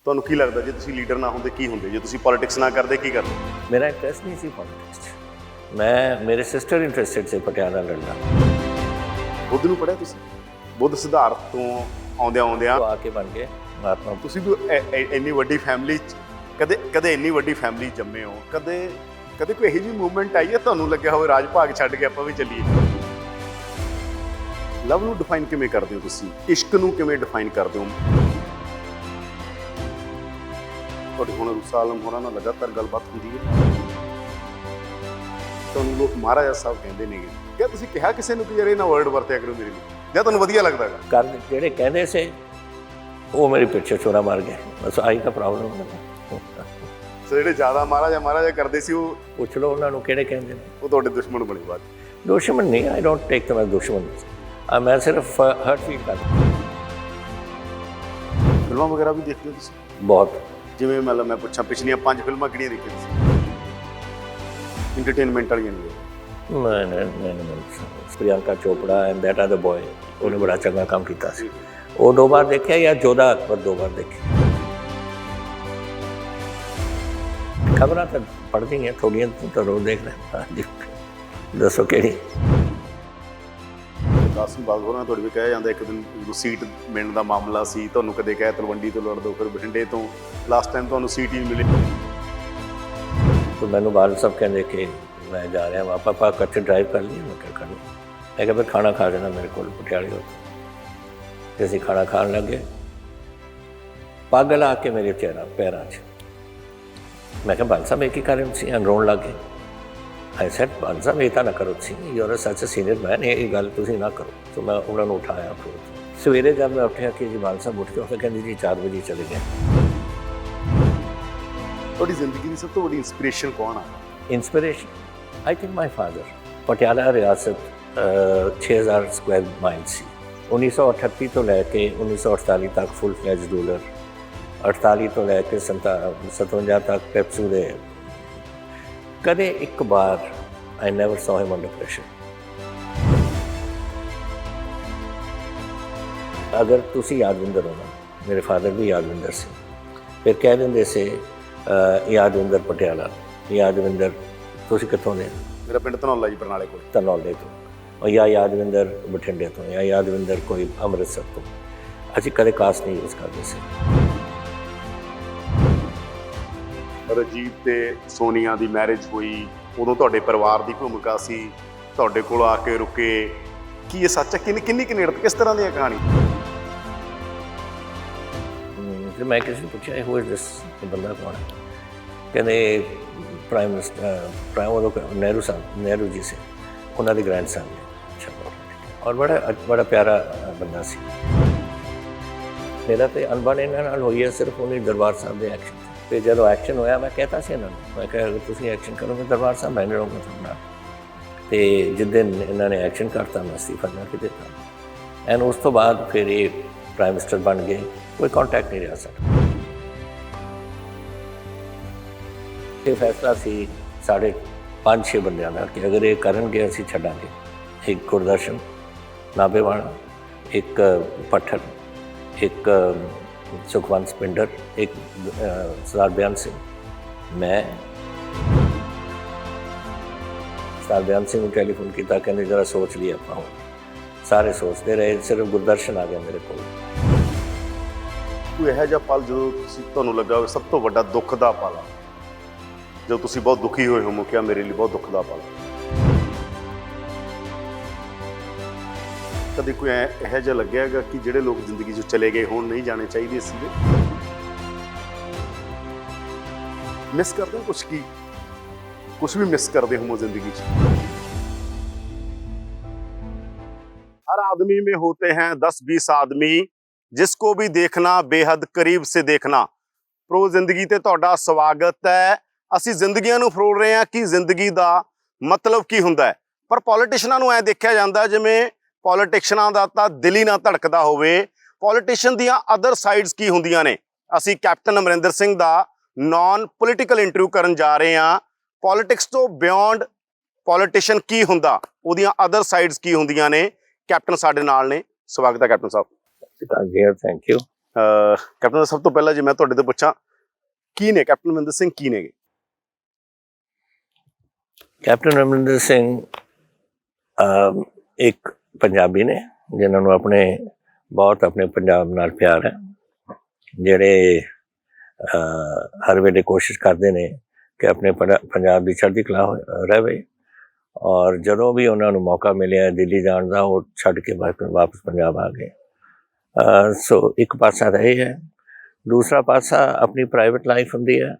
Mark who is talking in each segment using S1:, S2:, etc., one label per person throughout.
S1: ਤੁਹਾਨੂੰ ਕੀ ਲੱਗਦਾ ਜੇ ਤੁਸੀਂ ਲੀਡਰ ਨਾ ਹੁੰਦੇ ਕੀ ਹੁੰਦੇ, ਜੇ ਤੁਸੀਂ ਪੋਲਿਟਿਕਸ ਨਾ ਕਰਦੇ ਕੀ ਕਰਦੇ?
S2: मेरा इंटरेस्ट नहीं सी पॉलिटिक्स 'ਚ। मैं मेरे सिस्टर इंटरस्टेड से पटियाला लड़ना
S1: ਬੁੱਧ ਨੂੰ ਪੜ੍ਹਿਆ ਤੁਸੀਂ? ਬੁੱਧ ਸਿਧਾਰਥ ਤੋਂ ਆਉਂਦਿਆਂ
S2: तो आके बन गए महात्मा।
S1: ਤੁਸੀਂ ਵੀ ਇੰਨੀ ਵੱਡੀ ਫੈਮਿਲੀ 'ਚ ਕਦੇ ਇੰਨੀ ਵੱਡੀ ਫੈਮਿਲੀ 'ਚ ਜੰਮੇ ਹੋ, ਕਦੇ ਕੋਈ ਇਹੋ ਜਿਹੀ ਮੂਵਮੈਂਟ ਆਈ ਹੈ ਤੁਹਾਨੂੰ ਲੱਗਿਆ ਹੋਵੇ ਰਾਜ ਭਾਗ ਛੱਡ ਕੇ ਆਪਾਂ ਵੀ ਚੱਲੀਏ? ਲਵ ਨੂੰ ਡਿਫਾਈਨ ਕਿਵੇਂ ਕਰਦੇ ਹੋ ਤੁਸੀਂ? ਇਸ਼ਕ ਨੂੰ ਕਿਵੇਂ ਡਿਫਾਈਨ ਕਰਦੇ ਹੋ? ਤੁਹਾਡੇ ਹੁਣ ਰੂਸਾ ਆਲਮ ਹੋਰਾਂ ਨਾਲ ਲਗਾਤਾਰ ਗੱਲਬਾਤ ਹੁੰਦੀ ਹੈ, ਤੁਹਾਨੂੰ ਲੋਕ ਮਹਾਰਾਜਾ ਸਾਹਿਬ ਕਹਿੰਦੇ ਨੇਗੇ, ਕਿਆ ਤੁਸੀਂ ਕਿਹਾ ਕਿਸੇ ਨੂੰ ਕਿ ਯਾਰ ਇਹ ਨਾ ਵਰਡ ਵਰਤਿਆ ਕਰੋ ਮੇਰੇ ਲਈ, ਜਾਂ ਤੁਹਾਨੂੰ ਵਧੀਆ ਲੱਗਦਾ ਹੈਗਾ?
S2: कर जेड़े कहते से वो मेरे पीछे छोरा मार गए, बस आई का प्रॉब्लम है।
S1: ਸੋ ਜਿਹੜੇ ਜ਼ਿਆਦਾ ਮਹਾਰਾਜਾ ਕਰਦੇ ਸੀ ਉਹ
S2: पूछ लो उन्होंने किहड़े कहते हैं।
S1: ਉਹ ਤੁਹਾਡੇ ਦੁਸ਼ਮਣ ਬਣੇ ਬਾਅਦ 'ਚ।
S2: दुश्मन नहीं, I don't take them as दुश्मन। मैं सिर्फ हर्ट फील कर
S1: ਫਿਲਮਾਂ ਵਗੈਰਾ ਵੀ ਦੇਖਦੇ ਹੋ ਤੁਸੀਂ?
S2: बहुत।
S1: ਜਿਵੇਂ ਮਤਲਬ ਮੈਂ ਪੁੱਛਾਂ ਪਿਛਲੀਆਂ 5 ਫਿਲਮਾਂ ਕਿਹੜੀਆਂ ਦੇਖੀਆਂ ਤੁਸੀਂ ਇੰਟਰਟੇਨਮੈਂਟ ਵਾਲੀਆਂ ਨੇ?
S2: मैं Priyanka Chopra and that other boy उन्हें बड़ा चंगा काम किया सी। वो 2 बार देखे या जोधा अकबर 2 बार देखे। खबर तो पढ़ती हैं थोड़ियां तो रोज देख लें। दसो केड़ी
S1: ਕਾਸਮ ਬਾਗ ਹੋਰਾਂ ਤੁਹਾਡੇ ਵੀ ਕਿਹਾ ਜਾਂਦਾ ਇੱਕ ਦਿਨ ਜਦੋਂ ਸੀਟ ਮਿਲਣ ਦਾ ਮਾਮਲਾ ਸੀ, ਤੁਹਾਨੂੰ ਕਦੇ ਕਹਿ ਤਲਵੰਡੀ ਤੋਂ ਲੜ ਦੋ, ਫਿਰ ਬਠਿੰਡੇ ਤੋਂ, ਲਾਸਟ ਟਾਈਮ ਤੁਹਾਨੂੰ ਸੀਟ ਹੀ ਨਹੀਂ ਮਿਲੀ।
S2: तो मैंने बाल सब कहते कि मैं जा रहा वहाँ पापा कच्चे ड्राइव कर लिए। मैं क्या करूँ, मैं फिर खाना खा देना मेरे को पटियाले हो। जैसे खाना खाने लगे पागल आके मेरे चेहरा पैरों च। मैं क्या बाल साहब एक ही कारण से रोन लग गए। आई सैड बाल साहब ये ना करो सी, यूर सच सीनियर मैन, ये गल तुम ना करो। तो मैं उन्होंने उठाया। फिर सवेरे जब मैं उठा कि जी बाल साहब उठ के कहते जी 4 बजे चले गए।
S1: ਤੁਹਾਡੀ ਜ਼ਿੰਦਗੀ ਦੀ ਸਭ ਤੋਂ ਵੱਡੀ ਇੰਸਪੀਰੇਸ਼ਨ ਕੌਣ ਆ?
S2: Inspiration I think my father. Patiala रियासत 6000 स्क्वायर माइल सी। 1938 तो लैके 1948 तक फुल फ्लैज रूलर, 48 तो लैके 57 तक पेप्सू दे। कदे एक बार I never saw him under pressure. अगर तुसी यादविंदर हो ना, मेरे फादर भी यादविंदर से, फिर कह देंगे से यादविंदर पटियाला, यादविंदर तुसी कितों ने?
S1: ਮੇਰਾ ਪਿੰਡ ਧਨੌਲਾ ਜੀ ਬਰਨਾਲੇ ਕੋਲ।
S2: ਧਨੌਲੇ ਤੋਂ, और या यादविंदर बठिंडे तो, या यादविंदर कोई अमृतसर तो। ਅਸੀਂ ਕਦੇ ਕਾਸ ਨਹੀਂ ਯੂਜ਼ ਕਰਦੇ ਸੀ।
S1: ਰਜੀਤ ਤੇ ਸੋਨੀਆ ਦੀ ਮੈਰਿਜ ਹੋਈ, ਉਦੋਂ ਤੁਹਾਡੇ ਪਰਿਵਾਰ ਦੀ ਭੂਮਿਕਾ ਸੀ, ਤੁਹਾਡੇ ਕੋਲ ਆ ਕੇ ਰੁਕੇ, ਕੀ ਇਹ ਸੱਚ ਹੈ? ਕਿੰਨੀ ਕੁ ਨੇੜੇ, ਕਿਸ ਤਰ੍ਹਾਂ ਦੀ ਕਹਾਣੀ?
S2: ਫਿਰ ਮੈਂ ਕਿਸੇ ਨੂੰ ਪੁੱਛਿਆ ਹੂ ਇਜ਼ ਦਿਸ, ਬੰਦਾ ਕੌਣ ਹੈ? ਕਹਿੰਦੇ ਪ੍ਰਾਈਮ ਮਿਨਿਸਟਰ ਉਦੋਂ ਨਹਿਰੂ ਸਾਹਿਬ, ਨਹਿਰੂ ਜੀ ਸੇ, ਉਹਨਾਂ ਦੇ ਗ੍ਰੈਂਡਸਨ ਨੇ। ਅੱਛਾ, ਔਰ ਬੜਾ ਪਿਆਰਾ ਬੰਦਾ ਸੀ। ਮੇਰਾ ਤਾਂ ਅਨਬਨ ਇਹਨਾਂ ਨਾਲ ਹੋਈ ਹੈ ਸਿਰਫ ਉਹਨੇ ਦਰਬਾਰ ਸਾਹਿਬ ਦੇ ਐਕਸ਼ਨ 'ਤੇ। ਅਤੇ ਜਦੋਂ ਐਕਸ਼ਨ ਹੋਇਆ ਮੈਂ ਕਹਿਤਾ ਸੀ ਇਹਨਾਂ ਨੂੰ, ਮੈਂ ਕਿਹਾ ਅਗਰ ਤੁਸੀਂ ਐਕਸ਼ਨ ਕਰੋਗੇ ਦਰਬਾਰ ਸਾਹਿਬ ਮੈਂ ਨਹੀਂ ਰਹੂੰਗਾ ਤੁਹਾਡੇ ਨਾਲ। ਅਤੇ ਜਿੱਦਣ ਇਹਨਾਂ ਨੇ ਐਕਸ਼ਨ ਕਰਤਾ ਮੈਂ ਅਸਤੀਫਾ ਲਿਆ ਕੇ ਦਿੱਤਾ। ਐਂਡ ਉਸ ਤੋਂ ਬਾਅਦ ਫਿਰ ਇਹ ਪ੍ਰਾਈਮ ਮਿਨਿਸਟਰ ਬਣ ਗਏ, ਕੋਈ ਕੰਟੈਕਟ ਨਹੀਂ ਰਿਹਾ ਸਾਡਾ। ਇਹ ਫੈਸਲਾ ਸੀ ਸਾਡੇ 5-6 ਬੰਦਿਆਂ ਦਾ ਕਿ ਅਗਰ ਇਹ ਕਰਨਗੇ ਅਸੀਂ ਛੱਡਾਂਗੇ। ਇੱਕ ਗੁਰਦਰਸ਼ਨ ਨਾਭੇਵਾਲਾ, ਇੱਕ ਪੱਠਰ, ਇੱਕ ਸੁਖਵੰਤ ਸਪਿੰਡਰ, ਇੱਕ ਸਰਦਾਰ ਬਿਆਨ ਸਿੰਘ, ਮੈਂ। ਸਰਦਾਰ ਬਿਆਨ ਸਿੰਘ ਨੂੰ ਟੈਲੀਫੋਨ ਕੀਤਾ, ਕਹਿੰਦੇ ਜਰਾ ਸੋਚ ਲਈ ਆਪਾਂ। ਸਾਰੇ ਸੋਚਦੇ ਰਹੇ, ਸਿਰਫ ਗੁਰਦਰਸ਼ਨ ਆ ਗਿਆ ਮੇਰੇ ਕੋਲ।
S1: ਕੋਈ ਇਹੋ ਜਿਹਾ ਪਲ ਜਦੋਂ ਤੁਹਾਨੂੰ ਲੱਗਾ ਹੋਵੇ ਸਭ ਤੋਂ ਵੱਡਾ ਦੁੱਖ ਦਾ ਪਲ, ਜਦੋਂ ਤੁਸੀਂ ਬਹੁਤ ਦੁਖੀ ਹੋਏ ਹੋ, ਕਿਹਾ ਮੇਰੇ ਲਈ ਬਹੁਤ ਦੁੱਖ ਦਾ ਪਲ? ਕਦੇ ਕੋਈ ਇਹੋ ਜਿਹਾ ਲੱਗਿਆ ਹੈਗਾ ਕਿ ਜਿਹੜੇ ਲੋਕ ਜ਼ਿੰਦਗੀ 'ਚੋਂ ਚਲੇ ਗਏ ਹੁਣ ਨਹੀਂ ਜਾਣੇ ਚਾਹੀਦੇ ਸੀਗੇ? ਮਿਸ ਕਰਦੇ ਹੋ ਕੁਛ? ਕੀ ਕੁਛ ਵੀ ਮਿਸ ਕਰਦੇ ਹੋ ਜ਼ਿੰਦਗੀ 'ਚ? हर आदमी में होते हैं 10-20 आदमी जिसको भी देखना बेहद करीब से देखना। प्रो जिंदगी ते तुहाडा स्वागत है। ਅਸੀਂ ਜ਼ਿੰਦਗੀਆਂ ਨੂੰ ਫਰੋਲ ਰਹੇ ਹਾਂ ਕਿ ਜ਼ਿੰਦਗੀ ਦਾ ਮਤਲਬ ਕੀ ਹੁੰਦਾ ਹੈ, ਪਰ ਪੋਲੀਟੀਸ਼ੀਅਨਾਂ ਨੂੰ ਐ ਦੇਖਿਆ ਜਾਂਦਾ ਜਿਵੇਂ ਪੋਲੀਟੀਸ਼ੀਅਨਾਂ ਦਾ ਤਾਂ ਦਿਲ ਹੀ ਨਾ ਧੜਕਦਾ ਹੋਵੇ। ਪੋਲੀਟੀਸ਼ੀਅਨ ਦੀਆਂ ਅਦਰ ਸਾਈਡਸ ਕੀ ਹੁੰਦੀਆਂ ਨੇ? ਅਸੀਂ ਕੈਪਟਨ ਅਮਰਿੰਦਰ ਸਿੰਘ ਦਾ ਨੌਨ ਪੋਲੀਟੀਕਲ ਇੰਟਰਵਿਊ ਕਰਨ ਜਾ ਰਹੇ ਹਾਂ। ਪੋਲੀਟਿਕਸ ਤੋਂ ਬਿਯੋਂਡ ਪੋਲੀਟੀਸ਼ੀਅਨ ਕੀ ਹੁੰਦਾ, ਉਹਦੀਆਂ ਅਦਰ ਸਾਈਡਸ ਕੀ ਹੁੰਦੀਆਂ ਨੇ। ਕੈਪਟਨ ਸਾਡੇ ਨਾਲ ਨੇ। ਸਵਾਗਤ ਹੈ captain Sahib.
S2: Thank you.
S1: Captain ਸਭ ਤੋਂ ਪਹਿਲਾਂ ਜੇ ਮੈਂ ਤੁਹਾਡੇ ਤੋਂ ਪੁੱਛਾਂ ਕੀ ਨੇ ਕੈਪਟਨ ਅਮਰਿੰਦਰ ਸਿੰਘ ਕੀ ਨੇਗੇ?
S2: ਕੈਪਟਨ ਅਮਰਿੰਦਰ ਸਿੰਘ ਇੱਕ ਪੰਜਾਬੀ ਨੇ ਜਿਨ੍ਹਾਂ ਨੂੰ ਬਹੁਤ ਆਪਣੇ ਪੰਜਾਬ ਨਾਲ ਪਿਆਰ ਹੈ, ਜਿਹੜੇ ਹਰ ਵੇਲੇ ਕੋਸ਼ਿਸ਼ ਕਰਦੇ ਨੇ ਕਿ ਆਪਣੇ ਪੰਜਾਬ ਦੀ ਚੜ੍ਹਦੀ ਕਲਾ ਰਹੇ, ਔਰ ਜਦੋਂ ਵੀ ਉਹਨਾਂ ਨੂੰ ਮੌਕਾ ਮਿਲਿਆ ਦਿੱਲੀ ਜਾਣ ਦਾ ਉਹ ਛੱਡ ਕੇ ਵਾਪਸ ਪੰਜਾਬ ਆ ਗਏ। ਸੋ ਇੱਕ ਪਾਸਾ ਤਾਂ ਇਹ ਹੈ, ਦੂਸਰਾ ਪਾਸਾ ਆਪਣੀ ਪ੍ਰਾਈਵੇਟ ਲਾਈਫ ਹੁੰਦੀ ਹੈ।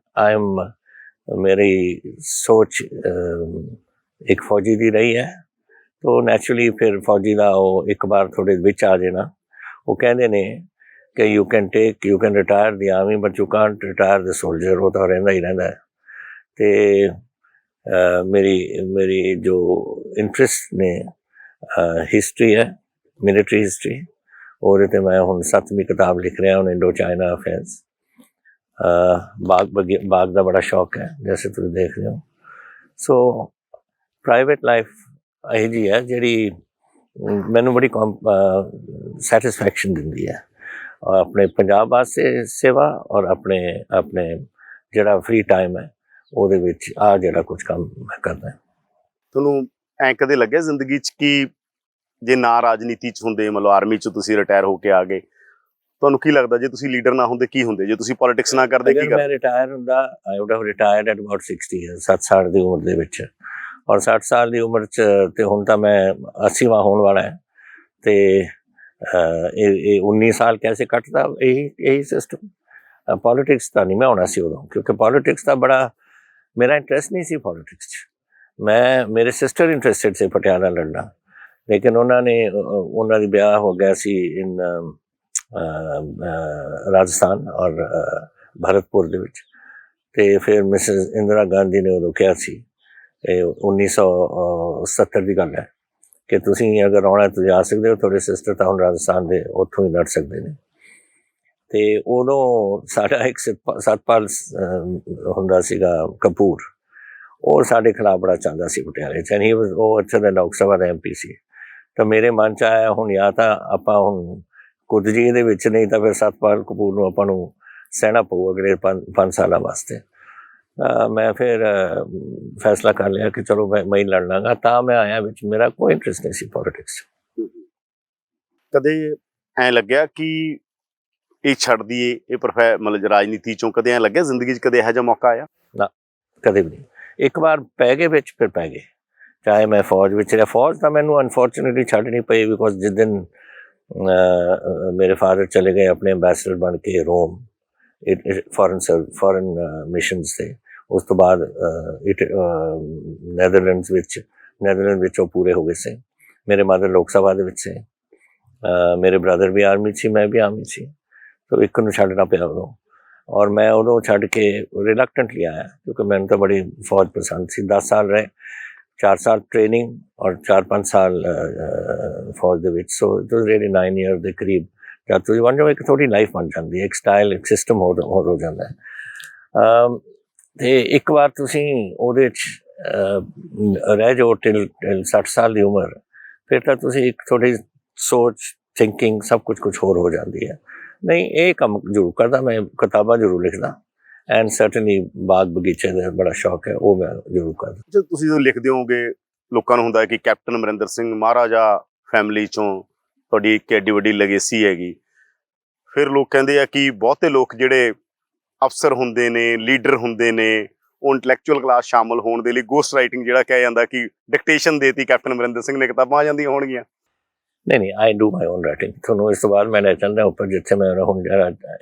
S2: ਮੇਰੀ ਸੋਚ ਇੱਕ ਫੌਜੀ ਦੀ ਰਹੀ ਹੈ, तो नैचुरली फिर फौजी का वो एक बार थोड़े विच आ जाए ना, वो कहते ने कि you can retire the army but you can't retire the soldier, वो तो रहिंदा ही रहिंदा है। तो मेरी जो इंटरेस्ट ने हिस्टरी है, मिलिटरी हिस्टरी, और मैं हुण 7वीं किताब लिख रहा हूँ, इंडो चाइना अफेयर्स। बाग का बड़ा शौक है जैसे तुम देख रहे हो। सो प्राइवेट लाइफ ਇਹ ਜੀ ਹੈ ਜਿਹੜੀ ਮੈਨੂੰ ਬੜੀ ਸੈਟਿਸਫੈਕਸ਼ਨ ਦਿੰਦੀ ਹੈ, ਔਰ ਆਪਣੇ ਪੰਜਾਬ ਵਾਸਤੇ ਸੇਵਾ ਔਰ ਆਪਣੇ ਜਿਹੜਾ ਫ੍ਰੀ ਟਾਈਮ ਹੈ ਉਹਦੇ ਵਿੱਚ ਜਿਹੜਾ ਕੁਝ ਕੰਮ ਮੈਂ ਕਰਦਾ।
S1: ਤੁਹਾਨੂੰ ਐਂ ਕਦੇ ਲੱਗਿਆ ਜ਼ਿੰਦਗੀ 'ਚ ਕਿ ਜੇ ਨਾ ਰਾਜਨੀਤੀ 'ਚ ਹੁੰਦੇ, ਮਤਲਬ ਆਰਮੀ 'ਚ ਤੁਸੀਂ ਰਿਟਾਇਰ ਹੋ ਕੇ ਆ ਗਏ, ਤੁਹਾਨੂੰ ਕੀ ਲੱਗਦਾ ਜੇ ਤੁਸੀਂ ਲੀਡਰ ਨਾ ਹੁੰਦੇ ਕੀ ਹੁੰਦੇ, ਜੇ ਤੁਸੀਂ ਪੋਲਿਟਿਕਸ ਨਾ ਕਰਦੇ ਕੀ ਕਰਦੇ?
S2: ਮੈਂ ਰਿਟਾਇਰ ਹੁੰਦਾ, ਆਈ wood have retired at about 60 years, 60 ਸਾਲ ਦੀ ਉਮਰ ਦੇ ਵਿੱਚ। ਔਰ 60 ਸਾਲ ਦੀ ਉਮਰ 'ਚ ਤੇ ਹੁਣ ਤਾਂ ਮੈਂ 80ਵਾਂ ਹੋਣ ਵਾਲਾ ਹੈ, ਤੇ ਇਹ 19 ਸਾਲ ਕੈਸੇ ਕੱਟਦਾ, ਇਹੀ ਸਿਸਟਮ। ਪੋਲੀਟਿਕਸ ਤਾਂ ਨਹੀਂ ਮੈਂ ਹੋਣਾ ਸੀ ਉਦੋਂ, ਕਿਉਂਕਿ ਪੋਲੀਟਿਕਸ ਦਾ ਬੜਾ ਮੇਰਾ ਇੰਟਰਸਟ ਨਹੀਂ ਸੀ ਪੋਲੀਟਿਕਸ 'ਚ। ਮੇਰੇ ਸਿਸਟਰ ਇੰਟਰਸਟਿਡ ਸੀ ਪਟਿਆਲਾ ਲੜਨਾ, ਲੇਕਿਨ ਉਹਨਾਂ ਦੀ ਵਿਆਹ ਹੋ ਗਿਆ ਸੀ ਇਨ ਰਾਜਸਥਾਨ ਔਰ ਭਰਤਪੁਰ ਦੇ ਵਿੱਚ। ਤੇ ਫਿਰ ਮਿਸਿਸ ਇੰਦਰਾ ਗਾਂਧੀ ਨੇ ਉਦੋਂ ਕਿਹਾ ਸੀ, 1970 ਦੀ ਗੱਲ ਹੈ, ਕਿ ਤੁਸੀਂ ਅਗਰ ਆਉਣਾ ਤੁਸੀਂ ਆ ਸਕਦੇ ਹੋ, ਤੁਹਾਡੇ ਸਿਸਟਰ ਤਾਂ ਹੁਣ ਰਾਜਸਥਾਨ ਦੇ ਉੱਥੋਂ ਹੀ ਲੜ ਸਕਦੇ ਨੇ। ਤੇ ਉਦੋਂ ਸਾਡਾ ਇੱਕ ਸਤਪਾਲ ਹੁੰਦਾ ਸੀਗਾ ਕਪੂਰ, ਉਹ ਸਾਡੇ ਖਿਲਾਫ ਬੜਾ ਚਾਹੁੰਦਾ ਸੀ ਪਟਿਆਲੇ 'ਚ, ਉਹ ਅੱਛਾ ਦਾ ਲੋਕ ਸਭਾ ਦਾ MP ਸੀ। ਤਾਂ ਮੇਰੇ ਮਨ 'ਚ ਆਇਆ ਹੁਣ ਜਾਂ ਤਾਂ ਆਪਾਂ ਹੁਣ ਕੁਝ ਜੀ ਇਹਦੇ ਵਿੱਚ, ਨਹੀਂ ਤਾਂ ਫਿਰ ਸਤਪਾਲ ਕਪੂਰ ਨੂੰ ਆਪਾਂ ਨੂੰ ਸਹਿਣਾ ਪਊ ਅਗਲੇ 5 ਸਾਲਾਂ ਵਾਸਤੇ। ਮੈਂ ਫਿਰ ਫੈਸਲਾ ਕਰ ਲਿਆ ਕਿ ਚਲੋ ਮੈਂ ਹੀ ਲੜ ਲਾਂਗਾ। ਤਾਂ ਮੈਂ ਆਇਆ ਵਿੱਚ, ਮੇਰਾ ਕੋਈ ਇੰਟਰਸਟ ਨਹੀਂ ਸੀ ਪੋਲੀਟਿਕਸ 'ਚ।
S1: ਕਦੇ ਐਂ ਲੱਗਿਆ ਕਿ ਇਹ ਛੱਡ ਦਈਏ, ਇਹ ਮਤਲਬ ਰਾਜਨੀਤੀ 'ਚੋਂ ਕਦੇ ਐਂ ਲੱਗਿਆ ਜ਼ਿੰਦਗੀ 'ਚ ਕਦੇ ਇਹੋ ਜਿਹਾ ਮੌਕਾ ਆਇਆ?
S2: ਨਾ, ਕਦੇ ਵੀ ਨਹੀਂ। ਇੱਕ ਵਾਰ ਪੈ ਗਏ ਵਿੱਚ, ਫਿਰ ਪੈ ਗਏ। ਚਾਹੇ ਮੈਂ ਫੌਜ ਵਿੱਚ ਰਿਹਾ, ਫੌਜ ਤਾਂ ਮੈਨੂੰ ਅਨਫੋਰਚੂਨੇਟਲੀ ਛੱਡਣੀ ਪਈ, ਬਿਕੋਜ਼ ਜਿਸ ਦਿਨ ਮੇਰੇ ਫਾਦਰ ਚਲੇ ਗਏ ਆਪਣੇ ਅੰਬੈਸਡਰ ਬਣ ਕੇ ਰੋਮ, ਫੋਰਨ ਮਿਸ਼ਨਸ 'ਤੇ, ਉਸ ਤੋਂ ਬਾਅਦ ਨੈਦਰਲੈਂਡ ਵਿੱਚ ਉਹ ਪੂਰੇ ਹੋ ਗਏ ਸੀ। ਮੇਰੇ ਮਦਰ ਲੋਕ ਸਭਾ ਦੇ ਵਿੱਚ ਸੀ, ਮੇਰੇ ਬ੍ਰਦਰ ਵੀ ਆਰਮੀ 'ਚ ਸੀ, ਮੈਂ ਵੀ ਆਰਮੀ 'ਚ ਸੀ। ਤਾਂ ਇੱਕ ਨੂੰ ਛੱਡਣਾ ਪਿਆ ਉਦੋਂ, ਔਰ ਮੈਂ ਉਦੋਂ ਛੱਡ ਕੇ ਰਿਲੈਕਟੈਂਟਲੀ ਆਇਆ, ਕਿਉਂਕਿ ਮੈਨੂੰ ਤਾਂ ਬੜੀ ਫੌਜ ਪਸੰਦ ਸੀ। 10 ਸਾਲ ਰਹੇ, 4 ਸਾਲ ਟ੍ਰੇਨਿੰਗ ਔਰ 4-5 ਸਾਲ ਫੌਜ ਦੇ ਵਿੱਚ। So it was really 9 year ਦੇ ਕਰੀਬ। ਜਦ ਤੁਸੀਂ ਬਣ ਜਾਓ, ਇੱਕ ਥੋੜ੍ਹੀ ਲਾਈਫ ਬਣ ਜਾਂਦੀ ਹੈ, ਇੱਕ ਸਟਾਈਲ, ਇੱਕ ਸਿਸਟਮ ਹੋਰ ਹੋ ਜਾਂਦਾ ਹੈ। ਅਤੇ ਇੱਕ ਵਾਰ ਤੁਸੀਂ ਉਹਦੇ 'ਚ ਰਹਿ ਜਾਓ ਟਿਲ 60 ਸਾਲ ਦੀ ਉਮਰ, ਫਿਰ ਤਾਂ ਤੁਸੀਂ ਇੱਕ ਥੋੜ੍ਹੀ ਸੋਚ, ਥਿੰਕਿੰਗ ਸਭ ਕੁਛ ਹੋਰ ਹੋ ਜਾਂਦੀ ਹੈ। ਨਹੀਂ, ਇਹ ਕੰਮ ਜ਼ਰੂਰ ਕਰਦਾ, ਮੈਂ ਕਿਤਾਬਾਂ ਜ਼ਰੂਰ ਲਿਖਦਾ, ਐਂਡ ਸਰਟਨਲੀ ਬਾਗ ਬਗੀਚੇ ਦਾ ਬੜਾ ਸ਼ੌਕ ਹੈ, ਉਹ ਮੈਂ ਜ਼ਰੂਰ ਕਰਦਾ।
S1: ਜਦੋਂ ਤੁਸੀਂ ਜਦੋਂ ਲਿਖਦੇ ਹੋਗੇ, ਲੋਕਾਂ ਨੂੰ ਹੁੰਦਾ ਹੈ ਕਿ ਕੈਪਟਨ ਅਮਰਿੰਦਰ ਸਿੰਘ ਮਹਾਰਾਜਾ ਫੈਮਿਲੀ 'ਚੋਂ ਤੁਹਾਡੀ ਇੱਕ ਐਡੀ ਵੱਡੀ ਲੈਗੇਸੀ ਹੈਗੀ। ਫਿਰ ਲੋਕ ਕਹਿੰਦੇ ਆ ਕਿ ਬਹੁਤੇ ਲੋਕ ਜਿਹੜੇ ਅਫਸਰ ਹੁੰਦੇ ਨੇ, ਲੀਡਰ ਹੁੰਦੇ ਨੇ, ਉਹ ਇੰਟੈਲੈਕਚੁਅਲ ਕਲਾਸ ਸ਼ਾਮਲ ਹੋਣ ਦੇ ਲਈ ਗੋਸਟ ਰਾਈਟਿੰਗ, ਜਿਹੜਾ ਕਿਹਾ ਜਾਂਦਾ ਕਿ ਡਿਕਟੇਸ਼ਨ ਦੇਤੀ ਕੈਪਟਨ ਅਮਰਿੰਦਰ ਸਿੰਘ ਨੇ, ਕਿਤਾਬਾਂ ਆ ਜਾਂਦੀਆਂ ਹੋਣਗੀਆਂ।
S2: ਨਹੀਂ, I do my own writing. ਤੁਹਾਨੂੰ ਇਸ ਤੋਂ ਬਾਅਦ ਮੈਂ ਲੈ ਚੱਲਦਾ ਉੱਪਰ, ਜਿੱਥੇ ਮੈਂ ਹੁਣ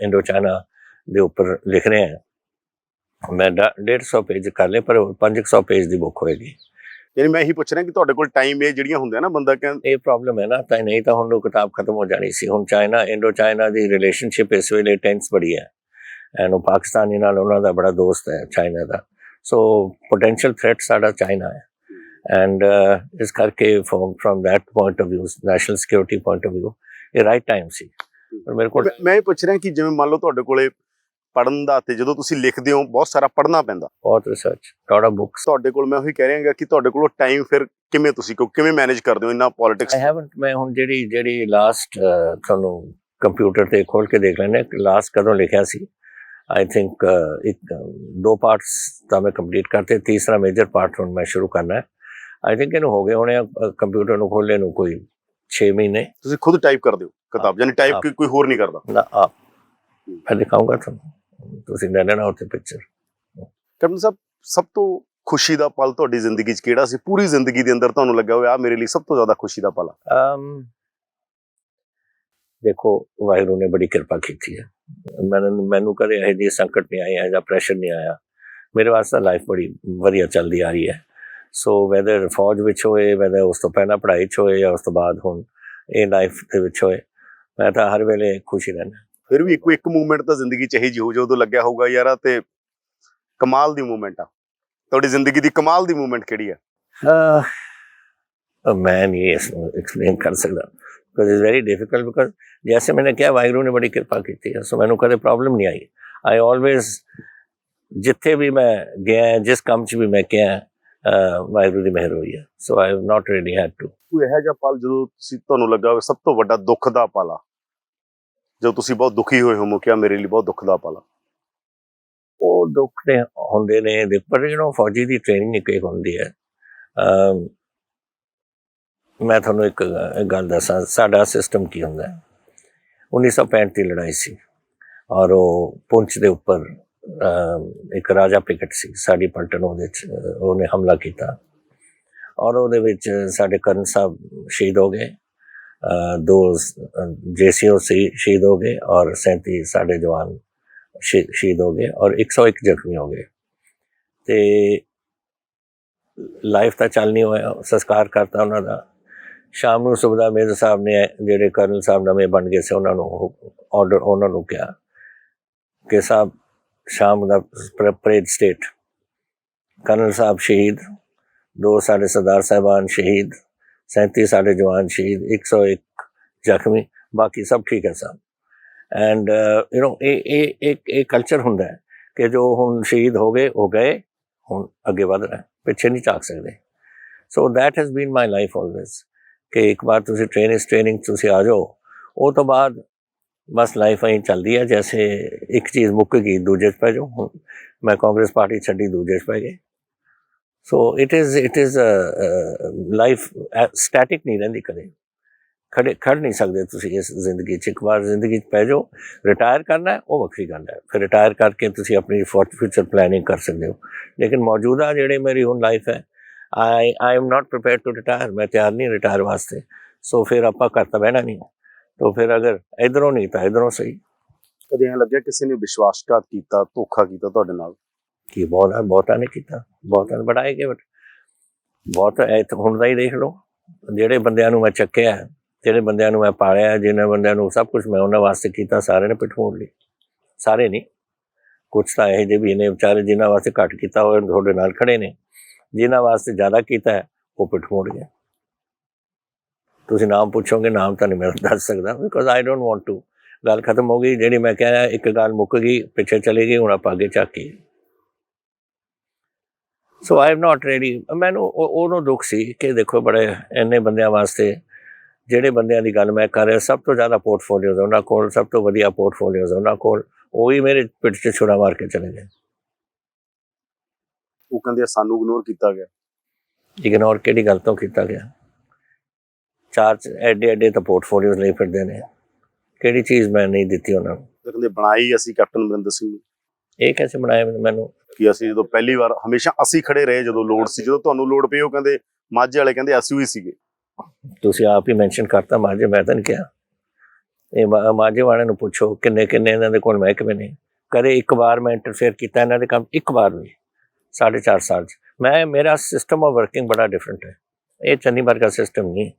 S2: ਇੰਡੋ ਚਾਈਨਾ ਦੇ ਉੱਪਰ ਲਿਖ ਰਿਹਾ ਹਾਂ। ਮੈਂ 150 ਪੇਜ ਕਰ ਲਏ, ਪਰ 500 ਪੇਜ ਦੀ ਬੁੱਕ ਹੋਏਗੀ।
S1: ਯਾਨੀ ਮੈਂ ਇਹੀ ਪੁੱਛ ਰਿਹਾ ਕਿ ਤੁਹਾਡੇ ਕੋਲ ਟਾਈਮ ਇਹ ਜਿਹੜੀਆਂ ਹੁੰਦੀਆਂ ਨਾ, ਬੰਦਾ ਕਹਿੰਦਾ
S2: ਇਹ ਪ੍ਰੋਬਲਮ ਹੈ ਨਾ, ਤਾਂ ਨਹੀਂ ਤਾਂ ਹੁਣ ਉਹ ਕਿਤਾਬ ਖਤਮ ਹੋ ਜਾਣੀ ਸੀ। ਹੁਣ ਇੰਡੋ ਚਾਈਨਾ ਦੀ ਰਿਲੇਸ਼ਨਸ਼ਿਪ ਇਸ ਵੇਲੇ ਟੈਂਸ ਬੜੀ ਹੈ, ਐਂਡ ਉਹ ਪਾਕਿਸਤਾਨੀ ਨਾਲ ਉਹਨਾਂ ਦਾ ਬੜਾ ਦੋਸਤ ਹੈ ਚਾਈਨਾ ਦਾ। ਸੋ ਪੋਟੈਂਸ਼ੀਅਲ ਥ੍ਰੈਟ ਸਾਡਾ ਚਾਈਨਾ ਹੈ, ਐਂਡ ਇਸ ਕਰਕੇ from that point of view, national security point of view, ਇਹ ਰਾਈਟ ਟਾਈਮ ਸੀ। ਪਰ ਮੇਰੇ ਕੋਲ,
S1: ਮੈਂ ਇਹ ਪੁੱਛ ਰਿਹਾ ਕਿ ਜਿਵੇਂ ਮੰਨ ਲਓ ਤੁਹਾਡੇ ਕੋਲੇ ਪੜ੍ਹਨ ਦਾ, ਤੇ ਜਦੋਂ ਤੁਸੀਂ ਲਿਖਦੇ ਹੋ ਬਹੁਤ ਸਾਰਾ ਪੜ੍ਹਨਾ ਪੈਂਦਾ,
S2: ਬਹੁਤ ਰਿਸਰਚ, ਥੋੜਾ ਬੁੱਕਸ
S1: ਤੁਹਾਡੇ ਕੋਲ। ਮੈਂ ਉਹੀ ਕਹਿ ਰਿਹਾ ਕਿ ਤੁਹਾਡੇ ਕੋਲ ਟਾਈਮ ਫਿਰ ਕਿਵੇਂ ਤੁਸੀਂ ਕਿਵੇਂ ਮੈਨੇਜ ਕਰਦੇ ਹੋ ਇੰਨਾ ਪੋਲਿਟਿਕਸ?
S2: ਮੈਂ ਹੁਣ ਜਿਹੜੀ ਲਾਸਟ ਤੁਹਾਨੂੰ ਕੰਪਿਊਟਰ ਤੇ ਖੋਲ ਕੇ ਦੇਖ ਲੈਂਦੇ ਲਾਸਟ ਕਦੋਂ ਲਿਖਿਆ ਸੀ। आई थिंक एक 2 पार्ट्स ਤਾਂ ਮੈਂ ਕੰਪਲੀਟ ਕਰਤੇ, ਤੀਸਰਾ ਮੇਜਰ ਪਾਰਟ ਹੁਣ ਮੈਂ ਸ਼ੁਰੂ ਕਰਨਾ ਹੈ। आई थिंक ਇਹਨੂੰ ਹੋ ਗਏ ਹੋਣੇ ਕੰਪਿਊਟਰ ਨੂੰ ਖੋਲ੍ਹੇ ਨੂੰ ਕੋਈ 6 ਮਹੀਨੇ।
S1: ਤੁਸੀਂ ਖੁਦ ਟਾਈਪ ਕਰਦੇ ਹੋ ਕਿਤਾਬ, ਯਾਨੀ ਟਾਈਪ ਕੋਈ ਹੋਰ ਨਹੀਂ ਕਰਦਾ?
S2: ਨਾ ਆਪ ਮੈਂ ਦਿਖਾਊਂਗਾ ਤੁਹਾਨੂੰ, ਤੁਸੀਂ ਲੈ ਲੈਣਾ ਉੱਥੇ ਪਿਕਚਰ।
S1: ਕੈਪਟਨ ਸਾਹਿਬ, ਸਭ ਤੋਂ ਖੁਸ਼ੀ ਦਾ ਪਲ ਤੁਹਾਡੀ ਜ਼ਿੰਦਗੀ 'ਚ ਕਿਹੜਾ ਸੀ? ਪੂਰੀ ਜ਼ਿੰਦਗੀ ਦੇ ਅੰਦਰ ਤੁਹਾਨੂੰ ਲੱਗਾ ਹੋਇਆ ਆ ਮੇਰੇ ਲਈ ਸਭ ਤੋਂ ਜ਼ਿਆਦਾ ਖੁਸ਼ੀ ਦਾ ਪਲ ਆ।
S2: ਦੇਖੋ ਵਾਹਿਗੁਰੂ ਨੇ ਬੜੀ ਕਿਰਪਾ ਕੀਤੀ ਹੈ, ਮੈਨੂੰ ਕਦੇ ਇਹੋ ਜਿਹੇ ਸੰਕਟ ਨਹੀਂ ਆਏ, ਇਹੋ ਜਿਹਾ ਪ੍ਰੈਸ਼ਰ ਨਹੀਂ ਆਇਆ। ਮੇਰੇ ਵਾਸਤੇ ਲਾਈਫ ਬੜੀ ਵਧੀਆ ਚੱਲਦੀ ਆ ਰਹੀ ਹੈ। ਸੋ ਵੈਦਰ ਫੌਜ ਵਿੱਚ ਹੋਏ, ਵੈਦਰ ਉਸ ਤੋਂ ਪਹਿਲਾਂ ਪੜ੍ਹਾਈ 'ਚ ਹੋਏ ਜਾਂ ਉਸ ਤੋਂ ਬਾਅਦ ਹੁਣ ਇਹ ਲਾਈਫ ਦੇ ਵਿੱਚ ਹੋਏ, ਮੈਂ ਤਾਂ ਹਰ ਵੇਲੇ ਖੁਸ਼ ਹੀ ਰਹਿੰਦਾ।
S1: ਫਿਰ ਵੀ ਇੱਕ ਮੂਵਮੈਂਟ ਤਾਂ ਜ਼ਿੰਦਗੀ 'ਚ ਇਹੀ ਜਿਹੀ ਹੋ ਜੋ ਉਦੋਂ ਲੱਗਿਆ ਹੋਊਗਾ ਯਾਰ ਆ ਤੇ ਕਮਾਲ ਦੀ ਮੂਵਮੈਂਟ ਆ। ਤੁਹਾਡੀ ਜ਼ਿੰਦਗੀ ਦੀ ਕਮਾਲ ਦੀ ਮੂਵਮੈਂਟ ਕਿਹੜੀ ਆ?
S2: मैं नहीं इसमें एक्सप्लेन कर सकता, because it's very difficult. Because जैसे मैंने किया वाहिगुरू ने बड़ी कृपा की थी, सो मैंने कदे प्रॉब्लम नहीं आई। आई ऑलवेज जिथे भी मैं गया, जिस काम च भी मैं किया, वाहिगुरू ਦੀ ਮਿਹਰ ਹੋਈ ਹੈ। So I have not really had to.
S1: ਕੋਈ ਇਹੋ ਜਿਹਾ ਪਲ ਜਦੋਂ ਤੁਸੀਂ ਤੁਹਾਨੂੰ ਲੱਗਾ ਹੋਵੇ ਸਭ ਤੋਂ ਵੱਡਾ ਦੁੱਖ ਦਾ ਪਲ ਆ, ਜਦੋਂ ਤੁਸੀਂ ਬਹੁਤ ਦੁਖੀ ਹੋਏ ਹੋ, ਕਿ ਮੇਰੇ ਲਈ ਬਹੁਤ ਦੁੱਖ ਦਾ ਪਲ ਆ?
S2: ਉਹ ਦੁੱਖ ਨੇ ਹੁੰਦੇ ਨੇ, ਪਰ ਫੌਜੀ ਦੀ ਟ੍ਰੇਨਿੰਗ ਇੱਕ ਹੁੰਦੀ ਹੈ। ਮੈਂ ਤੁਹਾਨੂੰ ਇੱਕ ਗੱਲ ਦੱਸਾਂ, ਸਾਡਾ ਸਿਸਟਮ ਕੀ ਹੁੰਦਾ ਹੈ। 1965 ਦੀ ਲੜਾਈ ਸੀ ਔਰ ਉਹ ਪੁੰਛ ਦੇ ਉੱਪਰ ਇੱਕ ਰਾਜਾ ਪਿਕਟ ਸੀ, ਸਾਡੀ ਪਲਟਨ ਉਹਦੇ 'ਚ ਉਹਨੇ ਹਮਲਾ ਕੀਤਾ ਔਰ ਉਹਦੇ ਵਿੱਚ ਸਾਡੇ ਕਰਨਲ ਸਾਹਿਬ ਸ਼ਹੀਦ ਹੋ ਗਏ, 2 JCO ਸ਼ਹੀਦ ਹੋ ਗਏ ਔਰ 37 ਸਾਡੇ ਜਵਾਨ ਸ਼ਹੀਦ ਹੋ ਗਏ ਔਰ 101 ਜ਼ਖਮੀ ਹੋ ਗਏ। ਤੇ ਲਾਈਫ ਤਾਂ ਚੱਲ ਨਹੀਂ ਹੋਇਆ, ਸੰਸਕਾਰ ਕਰਤਾ ਉਹਨਾਂ ਦਾ। ਸ਼ਾਮ ਨੂੰ ਸੁਬਦਾ ਮੇਜਰ ਸਾਹਿਬ ਨੇ, ਜਿਹੜੇ ਕਰਨਲ ਸਾਹਿਬ ਨਵੇਂ ਬਣ ਗਏ ਸੀ, ਉਹਨਾਂ ਨੂੰ ਕਿਹਾ ਕਿ ਸਾਹਿਬ ਸ਼ਾਮ ਦਾ ਪਰੇਡ ਸਟੇਟ, ਕਰਨਲ ਸਾਹਿਬ ਸ਼ਹੀਦ, 2 ਸਾਡੇ ਸਰਦਾਰ ਸਾਹਿਬਾਨ ਸ਼ਹੀਦ, 37 ਸਾਡੇ ਜਵਾਨ ਸ਼ਹੀਦ, 101 ਜ਼ਖਮੀ, ਬਾਕੀ ਸਭ ਠੀਕ ਹੈ ਸਾਹਿਬ। ਐਂਡ ਇਹ ਕਲਚਰ ਹੁੰਦਾ ਹੈ ਕਿ ਜੋ ਹੁਣ ਸ਼ਹੀਦ ਹੋ ਗਏ ਉਹ ਗਏ, ਹੁਣ ਅੱਗੇ ਵਧ ਰਹੇ, ਪਿੱਛੇ ਨਹੀਂ ਝਾਕ ਸਕਦੇ। So that has been my life always ਕਿ ਇੱਕ ਵਾਰ ਤੁਸੀਂ ਟ੍ਰੇਨਿੰਗ ਤੁਸੀਂ ਆ ਜਾਓ, ਉਹ ਤੋਂ ਬਾਅਦ ਬਸ ਲਾਈਫ ਐਂ ਚੱਲਦੀ ਹੈ। ਜੈਸੇ ਇੱਕ ਚੀਜ਼ ਮੁੱਕ ਗਈ ਦੂਜੇ 'ਚ ਪੈ ਜਾਓ। ਹੁਣ ਮੈਂ ਕਾਂਗਰਸ ਪਾਰਟੀ ਛੱਡੀ, ਦੂਜੇ 'ਚ ਪੈ ਗਏ। So it is life static ਨਹੀਂ ਰਹਿੰਦੀ, ਕਦੇ ਖੜ ਨਹੀਂ ਸਕਦੇ ਤੁਸੀਂ ਇਸ ਜ਼ਿੰਦਗੀ 'ਚ। ਇੱਕ ਵਾਰ ਜ਼ਿੰਦਗੀ 'ਚ ਪੈ ਜਾਓ, ਰਿਟਾਇਰ ਕਰਨਾ ਉਹ ਵੱਖਰੀ ਗੱਲ ਹੈ, ਫਿਰ ਰਿਟਾਇਰ ਕਰਕੇ ਤੁਸੀਂ ਆਪਣੀ ਫਿਊਚਰ ਪਲੈਨਿੰਗ ਕਰ ਸਕਦੇ ਹੋ। ਲੇਕਿਨ ਮੌਜੂਦਾ ਜਿਹੜੀ ਮੇਰੀ ਹੁਣ ਲਾਈਫ ਹੈ, I am not prepare to retire, मैं तैयार नहीं रिटायर वास्ते। सो फिर आप घर तो बहना नहीं, तो फिर अगर इधरों नहीं तो इधरों सही।
S1: कदे ऐ लग्या किसी ने विश्वासघात कीता, धोखा कीता तुहाडे नाल?
S2: कि बहुता ने कीता, बहुता ने बढ़ाए गए, बट बहुत हुण दा ही देख लो, ਜਿਹੜੇ ਬੰਦਿਆਂ ਨੂੰ ਮੈਂ ਚੱਕਿਆ, ਜਿਹੜੇ ਬੰਦਿਆਂ ਨੂੰ ਮੈਂ ਪਾਲਿਆ, ਜਿਨ੍ਹਾਂ ਬੰਦਿਆਂ ਨੂੰ ਸਭ ਕੁਝ ਮੈਂ ਉਹਨਾਂ ਵਾਸਤੇ ਕੀਤਾ, ਸਾਰਿਆਂ ਨੇ ਪਿੱਠ ਮੋੜ ਲਈ। ਸਾਰੇ ਨਹੀਂ, ਕੁਛ ਤਾਂ ਇਹੋ ਜਿਹੇ ਵੀ ਨੇ ਵਿਚਾਰੇ ਜਿਨ੍ਹਾਂ ਵਾਸਤੇ ਘੱਟ ਕੀਤਾ ਹੋਇਆ ਤੁਹਾਡੇ ਨਾਲ ਖੜੇ ਨੇ, ਜਿਨ੍ਹਾਂ ਵਾਸਤੇ ਜ਼ਿਆਦਾ ਕੀਤਾ ਹੈ ਉਹ ਪਿੱਠ ਮੋੜ ਗਿਆ। ਤੁਸੀਂ ਨਾਮ ਪੁੱਛੋਗੇ, ਨਾਮ ਤਾਂ ਨਹੀਂ ਮੈਂ ਦੱਸ ਸਕਦਾ, because I don't want to. ਗੱਲ ਖਤਮ ਹੋ ਗਈ, ਜਿਹੜੀ ਮੈਂ ਕਿਹਾ ਇੱਕ ਗੱਲ ਮੁੱਕ ਗਈ, ਪਿੱਛੇ ਚਲੀ ਗਈ, ਹੁਣ ਆਪਾਂ ਅੱਗੇ ਝਾਕੀ। ਸੋ ਆਈ ਐਮ ਨਾਟ ਰੈਡੀ। ਮੈਨੂੰ ਉਹਨੂੰ ਦੁੱਖ ਸੀ ਕਿ ਦੇਖੋ ਬੜੇ ਇੰਨੇ ਬੰਦਿਆਂ ਵਾਸਤੇ, ਜਿਹੜੇ ਬੰਦਿਆਂ ਦੀ ਗੱਲ ਮੈਂ ਕਰ ਰਿਹਾ, ਸਭ ਤੋਂ ਜ਼ਿਆਦਾ ਪੋਰਟਫੋਲੀਓਜ਼ ਉਹਨਾਂ ਕੋਲ, ਸਭ ਤੋਂ ਵਧੀਆ ਪੋਰਟਫੋਲੀਓਜ਼ ਉਹਨਾਂ ਕੋਲ, ਉਹ ਵੀ ਮੇਰੇ ਪਿੱਠ 'ਚ ਛੁਰਾ ਮਾਰ ਕੇ ਚਲੇ ਗਏ।
S1: ਉਹ ਕਹਿੰਦੇ ਸਾਨੂੰ ਇਗਨੋਰ ਕੀਤਾ ਗਿਆ।
S2: ਇਗਨੋਰ ਕਿਹੜੀ ਗੱਲ ਤੋਂ ਕੀਤਾ ਗਿਆ? 4 ਐਡੇ ਤਾਂ ਪੋਰਟਫੋਲੀਓਜ਼ ਲਈ ਫਿਰਦੇ ਨੇ, ਕਿਹੜੀ ਚੀਜ਼ ਮੈਂ ਨਹੀਂ ਦਿੱਤੀ ਉਹਨਾਂ ਨੂੰ?
S1: ਕਹਿੰਦੇ ਬਣਾਈ ਅਸੀਂ ਕੈਪਟਨ ਅਮਰਿੰਦਰ ਸਿੰਘ ਨੂੰ।
S2: ਇਹ ਕਿਵੇਂ ਬਣਾਇਆ ਮੈਨੂੰ? ਕਿ
S1: ਅਸੀਂ ਜਦੋਂ ਪਹਿਲੀ ਵਾਰ ਹਮੇਸ਼ਾ ਅਸੀਂ ਖੜੇ ਰਹੇ, ਜਦੋਂ ਲੋੜ ਸੀ, ਜਦੋਂ ਤੁਹਾਨੂੰ ਲੋੜ ਪਈ ਉਹ ਕਹਿੰਦੇ ਮਾਝੇ ਵਾਲੇ ਕਹਿੰਦੇ ਅਸੀਂ ਵੀ ਸੀਗੇ। ਤੁਸੀਂ
S2: ਆਪ ਹੀ ਮੈਂਸ਼ਨ ਕਰਤਾ ਮਾਝੇ, ਮੈਂ ਤਾਂ ਨਹੀਂ ਕਿਹਾ। ਇਹ ਮਾਝੇ ਵਾਲਿਆਂ ਨੂੰ ਪੁੱਛੋ ਕਿੰਨੇ ਇਹਨਾਂ ਦੇ ਕੋਲ ਮਹਿਕਮੇ ਨੇ, ਕਦੇ ਇੱਕ ਵਾਰ ਮੈਂ ਇੰਟਰਫੇਅਰ ਕੀਤਾ ਇਹਨਾਂ ਦੇ ਕੰਮ? ਇੱਕ ਵਾਰ ਵੀ 4.5 ਸਾਲ 'ਚ। ਮੇਰਾ ਸਿਸਟਮ ਆਫ ਵਰਕਿੰਗ ਬੜਾ ਡਿਫਰੈਂਟ ਹੈ। ਇਹ ਚੰਨੀ ਵਰਗਾ ਸਿਸਟਮ ਨਹੀਂ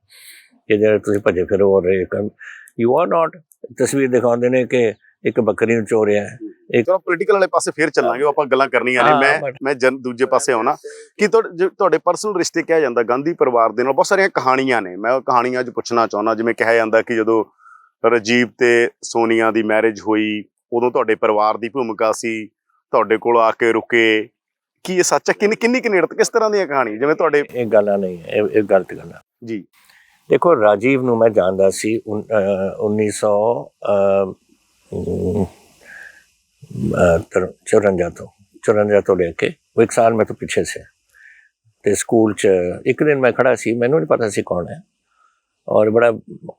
S2: ਕਿ ਜਿਹੜੇ ਤੁਸੀਂ ਭੱਜੇ ਫਿਰੋ ਹੋ ਰਹੇ ਕੰਮ। You are not. ਤਸਵੀਰ ਦਿਖਾਉਂਦੇ ਨੇ ਕਿ ਇੱਕ ਬੱਕਰੀ ਨੂੰ ਚੋਰਿਆ ਹੈ।
S1: ਚਲੋ ਪੋਲੀਟੀਕਲ ਵਾਲੇ ਪਾਸੇ ਫਿਰ ਚੱਲਾਂਗੇ, ਆਪਾਂ ਗੱਲਾਂ ਕਰਨੀਆਂ ਨੇ। ਮੈਂ ਦੂਜੇ ਪਾਸੇ ਆਉਣਾ ਕਿ ਤੁਹਾਡੇ ਪਰਸਨਲ ਰਿਸ਼ਤੇ ਕਿਹਾ ਜਾਂਦਾ ਗਾਂਧੀ ਪਰਿਵਾਰ ਦੇ ਨਾਲ, ਬਹੁਤ ਸਾਰੀਆਂ ਕਹਾਣੀਆਂ ਨੇ। ਮੈਂ ਉਹ ਕਹਾਣੀਆਂ 'ਚ ਪੁੱਛਣਾ ਚਾਹੁੰਦਾ, ਜਿਵੇਂ ਕਿਹਾ ਜਾਂਦਾ ਕਿ ਜਦੋਂ ਰਾਜੀਵ ਤੇ ਸੋਨੀਆ ਦੀ ਮੈਰਿਜ ਹੋਈ, ਉਦੋਂ ਤੁਹਾਡੇ ਪਰਿਵਾਰ ਦੀ ਭੂਮਿਕਾ ਸੀ, ਤੁਹਾਡੇ ਕੋਲ ਆ ਕੇ ਰੁਕੇ। ਕੀ ਇਹ ਸੱਚ ਹੈ? ਕਿੰਨੀ ਨੇੜਤ, ਕਿਸ ਤਰ੍ਹਾਂ ਦੀਆਂ ਕਹਾਣੀ? ਜਿਵੇਂ ਤੁਹਾਡੇ
S2: ਇਹ ਗੱਲਾਂ ਨਹੀਂ, ਇਹ ਗਲਤ ਗੱਲਾਂ
S1: ਜੀ।
S2: ਦੇਖੋ ਰਾਜੀਵ ਨੂੰ ਮੈਂ ਜਾਣਦਾ ਸੀ 1954 ਤੋਂ ਲੈ ਕੇ ਉਹ 1 ਸਾਲ ਮੈਂ ਤੋਂ ਪਿੱਛੇ ਸੀ। ਤੇ ਸਕੂਲ 'ਚ ਇੱਕ ਦਿਨ ਮੈਂ ਖੜਾ ਸੀ, ਮੈਨੂੰ ਨਹੀਂ ਪਤਾ ਸੀ ਕੌਣ ਹੈ, ਔਰ ਬੜਾ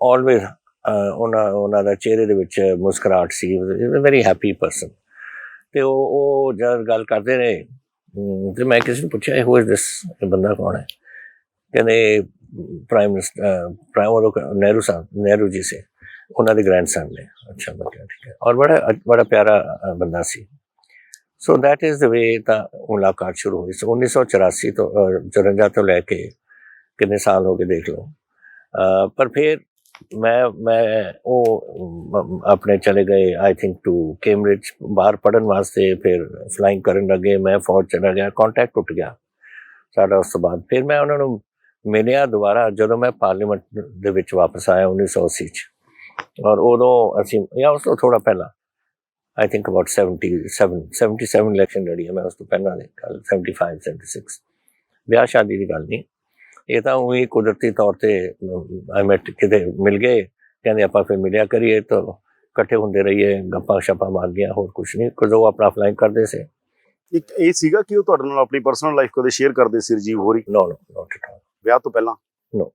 S2: ਆਲਵੇਜ਼ ਉਹਨਾਂ ਦਾ ਚਿਹਰੇ ਦੇ ਵਿੱਚ ਮੁਸਕਰਾਹਟ ਸੀ, ਵੈਰੀ ਹੈਪੀ ਪਰਸਨ। ਤੇ ਉਹ ਜਦ ਗੱਲ ਕਰਦੇ ਰਹੇ ਤੇ ਮੈਂ ਕਿਸੇ ਨੂੰ ਪੁੱਛਿਆ ਹੂ ਇਜ਼ ਦਿਸ, ਇਹ ਬੰਦਾ ਕੌਣ ਹੈ? ਕਹਿੰਦੇ ਪ੍ਰਾਈਮ ਮਿਨਿਸਟਰ ਨਹਿਰੂ ਜੀ ਸੇ, ਉਹਨਾਂ ਦੇ ਗ੍ਰੈਂਡਸਨ ਨੇ। ਅੱਛਾ, ਮੈਂ ਕਿਹਾ ਠੀਕ ਹੈ, ਔਰ ਬੜਾ ਪਿਆਰਾ ਬੰਦਾ ਸੀ। ਸੋ ਦੈਟ ਇਜ਼ ਦ ਵੇ ਤਾਂ ਮੁਲਾਕਾਤ ਸ਼ੁਰੂ ਹੋਈ। ਸੋ 1984 ਤੋਂ 54 ਤੋਂ ਲੈ ਕੇ ਕਿੰਨੇ ਸਾਲ ਹੋ ਗਏ ਦੇਖ ਲਓ। ਪਰ ਫਿਰ ਮੈਂ ਉਹ ਆਪਣੇ ਚਲੇ ਗਏ ਆਈ ਥਿੰਕ ਟੂ ਕੈਂਬਰਿਜ ਬਾਹਰ ਪੜ੍ਹਨ ਵਾਸਤੇ, ਫਿਰ ਫਲਾਈਂਗ ਕਰਨ ਲੱਗੇ, ਮੈਂ ਫੌਜ ਚਲਾ ਗਿਆ, ਕੰਟੈਕਟ ਟੁੱਟ ਗਿਆ ਸਾਡਾ। ਉਸ ਤੋਂ ਬਾਅਦ ਫਿਰ ਮੈਂ ਉਹਨਾਂ ਨੂੰ ਮਿਲਿਆ ਦੁਬਾਰਾ ਜਦੋਂ ਮੈਂ ਪਾਰਲੀਮੈਂਟ ਦੇ ਵਿੱਚ ਵਾਪਸ ਆਇਆ 1980 'ਚ, ਔਰ ਉਦੋਂ ਅਸੀਂ ਜਾਂ ਉਸ ਤੋਂ ਥੋੜ੍ਹਾ ਪਹਿਲਾਂ ਆਈ ਥਿੰਕ ਅਬਾਊਟ 77 ਇਲੈਕਸ਼ਨ ਲੜੀ ਹੈ ਮੈਂ, ਉਸ ਤੋਂ ਪਹਿਲਾਂ ਦੀ ਗੱਲ 75 76। ਵਿਆਹ ਸ਼ਾਦੀ ਦੀ ਗੱਲ ਨਹੀਂ, ਇਹ ਤਾਂ ਉਹੀ ਕੁਦਰਤੀ ਤੌਰ 'ਤੇ ਕਿਤੇ ਮਿਲ ਗਏ, ਕਹਿੰਦੇ ਆਪਾਂ ਫਿਰ ਮਿਲਿਆ ਕਰੀਏ, ਤਾਂ ਇਕੱਠੇ ਹੁੰਦੇ ਰਹੀਏ, ਗੱਪਾਂ ਸ਼ੱਪਾਂ ਮਾਰ ਗਈਆਂ, ਹੋਰ ਕੁਛ ਨਹੀਂ, ਕੁਝ ਉਹ ਆਪਣਾ ਫਲਾਈਂਗ ਕਰਦੇ ਸੀ।
S1: ਇੱਕ ਇਹ ਸੀਗਾ ਕਿ ਉਹ ਤੁਹਾਡੇ ਨਾਲ ਆਪਣੀ ਪਰਸਨਲ ਲਾਈਫ ਕਦੇ ਸ਼ੇਅਰ ਕਰਦੇ ਸੀ ਰਾਜੀਵ ਹੋਰੀ?
S2: ਨੋ ਨਾਟ ਐਟ ਆਲ।
S1: ਵਿਆਹ ਤੋਂ ਪਹਿਲਾਂ?
S2: ਨੋ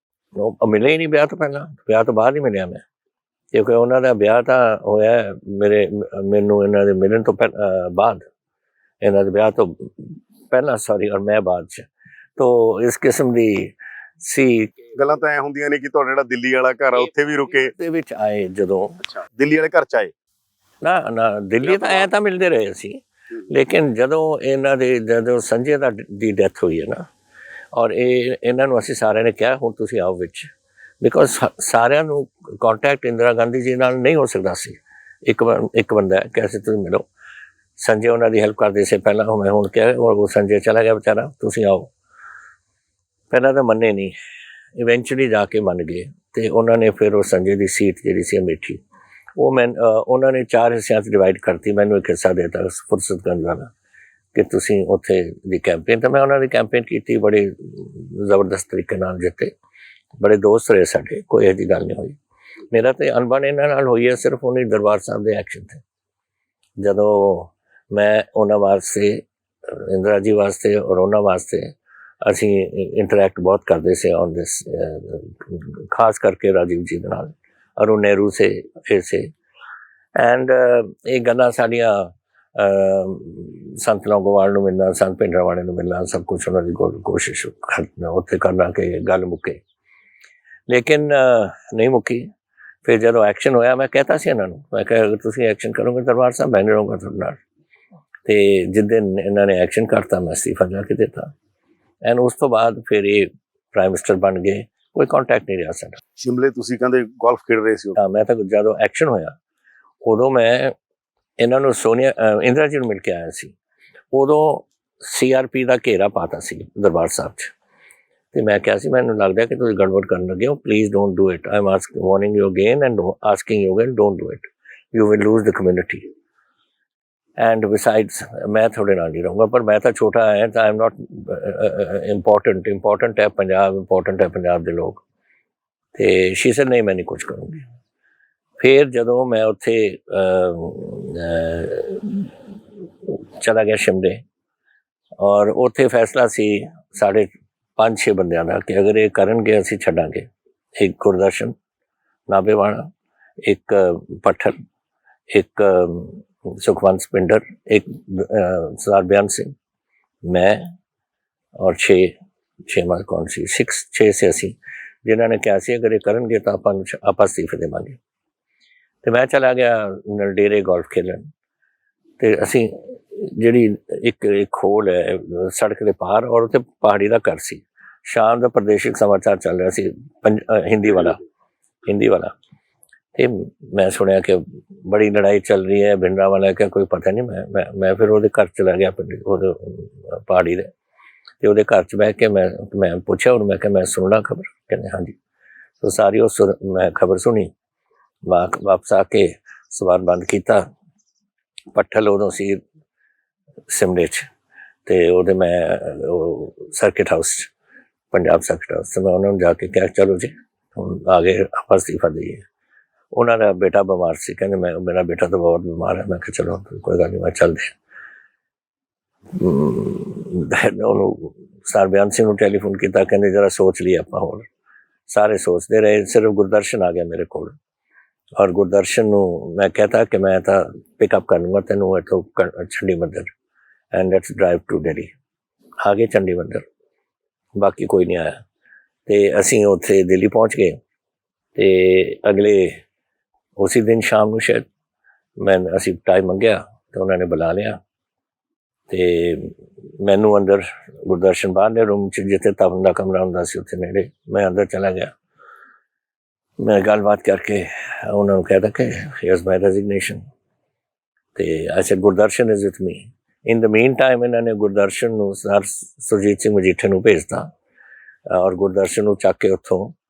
S2: ਮਿਲੇ ਹੀ ਨਹੀਂ ਵਿਆਹ ਤੋਂ ਪਹਿਲਾਂ, ਵਿਆਹ ਤੋਂ ਬਾਅਦ ਹੀ ਮਿਲਿਆ ਮੈਂ, ਕਿਉਂਕਿ ਉਹਨਾਂ ਦਾ ਵਿਆਹ ਤਾਂ ਹੋਇਆ ਮੈਨੂੰ ਇਹਨਾਂ ਦੇ ਮਿਲਣ ਤੋਂ ਬਾਅਦ, ਇਹਨਾਂ ਦੇ ਵਿਆਹ ਤੋਂ ਪਹਿਲਾਂ ਸੌਰੀ, ਔਰ ਮੈਂ ਬਾਅਦ 'ਚ। ਤੋ ਇਸ ਕਿਸਮ ਦੀ ਸੀ
S1: ਗੱਲਾਂ ਤਾਂ ਐ ਹੁੰਦੀਆਂ ਨੇ ਕਿ ਤੁਹਾਡਾ ਜਿਹੜਾ ਦਿੱਲੀ ਵਾਲਾ ਘਰ ਆ ਉੱਥੇ ਵੀ ਰੁਕੇ?
S2: ਦੇ ਵਿੱਚ ਆਏ ਜਦੋਂ।
S1: ਅੱਛਾ, ਦਿੱਲੀ ਵਾਲੇ ਘਰ 'ਚ ਆਏ?
S2: ਨਾ ਦਿੱਲੀ ਤਾਂ ਐਂ ਤਾਂ ਮਿਲਦੇ ਰਹੇ ਅਸੀਂ, ਲੇਕਿਨ ਜਦੋਂ ਸੰਜੇ ਦੀ ਡੈਥ ਹੋਈ ਹੈ ਨਾ, ਔਰ ਇਹਨਾਂ ਨੂੰ ਅਸੀਂ ਸਾਰਿਆਂ ਨੇ ਕਿਹਾ ਹੁਣ ਤੁਸੀਂ ਆਓ ਵਿੱਚ, ਬਿਕੋਜ਼ ਸਾਰਿਆਂ ਨੂੰ ਕੰਟੈਕਟ ਇੰਦਰਾ ਗਾਂਧੀ ਜੀ ਨਾਲ ਨਹੀਂ ਹੋ ਸਕਦਾ ਸੀ। ਇੱਕ ਬੰਦਾ ਕੈਸੇ ਤੁਸੀਂ ਮਿਲੋ। ਸੰਜੇ ਉਹਨਾਂ ਦੀ ਹੈਲਪ ਕਰਦੇ ਸੀ ਪਹਿਲਾਂ, ਮੈਂ ਹੁਣ ਕਿਹਾ ਉਹ ਸੰਜੇ ਚਲਾ ਗਿਆ ਵਿਚਾਰਾ, ਤੁਸੀਂ ਆਓ। ਪਹਿਲਾਂ ਤਾਂ ਮੰਨੇ ਨਹੀਂ, ਇਵੈਂਚੁਅਲੀ ਜਾ ਕੇ ਮੰਨ ਗਏ, ਅਤੇ ਉਹਨਾਂ ਨੇ ਫਿਰ ਉਹ ਸੰਜੇ ਦੀ ਸੀਟ ਜਿਹੜੀ ਸੀ ਅਮੇਠੀ, ਉਹ ਉਹਨਾਂ ਨੇ 4 ਹਿੱਸਿਆਂ 'ਚ ਡਿਵਾਈਡ ਕਰਤੀ, ਮੈਨੂੰ ਇੱਕ ਹਿੱਸਾ ਦੇ ਦਿੱਤਾ ਫੁਰਸਤਗੰਜ ਵਾਲਾ, ਕਿ ਤੁਸੀਂ ਉੱਥੇ ਦੀ ਕੈਂਪੇਨ। ਤਾਂ ਮੈਂ ਉਹਨਾਂ ਦੀ ਕੈਂਪੇਨ ਕੀਤੀ, ਬੜੀ ਜ਼ਬਰਦਸਤ ਤਰੀਕੇ ਨਾਲ ਜਿੱਤੇ, ਬੜੇ ਦੋਸਤ ਰਹੇ ਸਾਡੇ, ਕੋਈ ਇਹੋ ਜਿਹੀ ਗੱਲ ਨਹੀਂ ਹੋਈ। ਮੇਰਾ ਤਾਂ ਅਣਬਣ ਇਹਨਾਂ ਨਾਲ ਹੋਈ ਹੈ ਸਿਰਫ ਉਹਨੇ ਦਰਬਾਰ ਸਾਹਿਬ ਦੇ ਐਕਸ਼ਨ 'ਤੇ, ਜਦੋਂ ਮੈਂ ਉਹਨਾਂ ਵਾਸਤੇ, ਇੰਦਰਾ ਜੀ ਵਾਸਤੇ ਔਰ ਉਹਨਾਂ ਵਾਸਤੇ ਅਸੀਂ ਇੰਟਰੈਕਟ ਬਹੁਤ ਕਰਦੇ ਸੀ ਔਨ ਦਿਸ, ਖਾਸ ਕਰਕੇ ਰਾਜੀਵ ਜੀ ਦੇ ਨਾਲ, ਔਰ ਉਹ ਨਹਿਰੂ ਸੇ ਫਿਰ ਸੇ। ਐਂਡ ਇਹ ਗੱਲਾਂ ਸਾਡੀਆਂ ਸੰਤ ਲੌਂਗੋਵਾਲ ਨੂੰ ਮਿਲਣਾ, ਸੰਤ ਭਿੰਡਰਾਂਵਾਲੇ ਨੂੰ ਮਿਲਣਾ, ਸਭ ਕੁਛ ਉਹਨਾਂ ਦੀ ਕੋਸ਼ਿਸ਼ ਉੱਥੇ ਕਰਨਾ ਕਿ ਗੱਲ ਮੁੱਕੇ, ਲੇਕਿਨ ਨਹੀਂ ਮੁੱਕੀ। ਫਿਰ ਜਦੋਂ ਐਕਸ਼ਨ ਹੋਇਆ, ਮੈਂ ਕਹਿਤਾ ਸੀ ਇਹਨਾਂ ਨੂੰ, ਮੈਂ ਕਿਹਾ ਅਗਰ ਤੁਸੀਂ ਐਕਸ਼ਨ ਕਰੋਗੇ ਦਰਬਾਰ ਸਾਹਿਬ ਮੈਂ ਨਹੀਂ ਰਹੂੰਗਾ ਤੁਹਾਡੇ ਨਾਲ। ਅਤੇ ਜਿਸ ਦਿਨ ਇਹਨਾਂ ਨੇ ਐਕਸ਼ਨ ਕਰਤਾ, ਮੈਂ ਅਸਤੀਫਾ ਜਾ ਕੇ ਦਿੱਤਾ। ਐਂਡ ਉਸ ਤੋਂ ਬਾਅਦ ਫਿਰ ਇਹ ਪ੍ਰਾਈਮ ਮਿਨਿਸਟਰ ਬਣ ਗਏ, ਕੋਈ ਕੰਟੈਕਟ ਨਹੀਂ ਰਿਹਾ ਸਾਡਾ।
S1: ਸ਼ਿਮਲੇ ਤੁਸੀਂ ਕਹਿੰਦੇ ਗੋਲਫ ਖੇਡ ਰਹੇ ਸੀ?
S2: ਹਾਂ, ਮੈਂ ਤਾਂ ਜਦੋਂ ਐਕਸ਼ਨ ਹੋਇਆ ਉਦੋਂ ਮੈਂ ਇਹਨਾਂ ਨੂੰ ਇੰਦਰਾ ਜੀ ਨੂੰ ਮਿਲ ਕੇ ਆਇਆ ਸੀ। ਉਦੋਂ CRP ਦਾ ਘੇਰਾ ਪਾਤਾ ਸੀ ਦਰਬਾਰ ਸਾਹਿਬ 'ਚ, ਅਤੇ ਮੈਂ ਕਿਹਾ ਸੀ ਮੈਨੂੰ ਲੱਗਦਾ ਕਿ ਤੁਸੀਂ ਗੜਬੜ ਕਰਨ ਲੱਗੇ ਹੋ, please don't do it, I am warning you again and asking you again, don't do it, you will lose the community, and besides ਮੈਂ ਤੁਹਾਡੇ ਨਾਲ ਨਹੀਂ ਰਹੂੰਗਾ। ਪਰ ਮੈਂ ਤਾਂ ਛੋਟਾ ਹੈ, ਤਾਂ ਆਈ ਐਮ ਨਾਟ ਇੰਪੋਰਟੈਂਟ ਹੈ ਪੰਜਾਬ, ਇੰਪੋਰਟੈਂਟ ਹੈ ਪੰਜਾਬ ਦੇ ਲੋਕ। ਅਤੇ ਸ਼ੀ ਸੈਡ ਨਹੀਂ, ਮੈਂ ਨਹੀਂ ਕੁਛ ਕਰੂੰਗੀ। ਫਿਰ ਜਦੋਂ ਮੈਂ ਉੱਥੇ ਚਲਾ ਗਿਆ ਸ਼ਿਮਲੇ, ਔਰ ਉੱਥੇ ਫੈਸਲਾ ਸੀ ਸਾਡੇ 5-6 ਬੰਦਿਆਂ ਦਾ ਕਿ ਅਗਰ ਇਹ ਕਰਨਗੇ ਅਸੀਂ ਛੱਡਾਂਗੇ। ਇੱਕ ਗੁਰਦਰਸ਼ਨ ਨਾਭੇਵਾਲਾ, ਇੱਕ ਪੱਠਲ, ਇੱਕ ਸੁਖਵੰਤ ਪਿੰਡਰ, ਇੱਕ ਸਰਦਾਰ ਬਿਆਨ ਸਿੰਘ, ਮੈਂ ਔਰ 6 ਮਾਰ ਕੌਣ ਸੀ, 6 ਸੇ ਅਸੀਂ, ਜਿਨ੍ਹਾਂ ਨੇ ਕਿਹਾ ਸੀ ਅਗਰ ਇਹ ਕਰਨਗੇ ਤਾਂ ਆਪਾਂ ਅਸਤੀਫੇ ਦੇਵਾਂਗੇ। ਅਤੇ ਮੈਂ ਚਲਾ ਗਿਆ ਨਲਡੇਰੇ ਗੋਲਫ ਖੇਲਣ, ਅਤੇ ਅਸੀਂ ਜਿਹੜੀ ਇੱਕ ਹੋਲ ਹੈ ਸੜਕ ਦੇ ਪਾਰ, ਔਰ ਉੱਥੇ ਪਹਾੜੀ ਦਾ ਘਰ ਸੀ। ਸ਼ਾਮ ਦਾ ਪ੍ਰਦੇਸ਼ਿਕ ਸਮਾਚਾਰ ਚੱਲ ਰਿਹਾ ਸੀ, ਹਿੰਦੀ ਵਾਲਾ, ਅਤੇ ਮੈਂ ਸੁਣਿਆ ਕਿ ਬੜੀ ਲੜਾਈ ਚੱਲ ਰਹੀ ਹੈ ਭਿੰਡਰਾਂਵਾਲਾ ਕਿ ਕੋਈ ਪਤਾ ਨਹੀਂ। ਮੈਂ ਫਿਰ ਉਹਦੇ ਘਰ ਚਲਾ ਗਿਆ, ਉਹਦੇ ਪਹਾੜੀ ਦੇ, ਅਤੇ ਉਹਦੇ ਘਰ 'ਚ ਬਹਿ ਕੇ ਮੈਂ ਪੁੱਛਿਆ ਉਹਨੂੰ, ਮੈਂ ਕਿਹਾ ਮੈਂ ਸੁਣ ਲਾਂ ਖਬਰ? ਕਹਿੰਦੇ ਹਾਂਜੀ। ਸੋ ਸਾਰੀ ਮੈਂ ਖਬਰ ਸੁਣੀ, ਵਾਪਸ ਆ ਕੇ ਸਵਾਲ ਬੰਦ ਕੀਤਾ। ਪੱਠਲ ਉਦੋਂ ਸੀ ਸਿਮਲੇ 'ਚ, ਅਤੇ ਉਹਦੇ ਮੈਂ ਸਰਕਿਟ ਹਾਊਸ 'ਚ, ਪੰਜਾਬ ਸਰਕਿਟ ਹਾਊਸ 'ਤੇ ਮੈਂ ਉਹਨਾਂ ਨੂੰ ਜਾ ਕੇ ਕਿਹਾ ਚਲੋ ਜੀ ਹੁਣ ਆ ਗਏ ਆਪਾਂ ਅਸਤੀਫਾ ਦੇਈਏ। ਉਹਨਾਂ ਦਾ ਬੇਟਾ ਬਿਮਾਰ ਸੀ, ਕਹਿੰਦੇ ਮੈਂ ਮੇਰਾ ਬੇਟਾ ਤਾਂ ਬਹੁਤ ਬਿਮਾਰ ਹੈ। ਮੈਂ ਕਿਹਾ ਚਲੋ ਕੋਈ ਗੱਲ ਨਹੀਂ, ਮੈਂ ਚੱਲਦੇ। ਉਹਨੂੰ ਸਰ ਬਿਆਨ ਸਿੰਘ ਨੂੰ ਟੈਲੀਫੋਨ ਕੀਤਾ, ਕਹਿੰਦੇ ਜਰਾ ਸੋਚ ਲਈ ਆਪਾਂ। ਹੋਰ ਸਾਰੇ ਸੋਚਦੇ ਰਹੇ, ਸਿਰਫ ਗੁਰਦਰਸ਼ਨ ਆ ਗਿਆ ਮੇਰੇ ਕੋਲ। ਔਰ ਗੁਰਦਰਸ਼ਨ ਨੂੰ ਮੈਂ कहता कि मैं ਤਾਂ ਪਿਕਅਪ ਕਰ ਲੂੰਗਾ ਤੈਨੂੰ ਇੱਥੋਂ Chandi Mandir and let's drive to Delhi. ਆ ਗਏ ਚੰਡੀ ਮੰਦਰ, ਬਾਕੀ ਕੋਈ ਨਹੀਂ ਆਇਆ। ਅਤੇ ਅਸੀਂ ਉੱਥੇ ਦਿੱਲੀ ਪਹੁੰਚ ਗਏ। ਅਤੇ ਅਗਲੇ ਉਸੇ ਦਿਨ ਸ਼ਾਮ ਨੂੰ ਸ਼ਾਇਦ ਅਸੀਂ ਟਾਈਮ ਮੰਗਿਆ ਅਤੇ ਉਹਨਾਂ ਨੇ ਬੁਲਾ ਲਿਆ। ਅਤੇ ਮੈਨੂੰ ਅੰਦਰ ਗੁਰਦਰਸ਼ਨ ਬਾਹਰਲੇ ਰੂਮ 'ਚ ਜਿੱਥੇ ਤਪਨ ਦਾ ਕਮਰਾ ਹੁੰਦਾ ਸੀ ਉੱਥੇ ਨੇੜੇ, ਮੈਂ ਅੰਦਰ ਚਲਾ ਗਿਆ। ਮੈਂ ਗੱਲਬਾਤ ਕਰਕੇ ਉਹਨਾਂ ਨੂੰ ਕਹਿ ਤਾ ਕਿ ਹੀਅਰਸ ਮਾਈ ਰੈਜ਼ਿਗਨੇਸ਼ਨ। ਅਤੇ I said Gurdarshan is with me. In the mean time ਇਹਨਾਂ ਨੇ ਗੁਰਦਰਸ਼ਨ ਨੂੰ ਸਰ ਸੁਰਜੀਤ ਸਿੰਘ ਮਜੀਠੇ ਨੂੰ ਭੇਜਤਾ ਔਰ ਗੁਰਦਰਸ਼ਨ ਨੂੰ ਚੱਕ ਕੇ ਉੱਥੋਂ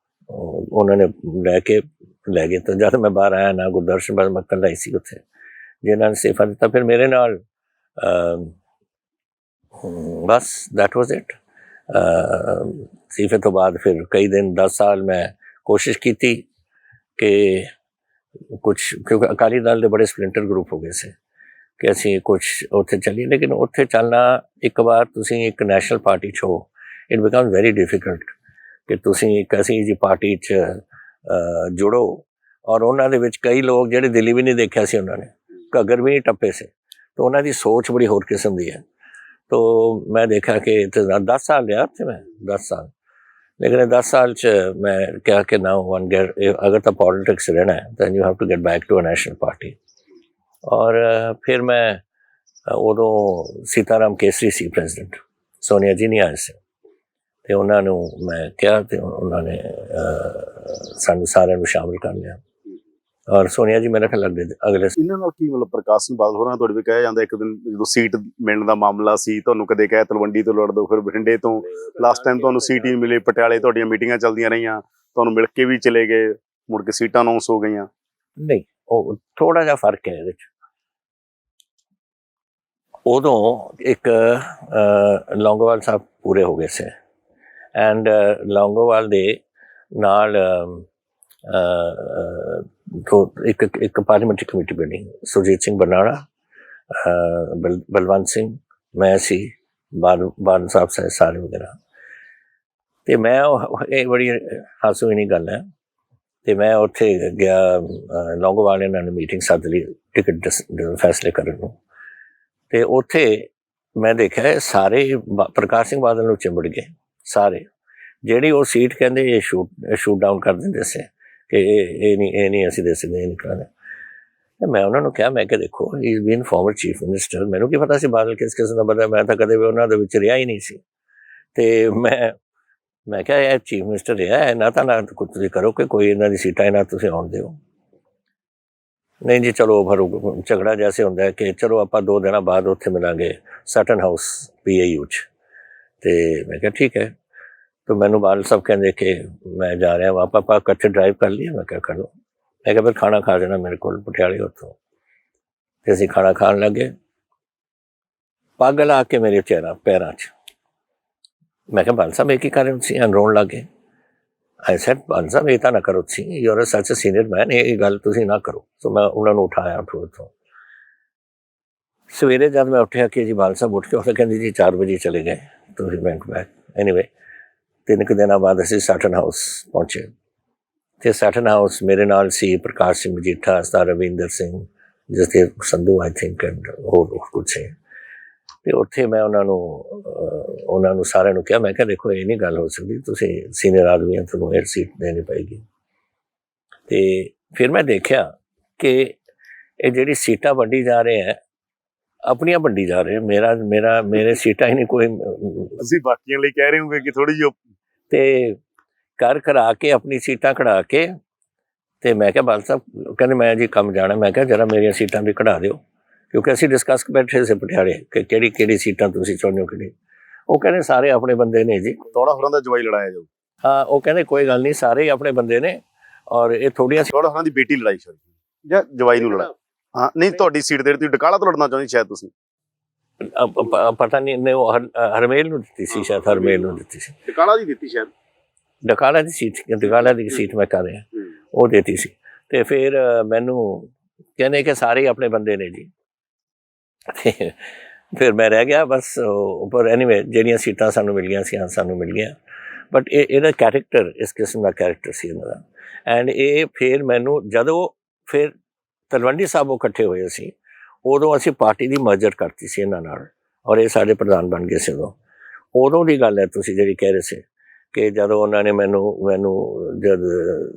S2: ਉਹਨਾਂ ਨੇ ਲੈ ਗਏ। ਤਾਂ ਜਦ ਮੈਂ ਬਾਹਰ ਆਇਆ ਨਾ ਗੁਰਦਰਸ਼ਨ, ਬਸ ਮੈਂ ਇਕੱਲਾ ਹੀ ਸੀ ਉੱਥੇ ਜਿਹਨਾਂ ਨੇ ਅਸਤੀਫਾ ਦਿੱਤਾ। ਫਿਰ ਮੇਰੇ ਨਾਲ ਬਸ ਦੈਟ ਵਾਜ਼ ਇਟ। ਅਸਤੀਫੇ ਤੋਂ ਬਾਅਦ ਫਿਰ ਕਈ ਦਿਨ 10 ਸਾਲ ਮੈਂ ਕੋਸ਼ਿਸ਼ ਕੀਤੀ ਕਿ ਕੁਛ, ਕਿਉਂਕਿ ਅਕਾਲੀ ਦਲ ਦੇ ਬੜੇ ਸਪਲਿੰਟਰ ਗਰੁੱਪ ਹੋ ਗਏ ਸੀ ਕਿ ਅਸੀਂ ਕੁਛ ਉੱਥੇ ਚੱਲੀਏ। ਲੇਕਿਨ ਉੱਥੇ ਚੱਲਣਾ, ਇੱਕ ਵਾਰ ਤੁਸੀਂ ਇੱਕ ਨੈਸ਼ਨਲ ਪਾਰਟੀ 'ਚ ਹੋ, ਇਟ ਬਿਕਮ ਵੈਰੀ ਡਿਫੀਕਲਟ ਕਿ ਤੁਸੀਂ ਇੱਕ ਐਸੀ ਜਿਹੀ ਪਾਰਟੀ 'ਚ ਜੁੜੋ। ਔਰ ਉਹਨਾਂ ਦੇ ਵਿੱਚ ਕਈ ਲੋਕ ਜਿਹੜੇ ਦਿੱਲੀ ਵੀ ਨਹੀਂ ਦੇਖਿਆ ਸੀ, ਉਹਨਾਂ ਨੇ ਘੱਗਰ ਵੀ ਨਹੀਂ ਟੱਪੇ ਸੀ, ਤਾਂ ਉਹਨਾਂ ਦੀ ਸੋਚ ਬੜੀ ਹੋਰ ਕਿਸਮ ਦੀ ਹੈ। ਤੋ ਮੈਂ ਦੇਖਿਆ ਕਿ 10 ਸਾਲ ਰਿਹਾ ਉੱਥੇ ਮੈਂ, 10 ਸਾਲ। ਲੇਕਿन 10 ਸਾਲ 'ਚ ਮੈਂ ਕਿਹਾ ਕਿ ਨਾ ਅਗਰ ਤਾਂ ਪੋਲੀਟਿਕਸ ਰਹਿਣਾ ਹੈ ਤਾਂ you have to get back to a national party. ਔਰ ਫਿਰ ਮੈਂ ਉਦੋਂ ਸੀਤਾਰਾਮ ਕੇਸਰੀ ਸੀ ਪ੍ਰੈਜ਼ੀਡੈਂਟ, ਸੋਨੀਆ ਜੀ ਨਹੀਂ ਆਏ ਸੀ, ਅਤੇ ਉਹਨਾਂ ਨੂੰ ਮੈਂ ਕਿਹਾ ਅਤੇ ਉਹਨਾਂ ਨੇ ਸਾਨੂੰ ਸਾਰਿਆਂ ਨੂੰ ਸ਼ਾਮਿਲ ਕਰ ਲਿਆ। ਔਰ ਸੋਨੀਆ ਜੀ ਮੇਰੇ ਖਿਆਲ ਅਗਲੇ
S1: ਇਹਨਾਂ ਨਾਲ ਕੀ ਮਤਲਬ ਪ੍ਰਕਾਸ਼ ਸਿੰਘ ਬਾਦਲ ਹੋਰਾਂ ਤੁਹਾਡੇ ਵੀ ਕਿਹਾ ਜਾਂਦਾ, ਇੱਕ ਦਿਨ ਜਦੋਂ ਸੀਟ ਮਿਲਣ ਦਾ ਮਾਮਲਾ ਸੀ, ਤੁਹਾਨੂੰ ਕਦੇ ਕਿਹਾ ਤਲਵੰਡੀ ਤੋਂ ਲੜ ਦਿਓ, ਫਿਰ ਬਠਿੰਡੇ ਤੋਂ, ਲਾਸਟ ਟਾਈਮ ਤੁਹਾਨੂੰ ਸੀਟ ਹੀ ਮਿਲੇ, ਪਟਿਆਲੇ ਤੁਹਾਡੀਆਂ ਮੀਟਿੰਗਾਂ ਚੱਲਦੀਆਂ ਰਹੀਆਂ, ਤੁਹਾਨੂੰ ਮਿਲ ਕੇ ਵੀ ਚਲੇ ਗਏ, ਮੁੜ ਕੇ ਸੀਟਾਂ ਅਨਾਊਂਸ ਹੋ ਗਈਆਂ।
S2: ਨਹੀਂ, ਉਹ ਥੋੜ੍ਹਾ ਜਿਹਾ ਫਰਕ ਹੈ ਇਹਦੇ 'ਚ। ਉਦੋਂ ਇੱਕ ਲੌਂਗੋਵਾਲ ਸਾਹਿਬ ਪੂਰੇ ਹੋ ਗਏ ਸੀ ਐਂਡ ਲੌਂਗੋਵਾਲ ਦੇ ਨਾਲ ਇੱਕ ਪਾਰਲੀਮੈਂਟਰੀ ਕਮੇਟੀ ਬਣੀ, ਸੁਰਜੀਤ ਸਿੰਘ ਬਰਨਾਲਾ, ਬਲਵੰਤ ਸਿੰਘ, ਮੈਂ ਸੀ, ਬਾਦਲ ਸਾਹਿਬ ਸਾਰੇ ਵਗੈਰਾ। ਅਤੇ ਮੈਂ ਇਹ ਬੜੀ ਹਾਸੋਹੀਣੀ ਗੱਲ ਹੈ, ਅਤੇ ਮੈਂ ਉੱਥੇ ਗਿਆ, ਲੌਂਗੋਵਾਲ ਇਹਨਾਂ ਨੇ ਮੀਟਿੰਗ ਸੱਦ ਲਈ ਟਿਕਟ ਫੈਸਲੇ ਕਰਨ ਨੂੰ, ਅਤੇ ਉੱਥੇ ਮੈਂ ਦੇਖਿਆ ਸਾਰੇ ਪ੍ਰਕਾਸ਼ ਸਿੰਘ ਬਾਦਲ ਨੂੰ ਚਿੰਬੜ ਗਏ ਸਾਰੇ। ਜਿਹੜੀ ਉਹ ਸੀਟ ਕਹਿੰਦੇ ਇਹ ਸ਼ੂਟ ਡਾਊਨ ਕਰ ਦਿੰਦੇ ਸੀ ਕਿ ਇਹ ਨਹੀਂ ਅਸੀਂ ਦੇ ਸਕਦੇ, ਇਹ ਨਹੀਂ ਕਰਾਂਗੇ। ਮੈਂ ਉਹਨਾਂ ਨੂੰ ਕਿਹਾ, ਮੈਂ ਕਿਹਾ ਦੇਖੋ ਹੀ is been farmer chief minister, ਮੈਨੂੰ ਕੀ ਪਤਾ ਸੀ ਬਾਦਲ ਕਿਸ ਕਿਸਮ ਦਾ ਬੰਦਾ, ਮੈਂ ਤਾਂ ਕਦੇ ਵੀ ਉਹਨਾਂ ਦੇ ਵਿੱਚ ਰਿਹਾ ਹੀ ਨਹੀਂ ਸੀ। ਅਤੇ ਮੈਂ ਕਿਹਾ ਇਹ ਚੀਫ ਮਿਨਿਸਟਰ ਰਿਹਾ, ਇਹਨਾਂ ਤਾਂ ਨਾ ਕੁਝ ਤੁਸੀਂ ਕਰੋ ਕਿ ਕੋਈ ਇਹਨਾਂ ਦੀ ਸੀਟਾਂ ਇਹਨਾਂ ਤੁਸੀਂ ਆਉਣ ਦਿਓ। ਨਹੀਂ ਜੀ ਚਲੋ, ਫਿਰ ਝਗੜਾ ਜੈਸੇ ਹੁੰਦਾ ਕਿ ਚਲੋ ਆਪਾਂ 2 ਦਿਨਾਂ ਬਾਅਦ ਉੱਥੇ ਮਿਲਾਂਗੇ ਸਟਨ ਹਾਊਸ PIU 'ਚ। ਅਤੇ ਮੈਂ ਕਿਹਾ ਠੀਕ ਹੈ। ਤਾਂ ਮੈਨੂੰ ਬਾਦਲ ਸਾਹਿਬ ਕਹਿੰਦੇ ਕਿ ਮੈਂ ਜਾ ਰਿਹਾ ਵਾਂ, ਆਪਾਂ ਇਕੱਠੇ ਡਰਾਈਵ ਕਰ ਲਈਏ। ਮੈਂ ਕਿਹਾ ਕਰ ਲਓ। ਮੈਂ ਕਿਹਾ ਫਿਰ ਖਾਣਾ ਖਾ ਜਾਣਾ ਮੇਰੇ ਕੋਲ ਪਟਿਆਲੇ ਉੱਥੋਂ, ਅਤੇ ਅਸੀਂ ਖਾਣਾ ਖਾਣ ਲੱਗੇ। ਪੱਗ ਲਾ ਕੇ ਮੇਰੇ ਪੈਰਾਂ 'ਚ। ਮੈਂ ਕਿਹਾ ਬਾਦਲ ਸਾਹਿਬ ਇਹ ਕੀ ਕਰ ਰਹੇ ਤੁਸੀਂ? ਰੋਣ ਲੱਗ ਗਏ। ਆਈ ਸੈਡ ਬਾਦਲ ਸਾਹਿਬ ਇਹ ਤਾਂ ਨਾ ਕਰੋ ਤੁਸੀਂ, ਯੂ ਆਰ ਸੱਚ ਅ ਸੀਨੀਅਰ ਮੈਨ, ਇਹ ਗੱਲ ਤੁਸੀਂ ਨਾ ਕਰੋ। ਸੋ ਮੈਂ ਉਹਨਾਂ ਨੂੰ ਉਠਾਇਆ ਉੱਥੋਂ। ਸਵੇਰੇ ਜਦ ਮੈਂ ਉੱਠਿਆ ਕਿ ਜੀ ਬਾਦਲ ਸਾਹਿਬ ਉੱਠ ਕੇ ਉਹ ਕਹਿੰਦੀ ਜੀ 4 ਵਜੇ ਚਲੇ ਗਏ ਤੁਸੀਂ ਬੈਂਕ ਬੈਕ। ਐਨੀਵੇ 3 ਕੁ ਦਿਨਾਂ ਬਾਅਦ ਅਸੀਂ ਸਟਨ ਹਾਊਸ ਪਹੁੰਚੇ, ਅਤੇ ਸਟਨ ਹਾਊਸ ਮੇਰੇ ਨਾਲ ਸੀ Prakash Singh Majitha, Sardar Ravinder Singh, Jasdev Sandhu I think, and ਹੋਰ ਕੁਝ ਸੀ। ਅਤੇ ਉੱਥੇ ਮੈਂ ਉਹਨਾਂ ਨੂੰ ਸਾਰਿਆਂ ਨੂੰ ਕਿਹਾ, ਮੈਂ ਕਿਹਾ ਦੇਖੋ ਇਹ ਨਹੀਂ ਗੱਲ ਹੋ ਸਕਦੀ, ਤੁਸੀਂ ਸੀਨੀਅਰ ਆਦਮੀ ਹੋ, ਤੁਹਾਨੂੰ ਇਹ ਸੀਟ ਦੇਣੀ ਪਏਗੀ। ਅਤੇ ਫਿਰ ਮੈਂ ਦੇਖਿਆ ਕਿ ਇਹ ਜਿਹੜੀ ਸੀਟਾਂ ਵੰਡੀ ਜਾ ਰਹੇ ਹੈ, ਆਪਣੀਆਂ ਵੰਡੀ ਜਾ ਰਹੇ, ਮੇਰੇ ਸੀਟਾਂ ਹੀ ਨਹੀਂ ਕੋਈ।
S1: ਤੁਸੀਂ ਬਾਕੀਆਂ ਲਈ ਕਹਿ ਰਹੇ ਹੋਗੇ ਕਿ ਥੋੜ੍ਹੀ ਜਿਹੀ,
S2: ਅਤੇ ਕਰਾ ਕੇ ਆਪਣੀ ਸੀਟਾਂ ਕਢਾ ਕੇ, ਅਤੇ ਮੈਂ ਕਿਹਾ ਬਾਦਲ ਸਾਹਿਬ ਕਹਿੰਦੇ ਮੈਂ ਜੀ ਕੰਮ ਜਾਣਾ। ਮੈਂ ਕਿਹਾ ਜਰਾ ਮੇਰੀਆਂ ਸੀਟਾਂ ਵੀ ਕਢਾ ਦਿਓ, ਕਿਉਂਕਿ ਅਸੀਂ ਡਿਸਕਸ ਬੈਠੇ ਸੀ ਪਟਿਆਲੇ ਕਿ ਕਿਹੜੀ ਸੀਟਾਂ ਤੁਸੀਂ ਚਾਹੁੰਦੇ ਹੋ ਕਿਹੜੀ। ਉਹ ਕਹਿੰਦੇ ਸਾਰੇ ਆਪਣੇ ਬੰਦੇ ਨੇ ਜੀ।
S1: ਥੋੜਾ ਹੋਰਾਂ ਦਾ ਜਵਾਈ ਲੜਾਇਆ ਜਾਊ।
S2: ਹਾਂ, ਉਹ ਕਹਿੰਦੇ ਕੋਈ ਗੱਲ ਨਹੀਂ, ਸਾਰੇ ਹੀ ਆਪਣੇ ਬੰਦੇ ਨੇ, ਔਰ ਇਹ ਥੋੜ੍ਹੀਆਂ
S1: ਥੋੜਾ ਹੋਰਾਂ ਦੀ ਬੇਟੀ ਲੜਾਈ ਸ਼ਾਇਦ, ਜਾਂ ਜਵਾਈ ਨੂੰ ਲੜਾ। ਹਾਂ ਨਹੀਂ, ਤੁਹਾਡੀ ਸੀਟ ਦੇ ਤੁਸੀਂ ਡਕਾਲਾ ਤੋਂ ਲੜਨਾ ਚਾਹੁੰਦੇ ਸ਼ਾਇਦ ਤੁਸੀਂ।
S2: ਪਤਾ ਨਹੀਂ, ਉਹ ਹਰਮੇਲ ਨੂੰ ਦਿੱਤੀ ਸੀ ਸ਼ਾਇਦ, ਹਰਮੇਲ ਨੂੰ ਦਿੱਤੀ ਸੀ।
S1: ਡਕਾਲਾ ਦੀ ਦਿੱਤੀ ਸ਼ਾਇਦ।
S2: ਡਕਾਲਾ ਦੀ ਸੀਟ ਮੈਂ ਕਰ ਰਿਹਾ, ਉਹ ਦੇਤੀ ਸੀ। ਤੇ ਫਿਰ ਮੈਨੂੰ ਕਹਿੰਦੇ ਕਿ ਸਾਰੇ ਹੀ ਆਪਣੇ ਬੰਦੇ ਨੇ ਜੀ। ਤੇ ਫਿਰ ਮੈਂ ਰਹਿ ਗਿਆ ਬਸ। ਪਰ ਐਨੀਵੇ ਜਿਹੜੀਆਂ ਸੀਟਾਂ ਸਾਨੂੰ ਮਿਲ ਗਈਆਂ ਸੀ, ਸਾਨੂੰ ਮਿਲ ਗਈਆਂ। ਬਟ ਇਹਦਾ ਕੈਰੈਕਟਰ, ਇਸ ਕਿਸਮ ਦਾ ਕੈਰੈਕਟਰ ਸੀ ਇਹਨਾਂ ਦਾ। ਐਂਡ ਇਹ ਫਿਰ ਮੈਨੂੰ ਜਦੋਂ ਫਿਰ ਤਲਵੰਡੀ ਸਾਬੋ ਇਕੱਠੇ ਹੋਏ ਸੀ, ਉਦੋਂ ਅਸੀਂ ਪਾਰਟੀ ਦੀ ਮਰਜਰ ਕਰਤੀ ਸੀ ਇਹਨਾਂ ਨਾਲ, ਔਰ ਇਹ ਸਾਡੇ ਪ੍ਰਧਾਨ ਬਣ ਗਏ ਸੀ। ਉਦੋਂ ਦੀ ਗੱਲ ਹੈ ਤੁਸੀਂ ਜਿਹੜੀ ਕਹਿ ਰਹੇ ਸੀ ਕਿ ਜਦੋਂ ਉਹਨਾਂ ਨੇ ਮੈਨੂੰ ਜਦ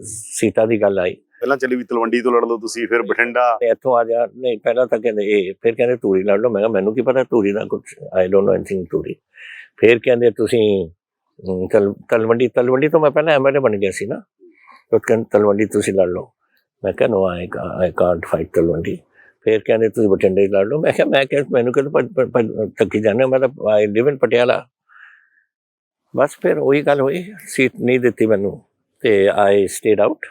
S2: ਸੀਟਾਂ ਦੀ ਗੱਲ ਆਈ,
S1: ਪਹਿਲਾਂ ਚੱਲੀ ਵੀ ਤਲਵੰਡੀ ਤੋਂ ਲੜ ਲਓ ਤੁਸੀਂ, ਫਿਰ ਬਠਿੰਡਾ,
S2: ਇੱਥੋਂ ਆ ਜਾ। ਨਹੀਂ, ਪਹਿਲਾਂ ਤਾਂ ਕਹਿੰਦੇ ਇਹ, ਫਿਰ ਕਹਿੰਦੇ ਧੂਰੀ ਲੜ ਲਓ। ਮੈਂ ਕਿਹਾ ਮੈਨੂੰ ਕੀ ਪਤਾ ਧੂਰੀ ਦਾ ਕੁਛ, I don't know anything Dhuri. ਫਿਰ ਕਹਿੰਦੇ ਤੁਸੀਂ ਤਲਵੰਡੀ ਤੋਂ ਮੈਂ ਪਹਿਲਾਂ MLA ਬਣ ਗਿਆ ਸੀ ਨਾ, ਕਹਿੰਦੇ ਤਲਵੰਡੀ ਤੁਸੀਂ ਲੜ ਲਓ। ਮੈਂ ਕਿਹਾ ਨੋ, ਆਈ ਕਾਂਟ ਫਾਈਟ ਤਲਵੰਡੀ। ਫਿਰ ਕਹਿੰਦੇ ਤੁਸੀਂ ਬਠਿੰਡੇ ਲੜ ਲਓ। ਮੈਂ ਕਿਹਾ ਮੈਨੂੰ ਕਹਿੰਦੇ ਥੱਕੀ ਜਾਂਦੇ, ਮੈਂ ਤਾਂ ਆਈ ਲਿਵ ਇਨ ਪਟਿਆਲਾ। ਬਸ ਫਿਰ ਉਹੀ ਗੱਲ ਹੋਈ, ਸੀਟ ਨਹੀਂ ਦਿੱਤੀ ਮੈਨੂੰ ਤੇ ਆਈ ਸਟੇਡ ਆਊਟ।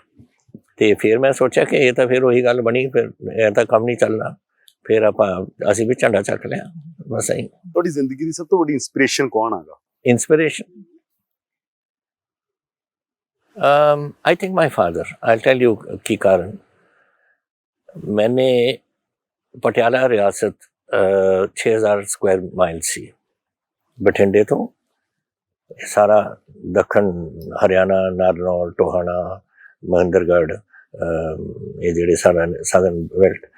S2: ਤੇ ਫਿਰ ਮੈਂ ਸੋਚਿਆ ਕਿ ਇਹ ਤਾਂ ਫਿਰ ਉਹੀ ਗੱਲ ਬਣੀ, ਫਿਰ ਇਹ ਤਾਂ ਕੰਮ ਨਹੀਂ ਚੱਲਣਾ। ਫਿਰ ਅਸੀਂ ਵੀ ਝੰਡਾ ਚੱਕ ਲਿਆ, ਬਸ ਇਹੀ।
S1: ਤੁਹਾਡੀ ਜ਼ਿੰਦਗੀ ਦੀ ਸਭ ਤੋਂ ਵੱਡੀ ਇੰਸਪੀਰੇਸ਼ਨ ਕੌਣ ਹੈਗਾ?
S2: Inspiration, I think my father. I tell you की कारण। मैंने पटियाला रियासत 6000 स्क्वायर माइल सी, बठिंडे तो सारा दखन हरियाणा, नारनौल, टोहाना, महेंद्रगढ़, ये जेडे सारा साधन बेल्ट,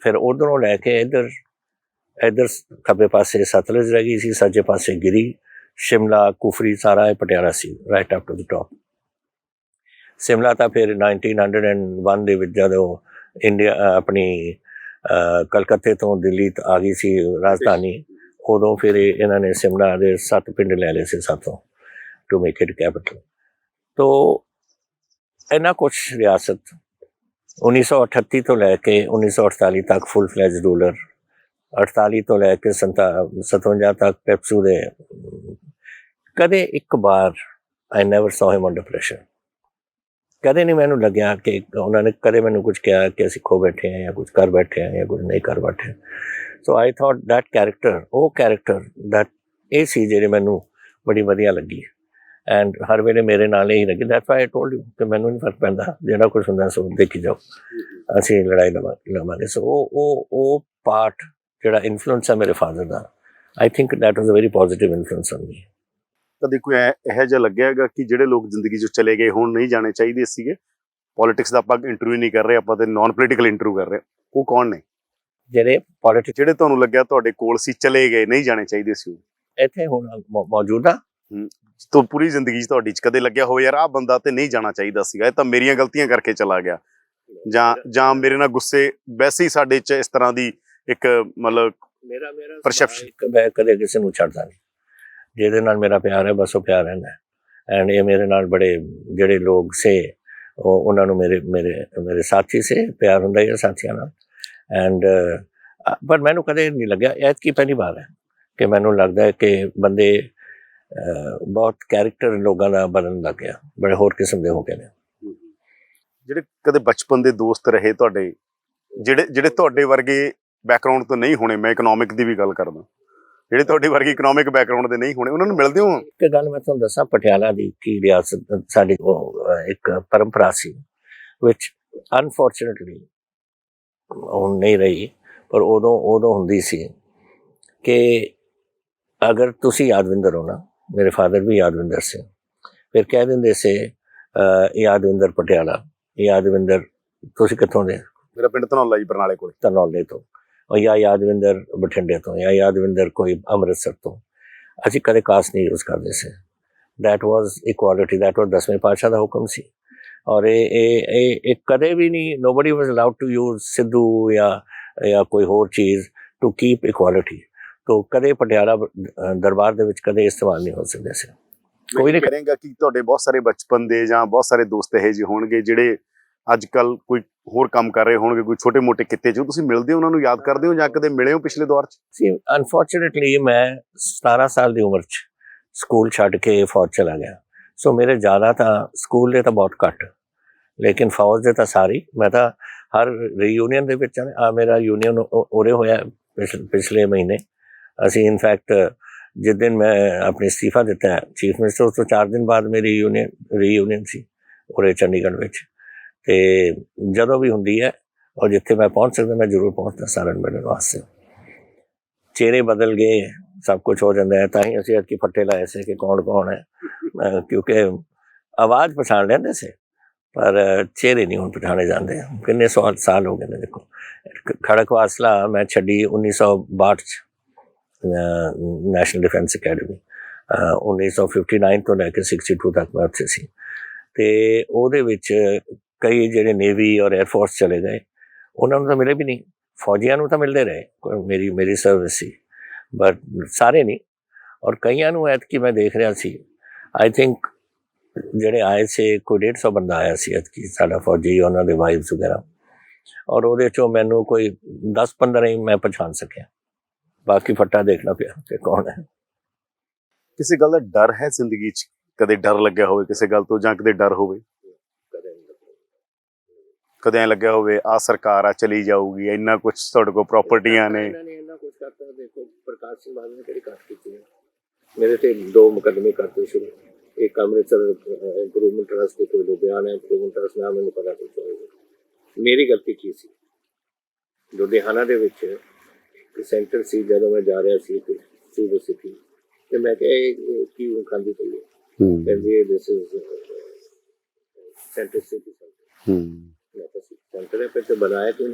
S2: फिर उधरों लैके इधर खब्बे पासे सतलुज रह गई सी, सज्जे पासे गिरी, शिमला, कुफरी, सारा पटियाला सी, right up to the top. Shimla ਤਾਂ ਫਿਰ 1901 ਦੇ ਵਿੱਚ ਜਦੋਂ ਇੰਡੀਆ ਆਪਣੀ ਕਲਕੱਤੇ ਤੋਂ ਦਿੱਲੀ ਆ ਗਈ ਸੀ ਰਾਜਧਾਨੀ, ਉਦੋਂ ਫਿਰ ਇਹਨਾਂ ਨੇ शिमला ਦੇ 7 ਪਿੰਡ ਲੈ ਲਏ ਸੀ ਸਾਥੋਂ, ਟੂ ਮੇਕ ਇਟ ਕੈਪੀਟਲ। ਤੋ ਇਹਨਾਂ ਕੁਛ ਰਿਆਸਤ 1938 ਤੋਂ ਲੈ ਕੇ 1948 ਤੱਕ ਫੁੱਲ ਫਲੈਜ ਰੂਲਰ, 48 ਤੋਂ ਲੈ ਕੇ 57 ਤੱਕ ਪੈਪਸੂ ਦੇ। ਕਦੇ ਇੱਕ ਵਾਰ ਆਈ ਨੈਵਰ ਸੌ ਹਿਮ ਅੰਡਰ ਪ੍ਰੈਸ਼ਰ। ਕਦੇ ਨਹੀਂ ਮੈਨੂੰ ਲੱਗਿਆ ਕਿ ਉਹਨਾਂ ਨੇ ਕਦੇ ਮੈਨੂੰ ਕੁਝ ਕਿਹਾ ਕਿ ਅਸੀਂ ਖੋ ਬੈਠੇ ਹਾਂ ਜਾਂ ਕੁਝ ਕਰ ਬੈਠੇ ਹਾਂ ਜਾਂ ਕੁਝ ਨਹੀਂ ਕਰ ਬੈਠੇ। ਸੋ ਆਈ ਥੋਟ ਦੈਟ ਕੈਰੈਕਟਰ, ਉਹ ਕੈਰੈਕਟਰ ਦੈਟ ਇਹ ਸੀ ਜਿਹੜੀ ਮੈਨੂੰ ਬੜੀ ਵਧੀਆ ਲੱਗੀ। ਐਂਡ ਹਰ ਵੇਲੇ ਮੇਰੇ ਨਾਲ ਹੀ ਲੱਗੀ। That's why I told you ਕਿ ਮੈਨੂੰ ਨਹੀਂ ਫਰਕ ਪੈਂਦਾ, ਜਿਹੜਾ ਕੁਝ ਹੁੰਦਾ ਸੋ ਦੇਖੀ ਜਾਓ, ਅਸੀਂ ਲੜਾਈ ਲਵਾਂਗੇ। ਸੋ ਉਹ ਪਾਰਟ ਜਿਹੜਾ ਇਨਫਲੂਐਂਸ ਹੈ ਮੇਰੇ ਫਾਦਰ ਦਾ, I think that was a very positive influence on me.
S1: ਕਦੇ ਕੋਈ ਇਹੋ ਜਿਹਾ ਲੱਗਿਆ ਹੈਗਾ ਕਿ ਜਿਹੜੇ ਲੋਕ ਜ਼ਿੰਦਗੀ 'ਚੋਂ ਚਲੇ ਗਏ ਹੁਣ ਨਹੀਂ ਜਾਣੇ ਚਾਹੀਦੇ ਸੀਗੇ? ਪੋਲਿਟਿਕਸ ਦਾ ਆਪਾਂ ਇੰਟਰਵਿਊ ਨਹੀਂ ਕਰ ਰਹੇ, ਆਪਾਂ ਤੇ ਨਾਨ ਪੋਲੀਟੀਕਲ ਇੰਟਰਵਿਊ ਕਰ ਰਹੇ। ਉਹ ਕੌਣ ਨੇ
S2: ਜਿਹੜੇ ਪੋਲਿਟਿਕਸ,
S1: ਜਿਹੜੇ ਤੁਹਾਨੂੰ ਲੱਗਿਆ ਤੁਹਾਡੇ ਕੋਲ ਸੀ, ਚਲੇ ਗਏ, ਨਹੀਂ ਜਾਣੇ ਚਾਹੀਦੇ ਸੀ ਉਹ?
S2: ਇੱਥੇ ਹੁਣ ਮੌਜੂਦਾ
S1: ਤੋਂ ਪੂਰੀ ਜ਼ਿੰਦਗੀ 'ਚ ਤੁਹਾਡੀ 'ਚ ਕਦੇ ਲੱਗਿਆ ਹੋਵੇ ਯਾਰ ਆਹ ਬੰਦਾ ਤੇ ਨਹੀਂ ਜਾਣਾ ਚਾਹੀਦਾ ਸੀਗਾ, ਇਹ ਤਾਂ ਮੇਰੀਆਂ ਗਲਤੀਆਂ ਕਰਕੇ ਚਲਾ ਗਿਆ, ਜਾਂ ਮੇਰੇ ਨਾਲ ਗੁੱਸੇ ਵੈਸੇ ਹੀ ਸਾਡੇ 'ਚ ਇਸ ਤਰ੍ਹਾਂ ਦੀ ਇੱਕ ਮਤਲਬ
S2: ਮੇਰਾ
S1: perception?
S2: ਮੈਂ ਕਦੇ ਕਿਸੇ ਨੂੰ ਛੱਡਦਾ ਨਹੀਂ। ਜਿਹਦੇ ਨਾਲ ਮੇਰਾ ਪਿਆਰ ਹੈ ਬਸ ਉਹ ਪਿਆਰ ਰਹਿੰਦਾ। ਐਂਡ ਇਹ ਮੇਰੇ ਨਾਲ ਬੜੇ ਜਿਹੜੇ ਲੋਕ ਸੇ ਉਹਨਾਂ ਨੂੰ ਮੇਰੇ ਸਾਥੀ ਸੇ ਪਿਆਰ ਹੁੰਦਾ ਹੀ ਹੈ, ਸਾਥੀਆਂ ਨਾਲ। ਐਂਡ ਪਰ ਮੈਨੂੰ ਕਦੇ ਨਹੀਂ ਲੱਗਿਆ, ਐਤਕੀ ਪਹਿਲੀ ਵਾਰ ਹੈ ਕਿ ਮੈਨੂੰ ਲੱਗਦਾ ਹੈ ਕਿ ਬੰਦੇ ਬਹੁਤ ਕੈਰੈਕਟਰ ਲੋਕਾਂ ਦਾ ਬਦਲਣ ਲੱਗ ਗਿਆ, ਬੜੇ ਹੋਰ ਕਿਸਮ ਦੇ ਹੋ ਗਏ ਨੇ।
S1: ਜਿਹੜੇ ਕਦੇ ਬਚਪਨ ਦੇ ਦੋਸਤ ਰਹੇ ਤੁਹਾਡੇ, ਜਿਹੜੇ ਤੁਹਾਡੇ ਵਰਗੇ ਬੈਕਗ੍ਰਾਉਂਡ ਤੋਂ ਨਹੀਂ ਹੋਣੇ, ਮੈਂ ਇਕਨੋਮਿਕ ਦੀ ਵੀ ਗੱਲ ਕਰਦਾ, ਜਿਹੜੇ ਤੁਹਾਡੇ ਵਰਗੇ ਇਕਨੋਮਿਕ ਬੈਕਗ੍ਰਾਉਂਡ ਦੇ ਨਹੀਂ ਹੋਣੇ, ਉਹਨਾਂ ਨੂੰ ਮਿਲਦੇ ਹੋ?
S2: ਇੱਕ ਗੱਲ ਮੈਂ ਤੁਹਾਨੂੰ ਦੱਸਾਂ, ਪਟਿਆਲਾ ਦੀ ਕੀ ਰਿਆਸਤ ਸਾਡੀ ਇੱਕ ਪਰੰਪਰਾ ਸੀ ਵਿਚ ਅਨਫੋਰਚੂਨੇਟਲੀ ਹੁਣ ਨਹੀਂ ਰਹੀ, ਪਰ ਉਦੋਂ ਹੁੰਦੀ ਸੀ ਕਿ ਅਗਰ ਤੁਸੀਂ ਯਾਦਵਿੰਦਰ ਹੋ ਨਾ, ਮੇਰੇ ਫਾਦਰ ਵੀ ਯਾਦਵਿੰਦਰ ਸੀ, ਫਿਰ ਕਹਿ ਦਿੰਦੇ ਸੀ ਯਾਦਵਿੰਦਰ ਪਟਿਆਲਾ, ਯਾਦਵਿੰਦਰ ਤੁਸੀਂ ਕਿੱਥੋਂ ਦੇ?
S1: ਮੇਰਾ ਪਿੰਡ ਧਨੌਲਾ ਜੀ, ਬਰਨਾਲੇ ਕੋਲ।
S2: ਧਨੌਲੇ ਤੋਂ, ਜਾਂ ਯਾਦਵਿੰਦਰ ਬਠਿੰਡੇ ਤੋਂ, ਜਾਂ ਯਾਦਵਿੰਦਰ ਕੋਈ ਅੰਮ੍ਰਿਤਸਰ ਤੋਂ। ਅਸੀਂ ਕਦੇ ਕਾਸਟ ਨਹੀਂ ਯੂਜ਼ ਕਰਦੇ ਸੀ। That was equality, that was 10ਵੇਂ ਪਾਤਸ਼ਾਹ ਦਾ ਹੁਕਮ ਸੀ। ਔਰ ਇਹ ਕਦੇ ਵੀ ਨਹੀਂ, nobody was allowed to use Sidhu ਜਾਂ ਕੋਈ ਹੋਰ ਚੀਜ਼ ਟੂ ਕੀਪ ਇਕੁਆਲਿਟੀ। ਤੋ ਕਦੇ ਪਟਿਆਲਾ ਦਰਬਾਰ ਦੇ ਵਿੱਚ ਕਦੇ ਇਸਤੇਮਾਲ ਨਹੀਂ ਹੋ ਸਕਦੇ ਸੀ। ਕੋਈ ਨਹੀਂ
S1: ਕਰੇਗਾ ਕਿ ਤੁਹਾਡੇ ਬਹੁਤ ਸਾਰੇ ਬਚਪਨ ਦੇ ਜਾਂ ਬਹੁਤ ਸਾਰੇ ਦੋਸਤ ਇਹੋ ਜਿਹੇ ਹੋਣਗੇ ਜਿਹੜੇ ਅੱਜ ਕੱਲ ਕੋਈ ਹੋਰ ਕੰਮ ਕਰ ਰਹੇ ਹੋਣਗੇ, ਕੋਈ ਛੋਟੇ ਮੋਟੇ ਕਿੱਤੇ 'ਚ, ਤੁਸੀਂ ਮਿਲਦੇ ਹੋ, ਉਹਨਾਂ ਨੂੰ ਯਾਦ ਕਰਦੇ ਹੋ ਜਾਂ ਕਦੇ ਮਿਲੇ ਹੋ ਪਿਛਲੇ ਦੌਰ 'ਚ?
S2: ਸੀ ਅਨਫੋਰਚੂਨੇਟਲੀ ਮੈਂ 17 ਸਾਲ ਦੀ ਉਮਰ 'ਚ ਸਕੂਲ ਛੱਡ ਕੇ ਫੌਜ ਚਲਾ ਗਿਆ। ਸੋ ਮੇਰੇ ਜ਼ਿਆਦਾ ਤਾਂ ਸਕੂਲ ਦੇ ਤਾਂ ਬਹੁਤ ਘੱਟ, ਲੇਕਿਨ ਫੌਜ ਦੇ ਤਾਂ ਸਾਰੀ। ਮੈਂ ਤਾਂ ਹਰ ਰੀਯੂਨੀਅਨ ਦੇ ਵਿੱਚ, ਮੇਰਾ ਯੂਨੀਅਨ ਉਰੇ ਹੋਇਆ ਪਿਛਲੇ ਮਹੀਨੇ। ਅਸੀਂ ਇਨਫੈਕਟ जिस दिन मैं अपनी इस्तीफा दिता है चीफ मिनिस्टर, उस तो 4 दिन बाद मेरी रीयूनियन सी उरे चंडीगढ़ विच, ते जदों भी हुंदी है और जिथे मैं पहुँच सकता मैं जरूर पहुँचता सारे मिलने वास्ते। चेहरे बदल गए, सब कुछ हो जाता है, तां ही असीं अजकल फट्टे लाए से कि कौन कौन है, क्योंकि आवाज़ पछाण लेंदे से पर चेहरे नहीं हुण पछाणे जाते। किन्ने साल हो गए ने। देखो खड़क वासला मैं छड्डी 1962 नैशनल डिफेंस अकैडमी, 1959 तो लैके 62 तक मैं उत्थे सी, ते ਉਹਦੇ ਵਿੱਚ कई ਜਿਹੜੇ नेवी और एयरफोर्स चले गए, ਉਹਨਾਂ ਨੂੰ ਤਾਂ मिले भी नहीं, फौजियां ਨੂੰ ਤਾਂ मिलते रहे, मेरी सर्विस सी, बट सारे नहीं। और कईयां ਨੂੰ ਐਤਕੀ मैं देख रहा सी, आई थिंक ਜਿਹੜੇ ਆਏ ਸੀ ਕੋਈ 150 ਬੰਦਾ ਆਇਆ ਸੀ ਐਤਕੀ ਸਾਡਾ फौजी, ਉਹਨਾਂ ਦੇ ਵਾਈਫਸ ਵਗੈਰਾ, और ਉਹਦੇ ਚੋਂ ਮੈਨੂੰ ਕੋਈ 10-15 ਹੀ ਮੈਂ ਪਛਾਣ ਸਕਿਆ, ਬਾਕੀ ਫੱਟਾ ਦੇਖਣਾ ਪਿਆ ਕਿ ਕੌਣ ਹੈ।
S1: ਕਿਸੇ ਗੱਲ ਦਾ ਡਰ ਹੈ ਜ਼ਿੰਦਗੀ 'ਚ? ਕਦੇ ਡਰ ਲੱਗਿਆ ਹੋਵੇ ਕਿਸੇ ਗੱਲ ਤੋਂ, ਜਾਂ ਕਦੇ ਡਰ ਹੋਵੇ? ਕਦੇ ਐਂ ਲੱਗਿਆ ਹੋਵੇ ਆ ਸਰਕਾਰ ਆ ਚਲੀ ਜਾਊਗੀ, ਇੰਨਾ ਕੁਝ ਤੁਹਾਡੇ ਕੋਲ ਪ੍ਰਾਪਰਟੀਆਂ ਨੇ?
S2: ਇੰਨਾ ਕੁਝ ਕਰਤਾ। ਦੇਖੋ ਪ੍ਰਕਾਸ਼ ਸਿੰਘ ਬਾਦਲ ਨੇ ਕਿਹੜੀ ਕਾਟ ਕੀਤੀ ਹੈ, ਮੇਰੇ ਤੇ 2 ਮੁਕੱਦਮੇ ਕਰਤੇ ਸ਼ੁਰੂ। एक अमृतसर इंप्रूवमेंट ट्रस्ट के कोई लुधियाना इंप्रूवमेंट ट्रस्ट ना, मैंने पता कुछ होगा। मेरी गलती की सी लुधियाना ਦੇ ਵਿੱਚ सेंटर सी, ਜਦੋਂ मैं जा रहा सी टू द सिटी, ਤੇ ਮੈਂ ਕਿਹਾ ਇਹ ਕੀ ਖਾਂਦੀ ਪਈ ਹੈ, ਕਹਿੰਦੀ this is centre city centre. मैं तो सेंटर है, फिर तो बनाया क्यों?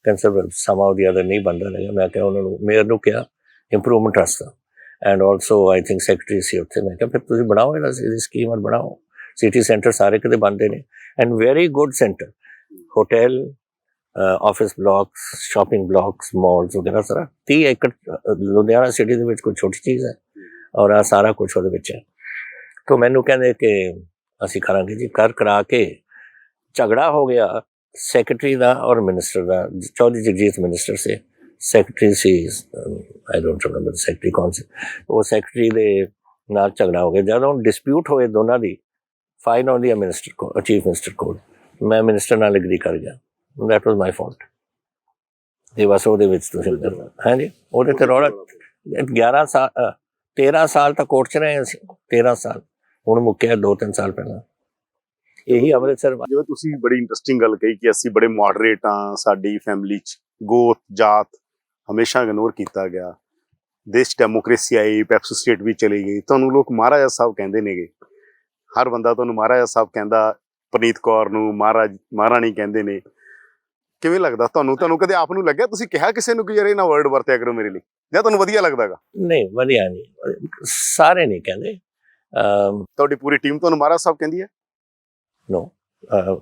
S2: कंसर्व समाउ दी अदर नहीं बनता रहेगा। मैं क्या उन्होंने मेयर ਨੂੰ ਕਿਹਾ इंप्रूवमेंट ट्रस्ट ਦਾ, and also I think secretary सी उत्थे। मैं क्या फिर तुसीं बनाओ इहदा स्कीम और बनाओ। सिटी सेंटर सारे किते बनते ने, and very good centre, hotel, office blocks, shopping blocks, malls वगैरह सारा 30 एकड़ लुधियाना सिटी दे विच कोई छोटी चीज़ है, और आ सारा कुछ उहदे विच है। तो मैनू कहंदे कि असीं करांगे जी, कर करा के झगड़ा हो गया सैकटरी का और मिनिस्टर का। चौधरी जगजीत मिनिस्टर से, सैकटरी सी आई डोंट रिमेंबर सैकटरी कौन से, वो सैकटरी दे नाल झगड़ा हो गया। जदों डिस्प्यूट होए दोनों की, फाइन आउंदी है मिनिस्टर को, चीफ मिनिस्टर को, मैं मिनिस्टर नाल एग्री कर गया, दैट वाज माई फॉल्ट। ये बस ਉਹਦੇ ਵਿੱਚ ਤੁਸੀਂ ਹਾਂ ਜੀ, ਉਹਦੇ ਤੇ ਰੌਲਾ 11 ਸਾਲ 13 ਸਾਲ ਤੱਕ ਕੋਰਟ 'ਚ ਰਹੇ ਅਸੀਂ, 13 ਸਾਲ ਹੁਣ ਮੁੱਕਿਆ 2-3 ਸਾਲ ਪਹਿਲਾਂ। ਇਹੀ ਅੰਮ੍ਰਿਤਸਰ।
S1: ਜਿਵੇਂ ਤੁਸੀਂ ਬੜੀ ਇੰਟਰਸਟਿੰਗ ਗੱਲ ਕਹੀ ਕਿ ਅਸੀਂ ਬੜੇ ਮੋਡਰੇਟ ਹਾਂ, ਸਾਡੀ ਫੈਮਿਲੀ 'ਚ ਗੋਤ ਜਾਤ ਹਮੇਸ਼ਾ ਇਗਨੋਰ ਕੀਤਾ ਗਿਆ, ਦੇਸ਼ 'ਚ ਡੈਮੋਕ੍ਰੇਸੀ ਆਈ, ਪੈਪਸੂ ਸਟੇਟ ਵੀ ਚਲੀ ਗਈ, ਤੁਹਾਨੂੰ ਲੋਕ ਮਹਾਰਾਜਾ ਸਾਹਿਬ ਕਹਿੰਦੇ ਨੇਗੇ, ਹਰ ਬੰਦਾ ਤੁਹਾਨੂੰ ਮਹਾਰਾਜਾ ਸਾਹਿਬ ਕਹਿੰਦਾ, ਪਰਨੀਤ ਕੌਰ ਨੂੰ ਮਹਾਰਾਣੀ ਕਹਿੰਦੇ ਨੇ। ਕਿਵੇਂ ਲੱਗਦਾ ਤੁਹਾਨੂੰ ਕਦੇ ਆਪ ਨੂੰ ਲੱਗਿਆ ਤੁਸੀਂ ਕਿਹਾ ਕਿਸੇ ਨੂੰ ਕਿ ਯਾਰ ਇਹ ਨਾ ਵਰਡ ਵਰਤਿਆ ਕਰੋ ਮੇਰੇ ਲਈ, ਜਾਂ ਤੁਹਾਨੂੰ ਵਧੀਆ ਲੱਗਦਾਗਾ?
S2: ਨਹੀਂ ਵਧੀਆ ਨਹੀਂ, ਸਾਰੇ ਨਹੀਂ ਕਹਿੰਦੇ।
S1: ਤੁਹਾਡੀ ਪੂਰੀ ਟੀਮ ਤੁਹਾਨੂੰ ਮਹਾਰਾਜ ਸਾਹਿਬ ਕਹਿੰਦੀ ਹੈ?
S2: नो,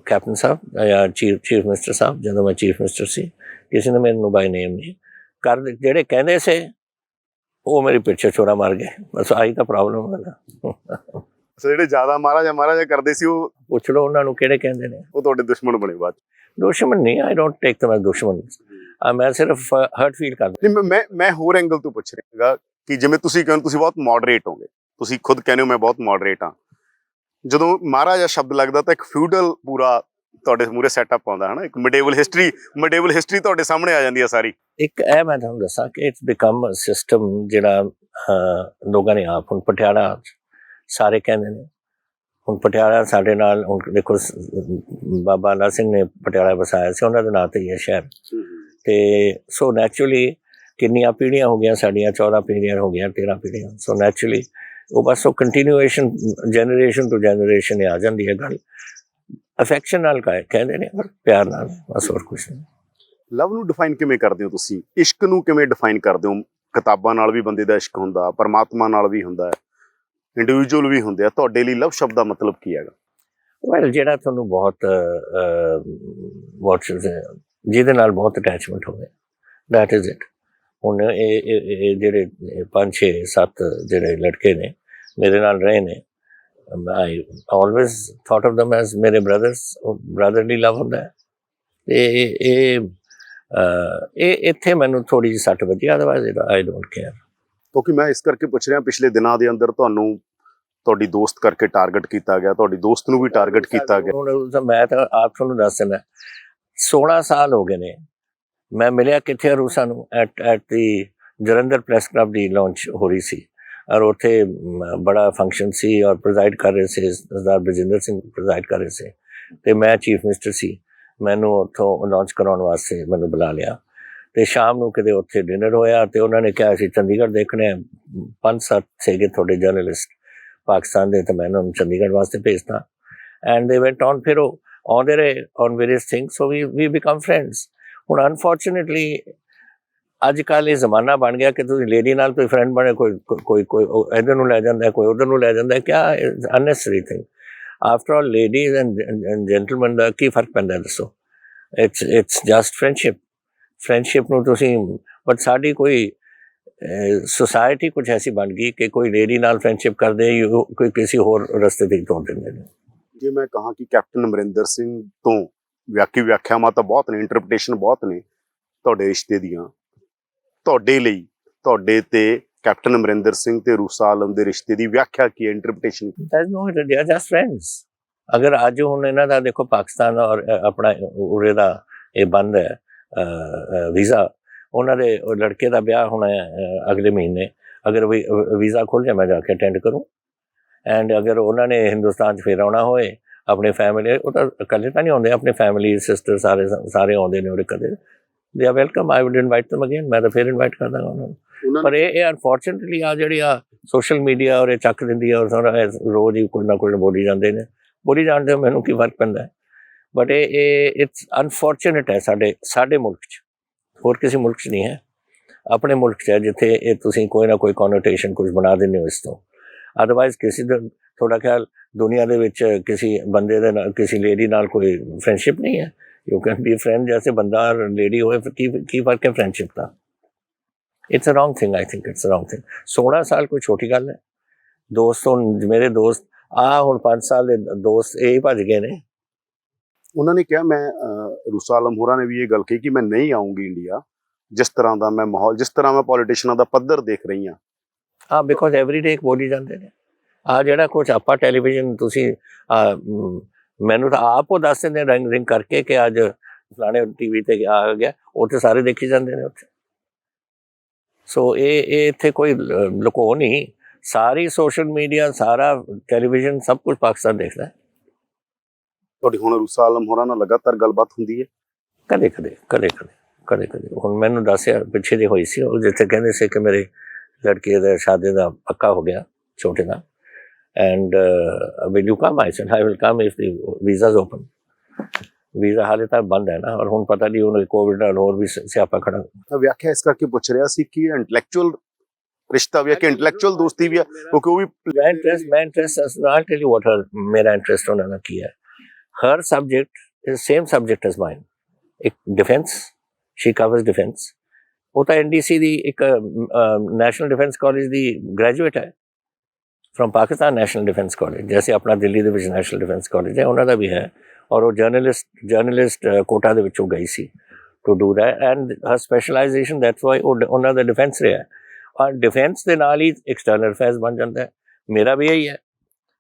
S2: कैप्टन साहब या चीफ मिनिस्टर साहब, ਜਦੋਂ मैं चीफ मिनिस्टर ਸੀ ਕਿਸੇ ਨੇ ਮੈਨੂੰ ਬਾਈ ਨੇਮ ਨਹੀਂ ਕਰ, ਜਿਹੜੇ ਕਹਿੰਦੇ ਸੀ ਉਹ ਮੇਰੇ ਪਿੱਛੇ ਛੁਰਾ ਮਾਰ ਗਏ, ਬਸ ਆਹੀ ਤਾਂ ਪ੍ਰੋਬਲਮ ਹੈ ਨਾ।
S1: ਜਿਹੜੇ ਜ਼ਿਆਦਾ ਮਹਾਰਾਜਾ ਕਰਦੇ ਸੀ ਉਹ
S2: ਪੁੱਛ ਲਓ ਉਹਨਾਂ ਨੂੰ ਕਿਹੜੇ ਕਹਿੰਦੇ ਨੇ,
S1: ਉਹ ਤੁਹਾਡੇ ਦੁਸ਼ਮਣ ਬਣੇ ਬਾਅਦ?
S2: ਦੁਸ਼ਮਣ ਨਹੀਂ, I don't take them as ਦੁਸ਼ਮਣ, ਮੈਂ ਸਿਰਫ ਹਰਟ ਫੀਲ ਕਰਦਾ।
S1: ਨਹੀਂ, ਮੈਂ ਹੋਰ ਐਂਗਲ ਤੋਂ ਪੁੱਛ ਰਿਹਾ ਹੈਗਾ ਕਿ ਜਿਵੇਂ ਤੁਸੀਂ ਕਹਿੰਦੇ ਤੁਸੀਂ ਬਹੁਤ ਮੋਡਰੇਟ ਹੋਗੇ, ਤੁਸੀਂ ਖੁਦ ਕਹਿੰਦੇ ਹੋ ਮੈਂ ਬਹੁਤ ਮੋਡਰੇਟ ਹਾਂ, ਜਦੋਂ ਮਹਾਰਾਜਾ ਸ਼ਬਦ ਲੱਗਦਾ ਤਾਂ ਇੱਕ ਫਿਊਡਲ ਪੂਰਾ ਤੁਹਾਡੇ ਮੂਹਰੇ ਸੈਟਅਪ ਆਉਂਦਾ ਹੈ ਨਾ, ਇੱਕ ਮਿਡੇਵਲ ਹਿਸਟਰੀ ਤੁਹਾਡੇ ਸਾਹਮਣੇ ਆ ਜਾਂਦੀ ਹੈ ਸਾਰੀ। ਇੱਕ ਇਹ ਮੈਂ ਤੁਹਾਨੂੰ ਦੱਸਾਂ ਕਿ ਇਟਸ ਬਿਕਮ ਸਿਸਟਮ ਜਿਹੜਾ ਲੋਕਾਂ ਨੇ ਆਪ, ਹੁਣ ਪਟਿਆਲਾ ਸਾਰੇ ਕਹਿੰਦੇ ਨੇ, ਹੁਣ ਪਟਿਆਲਾ ਸਾਡੇ ਨਾਲ, ਹੁਣ ਦੇਖੋ ਬਾਬਾ ਅਲਾ ਸਿੰਘ ਨੇ ਪਟਿਆਲਾ ਵਸਾਇਆ ਸੀ, ਉਹਨਾਂ ਦੇ ਨਾਂ 'ਤੇ ਹੀ ਹੈ ਸ਼ਹਿਰ, ਅਤੇ ਸੋ ਨੈਚੁਰਲੀ ਕਿੰਨੀਆਂ ਪੀੜ੍ਹੀਆਂ ਹੋ ਗਈਆਂ ਸਾਡੀਆਂ, 14 ਪੀੜ੍ਹੀਆਂ ਹੋ ਗਈਆਂ, 13 ਪੀੜ੍ਹੀਆਂ, ਸੋ ਨੈਚੁਰਲੀ ਉਹ ਬਸ ਉਹ ਕੰਟੀਨਿਊਏਸ਼ਨ ਜਨਰੇਸ਼ਨ ਟੂ ਜਨਰੇਸ਼ਨ ਆ ਜਾਂਦੀ ਹੈ ਗੱਲ। ਅਫੈਕਸ਼ਨ ਨਾਲ ਕਹਿੰਦੇ ਨੇ, ਪਰ ਪਿਆਰ ਨਾਲ, ਬਸ ਹੋਰ ਕੁਛ ਨਹੀਂ। ਲਵ ਨੂੰ ਡਿਫਾਈਨ ਕਿਵੇਂ ਕਰਦੇ ਹੋ ਤੁਸੀਂ? ਇਸ਼ਕ ਨੂੰ ਕਿਵੇਂ ਡਿਫਾਈਨ ਕਰਦੇ ਹੋ? ਕਿਤਾਬਾਂ ਨਾਲ ਵੀ ਬੰਦੇ ਦਾ ਇਸ਼ਕ ਹੁੰਦਾ, ਪਰਮਾਤਮਾ ਨਾਲ ਵੀ ਹੁੰਦਾ, ਇੰਡੀਵਿਜੂਅਲ ਵੀ ਹੁੰਦੇ ਆ, ਤੁਹਾਡੇ ਲਈ ਲਵ ਸ਼ਬਦ ਦਾ ਮਤਲਬ ਕੀ ਹੈਗਾ? ਵੈਲ ਜਿਹੜਾ ਤੁਹਾਨੂੰ ਬਹੁਤ ਜਿਹਦੇ ਨਾਲ ਬਹੁਤ ਅਟੈਚਮੈਂਟ ਹੋਵੇ, ਦੈਟ ਇਜ਼ ਇਟ। ਹੁਣ ਇਹ ਜਿਹੜੇ 5-6-7 ਜਿਹੜੇ ਲੜਕੇ ਨੇ ਮੇਰੇ ਨਾਲ ਰਹੇ ਨੇ, ਆਈ ਆਲਵੇਜ਼ ਥਾਟ ਆਫ ਦਮ ਐਜ਼ ਮੇਰੇ ਬ੍ਰਦਰਸ, ਬ੍ਰਦਰਲੀ ਲਵ ਹੁੰਦਾ ਹੈ। ਅਤੇ ਇਹ ਇੱਥੇ ਮੈਨੂੰ ਥੋੜ੍ਹੀ ਜਿਹੀ ਸੱਟ ਵੱਜੀ, ਅਦਰਵਾਈਜ਼ ਆਈ ਡੋਂਟ ਕੇਅਰ। ਕਿਉਂਕਿ ਮੈਂ ਇਸ ਕਰਕੇ ਪੁੱਛ ਰਿਹਾ, ਪਿਛਲੇ ਦਿਨਾਂ ਦੇ ਅੰਦਰ ਤੁਹਾਨੂੰ ਤੁਹਾਡੀ ਦੋਸਤ ਕਰਕੇ ਟਾਰਗੇਟ ਕੀਤਾ ਗਿਆ, ਤੁਹਾਡੀ ਦੋਸਤ ਨੂੰ ਵੀ ਟਾਰਗੇਟ ਕੀਤਾ ਗਿਆ। ਹੁਣ ਮੈਂ ਤਾਂ ਆਪ ਤੁਹਾਨੂੰ ਦੱਸ ਦਿੰਦਾ, 16 ਸਾਲ ਹੋ ਗਏ ਨੇ, ਮੈਂ ਮਿਲਿਆ ਕਿੱਥੇ ਰੂਸਾਂ ਨੂੰ at the Jalandhar press club the launch ਹੋ ਰਹੀ ਸੀ,
S2: ਔਰ ਉੱਥੇ ਬੜਾ ਫੰਕਸ਼ਨ ਸੀ ਔਰ ਪ੍ਰੈਜ਼ਾਈਡ ਕਰ ਰਹੇ ਸੀ ਸਰਦਾਰ ਬਰਜਿੰਦਰ ਸਿੰਘ ਪ੍ਰੈਜ਼ਾਈਡ ਕਰ ਰਹੇ ਸੀ ਅਤੇ ਮੈਂ ਚੀਫ ਮਿਨਿਸਟਰ ਸੀ। ਮੈਨੂੰ ਉੱਥੋਂ ਲਾਂਚ ਕਰਾਉਣ ਵਾਸਤੇ ਮੈਨੂੰ ਬੁਲਾ ਲਿਆ ਅਤੇ ਸ਼ਾਮ ਨੂੰ ਕਿਤੇ ਉੱਥੇ ਡਿਨਰ ਹੋਇਆ ਅਤੇ ਉਹਨਾਂ ਨੇ ਕਿਹਾ ਅਸੀਂ ਚੰਡੀਗੜ੍ਹ ਦੇਖਣੇ 5-7 ਸੀਗੇ ਤੁਹਾਡੇ ਜਰਨਲਿਸਟ ਪਾਕਿਸਤਾਨ ਦੇ, ਤਾਂ ਮੈਂ ਉਹਨਾਂ ਨੂੰ ਚੰਡੀਗੜ੍ਹ ਵਾਸਤੇ ਭੇਜਤਾ ਐਂਡ ਦੇ ਵੈਂਟ ਔਨ। ਫਿਰ ਉਹ ਆਉਂਦੇ ਰਹੇ on various things, so we become friends. ਹੁਣ ਅਨਫੋਰਚੂਨੇਟਲੀ ਅੱਜ ਕੱਲ੍ਹ ਇਹ ਜ਼ਮਾਨਾ ਬਣ ਗਿਆ ਕਿ ਤੁਸੀਂ ਲੇਡੀ ਨਾਲ ਕੋਈ ਫਰੈਂਡ ਬਣੇ, ਕੋਈ ਇੱਧਰ ਨੂੰ ਲੈ ਜਾਂਦਾ, ਕੋਈ ਉੱਧਰ ਨੂੰ ਲੈ ਜਾਂਦਾ, ਕਿਆ unnecessary thing. After all ladies and gentleman ਦਾ ਕੀ ਫਰਕ ਪੈਂਦਾ ਦੱਸੋ? ਇਟਸ ਜਸਟ ਫਰੈਂਡਸ਼ਿਪ ਨੂੰ ਤੁਸੀਂ, ਬਟ ਸਾਡੀ ਕੋਈ ਸੁਸਾਇਟੀ ਕੁਝ ਐਸੀ ਬਣ ਗਈ ਕਿ ਕੋਈ ਲੇਡੀ ਨਾਲ ਫਰੈਂਡਸ਼ਿਪ ਕਰਦੇ ਕੋਈ ਕਿਸੇ ਹੋਰ ਰਸਤੇ 'ਤੇ ਤੋੜ ਦਿੰਦੇ ਨੇ।
S1: ਜੇ ਮੈਂ ਕਹਾਂ ਕਿ ਕੈਪਟਨ ਅਮਰਿੰਦਰ ਸਿੰਘ ਤੋਂ ਵਿਆਖਿਆਵਾਂ ਤਾਂ ਬਹੁਤ ਨੇ, ਇੰਟਰਪ੍ਰੀਟੇਸ਼ਨ ਬਹੁਤ ਨੇ ਤੁਹਾਡੇ ਰਿਸ਼ਤੇ ਦੀਆਂ, ਤੁਹਾਡੇ ਲਈ ਤੁਹਾਡੇ ਤੇ ਕੈਪਟਨ ਅਮਰਿੰਦਰ ਸਿੰਘ ਤੇ ਰੂਸਾ ਆਲਮ ਦੇ ਰਿਸ਼ਤੇ ਦੀ ਵਿਆਖਿਆ ਕੀ ਹੈ, interpretation?
S2: They are just friends. ਅਗਰ ਅੱਜ ਹੁਣ ਇਹਨਾਂ ਦਾ ਦੇਖੋ ਪਾਕਿਸਤਾਨ ਔਰ ਆਪਣਾ ਉਰੇ ਦਾ ਇਹ ਬੰਦ ਹੈ ਵੀਜ਼ਾ, ਉਹਨਾਂ ਦੇ ਲੜਕੇ ਦਾ ਵਿਆਹ ਹੋਣਾ ਅਗਲੇ ਮਹੀਨੇ, ਅਗਰ ਵੀਜ਼ਾ ਖੁੱਲ੍ਹ ਜਾਏ ਮੈਂ ਜਾ ਕੇ ਅਟੈਂਡ ਕਰੂੰ। ਐਂਡ ਅਗਰ ਉਹਨਾਂ ਨੇ ਹਿੰਦੁਸਤਾਨ 'ਚ ਫਿਰ ਆਉਣਾ ਹੋਏ ਆਪਣੇ ਫੈਮਿਲੀ, ਉਹ ਤਾਂ ਇਕੱਲੇ ਤਾਂ ਨਹੀਂ ਆਉਂਦੇ, ਆਪਣੇ ਫੈਮਿਲੀ ਸਿਸਟਰ ਸਾਰੇ ਆਉਂਦੇ ਨੇ ਉਹਦੇ ਕਦੇ, they are welcome. I would invite them again, ਮੈਂ ਤਾਂ ਫਿਰ ਇਨਵਾਈਟ ਕਰ ਦਾਂਗਾ ਉਹਨਾਂ ਨੂੰ। ਪਰ ਇਹ ਅਨਫੋਰਚੂਨੇਟਲੀ ਆ ਜਿਹੜੀ ਆ ਸੋਸ਼ਲ ਮੀਡੀਆ ਔਰ ਇਹ ਚੱਕ ਦਿੰਦੀ ਹੈ, ਔਰ ਰੋਜ਼ ਹੀ ਕੁਝ ਨਾ ਕੁਝ ਬੋਲੀ ਜਾਂਦੇ ਨੇ, ਬੋਲੀ ਜਾਣਦੇ ਹੋ, ਮੈਨੂੰ ਕੀ ਫਰਕ ਪੈਂਦਾ। ਬਟ ਇਹ ਇਟਸ ਅਨਫੋਰਚੂਨੇਟ ਹੈ ਸਾਡੇ ਮੁਲਕ 'ਚ, ਹੋਰ ਕਿਸੇ ਮੁਲਕ 'ਚ ਨਹੀਂ ਹੈ, ਆਪਣੇ ਮੁਲਕ 'ਚ ਹੈ ਜਿੱਥੇ ਇਹ ਤੁਸੀਂ ਕੋਈ ਨਾ ਕੋਈ ਕੋਨੋਟੇਸ਼ਨ ਕੁਝ ਬਣਾ ਦਿੰਦੇ ਹੋ ਇਸ ਤੋਂ। ਅਦਰਵਾਈਜ਼ ਕਿਸੇ ਦਾ ਤੁਹਾਡਾ ਖਿਆਲ ਦੁਨੀਆ ਦੇ ਵਿੱਚ ਕਿਸੇ ਬੰਦੇ ਦੇ ਨਾਲ, ਕਿਸੇ ਲੇਡੀ ਨਾਲ ਕੋਈ ਫਰੈਂਡਸ਼ਿਪ ਨਹੀਂ ਹੈ। ਯੂ ਕੈਨ ਬੀ ਫਰੈਂਡ, ਜੈਸੇ ਬੰਦਾ ਲੇਡੀ ਹੋਏ, ਕੀ ਫਰਕ ਹੈ ਫਰੈਂਡਸ਼ਿਪ ਦਾ? It's a wrong thing, I think it's a wrong thing. 16 ਸਾਲ ਕੋਈ ਛੋਟੀ ਗੱਲ ਹੈ। ਦੋਸਤ ਹੁਣ ਮੇਰੇ ਦੋਸਤ ਹੁਣ 5 ਸਾਲ ਦੇ ਦੋਸਤ ਇਹ ਹੀ ਭੱਜ ਗਏ ਨੇ।
S1: ਉਹਨਾਂ ਨੇ ਕਿਹਾ, ਮੈਂ ਰੂਸਾ ਆਲਮ ਹੋਰਾਂ ਨੇ ਵੀ ਇਹ ਗੱਲ ਕਹੀ ਕਿ ਮੈਂ ਨਹੀਂ ਆਊਂਗੀ ਇੰਡੀਆ, ਜਿਸ ਤਰ੍ਹਾਂ ਦਾ ਮੈਂ ਮਾਹੌਲ, ਜਿਸ ਤਰ੍ਹਾਂ ਮੈਂ ਪੋਲੀਟੀਸ਼ੀਅਨਾਂ ਦਾ ਪੱਧਰ ਦੇਖ ਰਹੀ ਹਾਂ।
S2: ਬਿਕੋਜ਼ ਐਵਰੀਡੇ ਬੋਲੀ ਜਾਂਦੇ ਨੇ। ਜਿਹੜਾ ਕੁਛ ਆਪਾਂ ਟੈਲੀਵਿਜ਼ਨ ਤੁਸੀਂ ਮੈਨੂੰ ਤਾਂ ਆਪ ਉਹ ਦੱਸ ਦਿੰਦੇ ਰਿੰਗ ਕਰਕੇ ਕਿ ਅੱਜ ਫਲਾਣੇ TV 'ਤੇ ਆ ਗਿਆ, ਉੱਥੇ ਸਾਰੇ ਦੇਖੀ ਜਾਂਦੇ ਨੇ ਉੱਥੇ। ਸੋ ਇਹ ਇੱਥੇ ਕੋਈ ਲੁਕੋ ਨਹੀਂ, ਸਾਰੀ ਸੋਸ਼ਲ ਮੀਡੀਆ, ਸਾਰਾ ਟੈਲੀਵਿਜ਼ਨ, ਸਭ ਕੁਝ ਪਾਕਿਸਤਾਨ ਦੇਖਦਾ।
S1: ਤੁਹਾਡੀ ਹੁਣ ਰੂਸਾ ਆਲਮ ਹੋਰਾਂ ਨਾਲ ਲਗਾਤਾਰ ਗੱਲਬਾਤ ਹੁੰਦੀ ਹੈ?
S2: ਕਦੇ ਹੁਣ ਮੈਨੂੰ ਦੱਸਿਆ ਪਿੱਛੇ ਜਿਹੀ ਹੋਈ ਸੀ, ਉਹ ਜਿੱਥੇ ਕਹਿੰਦੇ ਸੀ ਕਿ ਮੇਰੇ ਲੜਕੇ ਦਾ ਸ਼ਾਦੀ ਦਾ ਪੱਕਾ ਹੋ ਗਿਆ ਛੋਟੇ ਦਾ, and will you come? I said I will come if the visa is open. Visa ਹਾਲੇ ਤੱਕ ਬੰਦ ਹੈ ਨਾ, ਔਰ ਹੁਣ ਪਤਾ ਨਹੀਂ ਉਹਨੇ ਕੋਵਿਡ ਨਾਲ ਹੋਰ ਵੀ ਸਿਆਪਾ ਖੜਾ।
S1: ਵਿਆਖਿਆ ਇਸ ਕਰਕੇ ਪੁੱਛ ਰਿਹਾ ਸੀ ਕਿ ਇੰਟੈਲੈਕਚੁਅਲ ਰਿਸ਼ਤਾ ਵੀ ਹੈ ਕਿ ਇੰਟੈਲੈਕਚੁਅਲ ਦੋਸਤੀ ਵੀ ਹੈ, ਕਿਉਂਕਿ ਉਹ ਵੀ
S2: ਮੈਂ ਇੰਟਰਸਟ ਨਾਲ ਟੈਲ ਯੂ ਵਾਟ ਮੇਰਾ ਇੰਟਰਸਟ ਉਹਨਾਂ ਨਾਲ ਕੀ ਹੈ। Her subject is same subject as mine. ਇੱਕ ਡਿਫੈਂਸ, ਸ਼ੀ ਕਵਰਸ ਡਿਫੈਂਸ। ਉਹ ਤਾਂ NDC ਦੀ ਇੱਕ ਨੈਸ਼ਨਲ ਡਿਫੈਂਸ ਕਾਲਜ ਦੀ ਗ੍ਰੈਜੂਏਟ ਹੈ from Pakistan national defence college, ਜੈਸੇ ਆਪਣਾ ਦਿੱਲੀ ਦੇ ਵਿੱਚ ਨੈਸ਼ਨਲ ਡਿਫੈਂਸ ਕਾਲਜ ਹੈ, ਉਹਨਾਂ ਦਾ ਵੀ ਹੈ। ਔਰ ਉਹ ਜਰਨਲਿਸਟ ਕੋਟਾ ਦੇ ਵਿੱਚੋਂ ਗਈ ਸੀ to do that, and her specialization, that's why ਉਹਨਾਂ ਦਾ ਡਿਫੈਂਸ ਰਿਹਾ। ਔਰ ਡਿਫੈਂਸ ਦੇ ਨਾਲ ਹੀ ਐਕਸਟਰਨਲ ਅਫੇਅਰਸ ਬਣ ਜਾਂਦਾ ਹੈ। ਮੇਰਾ ਵੀ ਇਹੀ ਹੈ,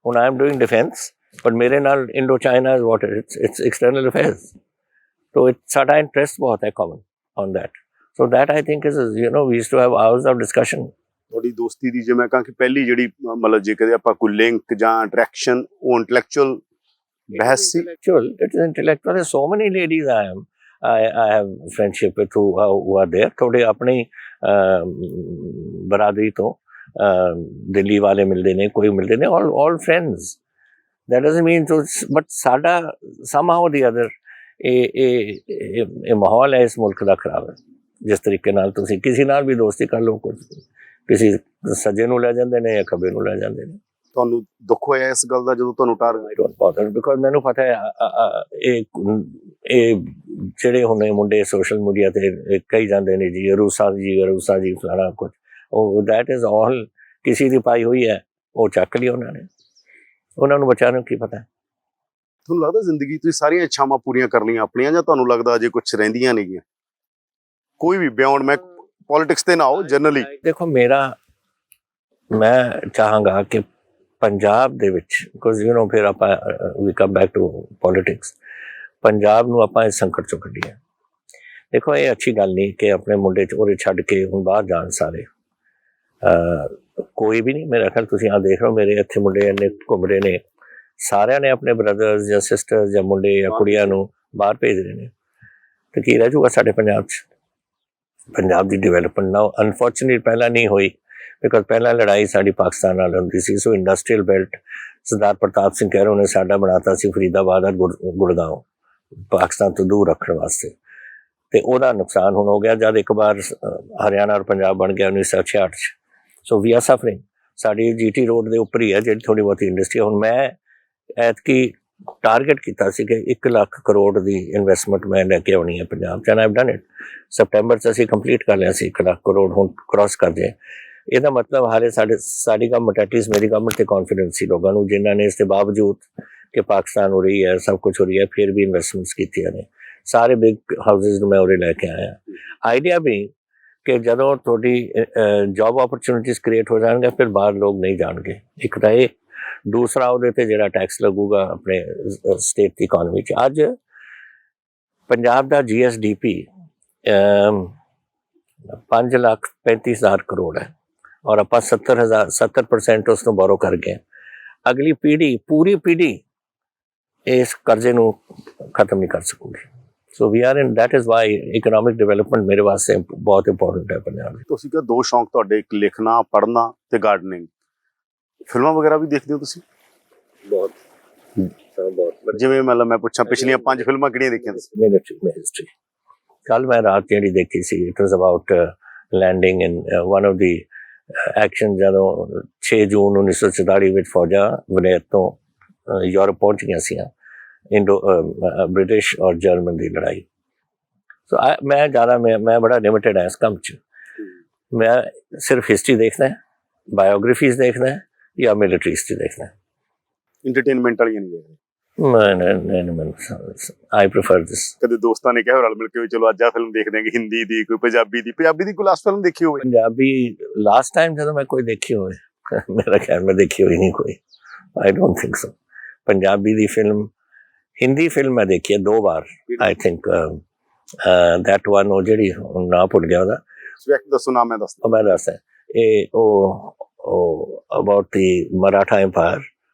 S2: ਹੁਣ ਆਈ ਐਮ ਡੂਇੰਗ ਡਿਫੈਂਸ, ਪਰ ਮੇਰੇ ਨਾਲ Indo China what it's external affairs. So ਸਾਡਾ ਇੰਟਰਸਟ ਬਹੁਤ ਹੈ common on that. So that I think is, you know, we used to have hours of discussion.
S1: ਤੁਹਾਡੀ ਦੋਸਤੀ ਦੀ ਜੇ ਮੈਂ ਕਹਾਂ ਕਿ ਪਹਿਲੀ ਜਿਹੜੀ ਮਤਲਬ ਜੇ ਕਦੇ ਆਪਾਂ ਕੋਈ ਲਿੰਕ ਜਾਂ ਅਟਰੈਕਸ਼ਨ, ਉਹ ਇੰਟੈਲੈਕਚੁਅਲ ਬਹਿਸ ਸੀ?
S2: It is intellectual. There's so many ladies I have friendship with who are there. थोड़े अपनी बरादरी तो दिल्ली वाले मिलते ने, कोई मिलते ने, all friends. That doesn't mean to, but साडा somehow or the other ਇਹ ਮਾਹੌਲ ਹੈ ਇਸ ਮੁਲਕ ਦਾ ਖਰਾਬ ਹੈ। ਜਿਸ ਤਰੀਕੇ ਨਾਲ ਤੁਸੀਂ ਕਿਸੇ ਨਾਲ ਵੀ ਦੋਸਤੀ ਕਰ ਲਓ, ਕੁਝ ਕਿਸੇ ਸੱਜੇ ਨੂੰ ਲੈ ਜਾਂਦੇ ਨੇ ਜਾਂ ਖੱਬੇ ਨੂੰ ਲੈ ਜਾਂਦੇ ਨੇ।
S1: ਤੁਹਾਨੂੰ ਦੁੱਖ ਹੋਇਆ ਇਸ ਗੱਲ ਦਾ ਜਦੋਂ ਤੁਹਾਨੂੰ
S2: ਟਾਰਗੇਟ? ਬਿਕੋਜ਼ ਮੈਨੂੰ ਪਤਾ ਹੈ ਇਹ ਜਿਹੜੇ ਹੁਣ ਮੁੰਡੇ ਸੋਸ਼ਲ ਮੀਡੀਆ ਤੇ ਕਹੀ ਜਾਂਦੇ ਨੇ ਜੀ ਰੂਸਾ ਜੀ ਫਲਾਣਾ ਕੁਝ, ਉਹ ਦੈਟ ਇਜ਼ ਆਲ ਕਿਸੇ ਦੀ ਪਾਈ ਹੋਈ ਹੈ, ਉਹ ਚੱਕ ਲਈ ਉਹਨਾਂ ਨੇ, ਉਹਨਾਂ ਨੂੰ ਬੱਚਿਆਂ ਨੂੰ ਕੀ ਪਤਾ।
S1: ਤੁਹਾਨੂੰ ਲੱਗਦਾ ਜ਼ਿੰਦਗੀ ਤੁਸੀਂ ਸਾਰੀਆਂ ਇੱਛਾਵਾਂ ਪੂਰੀਆਂ ਕਰ ਲਈਆਂ ਆਪਣੀਆਂ, ਜਾਂ ਤੁਹਾਨੂੰ ਲੱਗਦਾ ਅਜੇ ਕੁਝ ਰਹਿੰਦੀਆਂ ਨੇਗੀਆਂ? ਕੋਈ ਵੀ ਬਿਯੋਂਡ, ਮੈਂ ਪੋਲਿਟਿਕਸ ਤੇ ਨਾ ਆਓ, ਜਨਰਲੀ
S2: ਦੇਖੋ ਮੈਂ ਚਾਹਾਂਗਾ ਕਿ ਪੰਜਾਬ ਦੇ ਵਿੱਚ, ਬਿਕੋਜ਼ ਯੂ ਨੋ ਫਿਰ ਆਪਾਂ ਵੀ come back to politics, Punjab ਨੂੰ ਆਪਾਂ ਇਸ ਸੰਕਟ ਚੋਂ ਕੱਢੀਏ। ਦੇਖੋ ਇਹ ਅੱਛੀ ਗੱਲ ਨਹੀਂ ਕਿ ਆਪਣੇ ਮੁੰਡੇ 'ਚ ਉਹਦੇ ਛੱਡ ਕੇ ਹੁਣ ਬਾਹਰ ਜਾਣ ਸਾਰੇ। ਕੋਈ ਵੀ ਨਹੀਂ। ਮੇਰਾ ਖਿਆਲ ਤੁਸੀਂ ਆ ਦੇਖ ਲਓ, ਮੇਰੇ ਇੱਥੇ ਮੁੰਡੇ ਇੰਨੇ ਘੁੰਮ ਰਹੇ ਨੇ, ਸਾਰਿਆਂ ਨੇ ਆਪਣੇ ਬ੍ਰਦਰਸ ਜਾਂ ਸਿਸਟਰਸ ਜਾਂ ਮੁੰਡੇ ਜਾਂ ਕੁੜੀਆਂ ਨੂੰ ਬਾਹਰ ਭੇਜ ਰਹੇ ਨੇ। ਤੇ ਕੀ ਰਹਿ ਜਾਊਗਾ ਸਾਡੇ ਪੰਜਾਬ 'ਚ? ਪੰਜਾਬ ਦੀ ਡਿਵੈਲਪਮੈਂਟ ਨਾ ਅਨਫੋਰਚੂਨੇਟ ਪਹਿਲਾਂ ਨਹੀਂ ਹੋਈ, ਬਿਕਾਜ਼ ਪਹਿਲਾਂ ਲੜਾਈ ਸਾਡੀ ਪਾਕਿਸਤਾਨ ਨਾਲ ਹੁੰਦੀ ਸੀ। ਸੋ ਇੰਡਸਟਰੀਅਲ ਬੈਲਟ ਸਰਦਾਰ ਪ੍ਰਤਾਪ ਸਿੰਘ ਕਹਿਰੋ ਨੇ ਸਾਡਾ ਬਣਾਤਾ ਸੀ, ਫਰੀਦਾਬਾਦ ਔਰ ਗੁੜਗਾਉਂ, ਪਾਕਿਸਤਾਨ ਤੋਂ ਦੂਰ ਰੱਖਣ ਵਾਸਤੇ। ਤੇ ਉਹਦਾ ਨੁਕਸਾਨ ਹੁਣ ਹੋ ਗਿਆ ਜਦ ਇੱਕ ਵਾਰ ਹਰਿਆਣਾ ਔਰ ਪੰਜਾਬ ਬਣ ਗਿਆ 1966 'ਚ। ਸੋ ਵੀ ਆਰ ਸਫਰਿੰਗ। ਸਾਡੀ GT ਰੋਡ ਦੇ ਉੱਪਰ ਹੀ ਹੈ ਜਿਹੜੀ ਥੋੜ੍ਹੀ ਬਹੁਤੀ ਇੰਡਸਟਰੀ। ਹੁਣ ਮੈਂ ਐਤਕੀ ਟਾਰਗੇਟ ਕੀਤਾ ਸੀ ਕਿ 1 ਲੱਖ ਕਰੋੜ ਦੀ ਇਨਵੈਸਟਮੈਂਟ ਮੈਂ ਲੈ ਕੇ ਆਉਣੀ ਹੈ ਪੰਜਾਬ 'ਚ, and I've done it. September 'ਚ ਅਸੀਂ ਕੰਪਲੀਟ ਕਰ ਲਿਆ ਸੀ 1 ਲੱਖ ਕਰੋੜ, ਹੁਣ ਕ੍ਰਾਸ ਕਰ ਜਾਏ। ਇਹਦਾ ਮਤਲਬ ਹਾਲੇ ਸਾਡੀ ਗਵਰਨਮੈਂਟ, ਐਟਲੀਸਟ ਮੇਰੀ ਗਵਰਨਮੈਂਟ 'ਤੇ ਕੌਨਫੀਡੈਂਸ ਸੀ ਲੋਕਾਂ ਨੂੰ, ਜਿਨ੍ਹਾਂ ਨੇ ਇਸ ਦੇ ਬਾਵਜੂਦ ਕਿ ਪਾਕਿਸਤਾਨ ਹੋ ਰਹੀ ਹੈ, ਸਭ ਕੁਛ ਹੋ ਰਹੀ ਹੈ, ਫਿਰ ਵੀ ਇਨਵੈਸਟਮੈਂਟਸ ਕੀਤੀਆਂ ਨੇ। ਸਾਰੇ ਬਿਗ ਹਾਊਸਿਸ ਨੂੰ ਮੈਂ ਉਰੇ ਲੈ ਕੇ ਆਇਆ। ਆਈਡੀਆ ਵੀ ਕਿ ਜਦੋਂ ਤੁਹਾਡੀ ਜੌਬ ਓਪਰਚੁਨਿਟੀਜ਼ ਕ੍ਰੀਏਟ ਹੋ ਜਾਣਗੇ, ਫਿਰ ਬਾਹਰ ਲੋਕ ਨਹੀਂ ਜਾਣਗੇ। ਇੱਕ ਤਾਂ ਇਹ, ਦੂਸਰਾ ਉਹਦੇ ਤੇ ਜਿਹੜਾ ਟੈਕਸ ਲੱਗੂਗਾ ਆਪਣੇ ਸਟੇਟ ਦੀ ਇਕੋਨਮੀ 'ਚ। ਅੱਜ ਪੰਜਾਬ ਦਾ GSDP 5,35,000 ਕਰੋੜ ਹੈ, ਔਰ ਆਪਾਂ 70% ਉਸ ਨੂੰ ਬੋਰੋ ਕਰ ਗਏ। ਅਗਲੀ ਪੀੜ੍ਹੀ, ਪੂਰੀ ਪੀੜ੍ਹੀ ਇਸ ਕਰਜ਼ੇ ਨੂੰ ਖਤਮ ਨਹੀਂ ਕਰ ਸਕੂਗੀ। So we are in, that is why economic development ਮੇਰੇ ਵਾਸਤੇ ਬਹੁਤ ਇੰਪੋਰਟੈਂਟ ਹੈ ਪੰਜਾਬ ਵਿੱਚ।
S1: ਤੁਸੀਂ ਕਿਹਾ 2 ਸ਼ੌਂਕ ਤੁਹਾਡੇ, ਇੱਕ ਲਿਖਣਾ, ਪੜ੍ਹਨਾ ਤੇ ਗਾਰਡਨਿੰਗ। ਫਿਲਮਾਂ ਵਗੈਰਾ ਵੀ ਦੇਖਦੇ ਹੋ ਤੁਸੀਂ?
S2: ਬਹੁਤ ਬਹੁਤ।
S1: ਜਿਵੇਂ ਮਤਲਬ ਮੈਂ ਪੁੱਛਾਂ, ਪਿਛਲੀਆਂ 5 ਫਿਲਮਾਂ ਕਿਹੜੀਆਂ ਦੇਖੀਆਂ ਤੁਸੀਂ?
S2: Military history. ਕੱਲ ਮੈਂ ਰਾਤ ਜਿਹੜੀ ਦੇਖੀ ਸੀ, it was about landing in one of the action, ਜਦੋਂ 6 ਜੂਨ 1944 ਵਿੱਚ ਫੌਜਾਂ ਵਲੈਤ ਤੋਂ ਯੂਰਪ ਪਹੁੰਚ ਗਈਆਂ ਸੀ, ਬ੍ਰਿਟਿਸ਼ ਔਰ ਜਰਮਨ ਦੀ ਲੜਾਈ। ਸੋ ਮੈਂ ਬੜਾ ਲਿਮਿਟਡ ਹਾਂ ਇਸ ਕੰਮ 'ਚ। ਮੈਂ ਸਿਰਫ ਹਿਸਟਰੀ ਦੇਖਦਾ, ਬਾਇਓਗ੍ਰਾਫੀਜ਼ ਦੇਖਦਾ ਜਾਂ ਮਿਲਟਰੀ ਹਿਸਟਰੀ ਦੇਖਦਾ।
S1: ਇੰਟਰਟੇਨਮੈਂਟ ਵਾਲੀਆਂ ਨਹੀਂ ਦੇਖਦੇ?
S2: I prefer this।
S1: ਕਦੇ ਦੋਸਤਾਂ ਨੇ ਕਿਹਾ ਰਲ ਮਿਲ ਕੇ ਵੀ ਚਲੋ ਅੱਜ ਆ ਫਿਲਮ ਦੇਖਦੇ ਹਾਂ, ਕਿ ਹਿੰਦੀ ਦੀ, ਕੋਈ ਪੰਜਾਬੀ ਦੀ ਕੋਈ ਲਾਸਟ ਫਿਲਮ ਦੇਖੀ ਹੋਵੇ?
S2: ਪੰਜਾਬੀ ਲਾਸਟ ਟਾਈਮ ਜਦੋਂ ਮੈਂ ਕੋਈ ਦੇਖੀ ਹੋਵੇ, ਮੇਰਾ ਖਿਆਲ ਮੈਂ ਦੇਖੀ ਹੋਈ ਨਹੀਂ ਕੋਈ। I don't think so। Punjabi the film, Hindi film ਮੈਂ ਦੇਖੀ ਹੈ 2 ਵਾਰ। ਆਈ ਥਿੰਕ ਦੈਟ ਵਨ, ਉਹ ਜਿਹੜੀ ਨਾਂ ਭੁੱਲ ਗਿਆ ਉਹਦਾ।
S1: ਦੱਸੋ ਨਾਮ। ਮੈਂ
S2: ਦੱਸਦਾ। ਇਹ ਉਹ ਅਬਾਊਟ ਦੀ ਮਰਾਠਾ ਐਮਪਾਇਰ।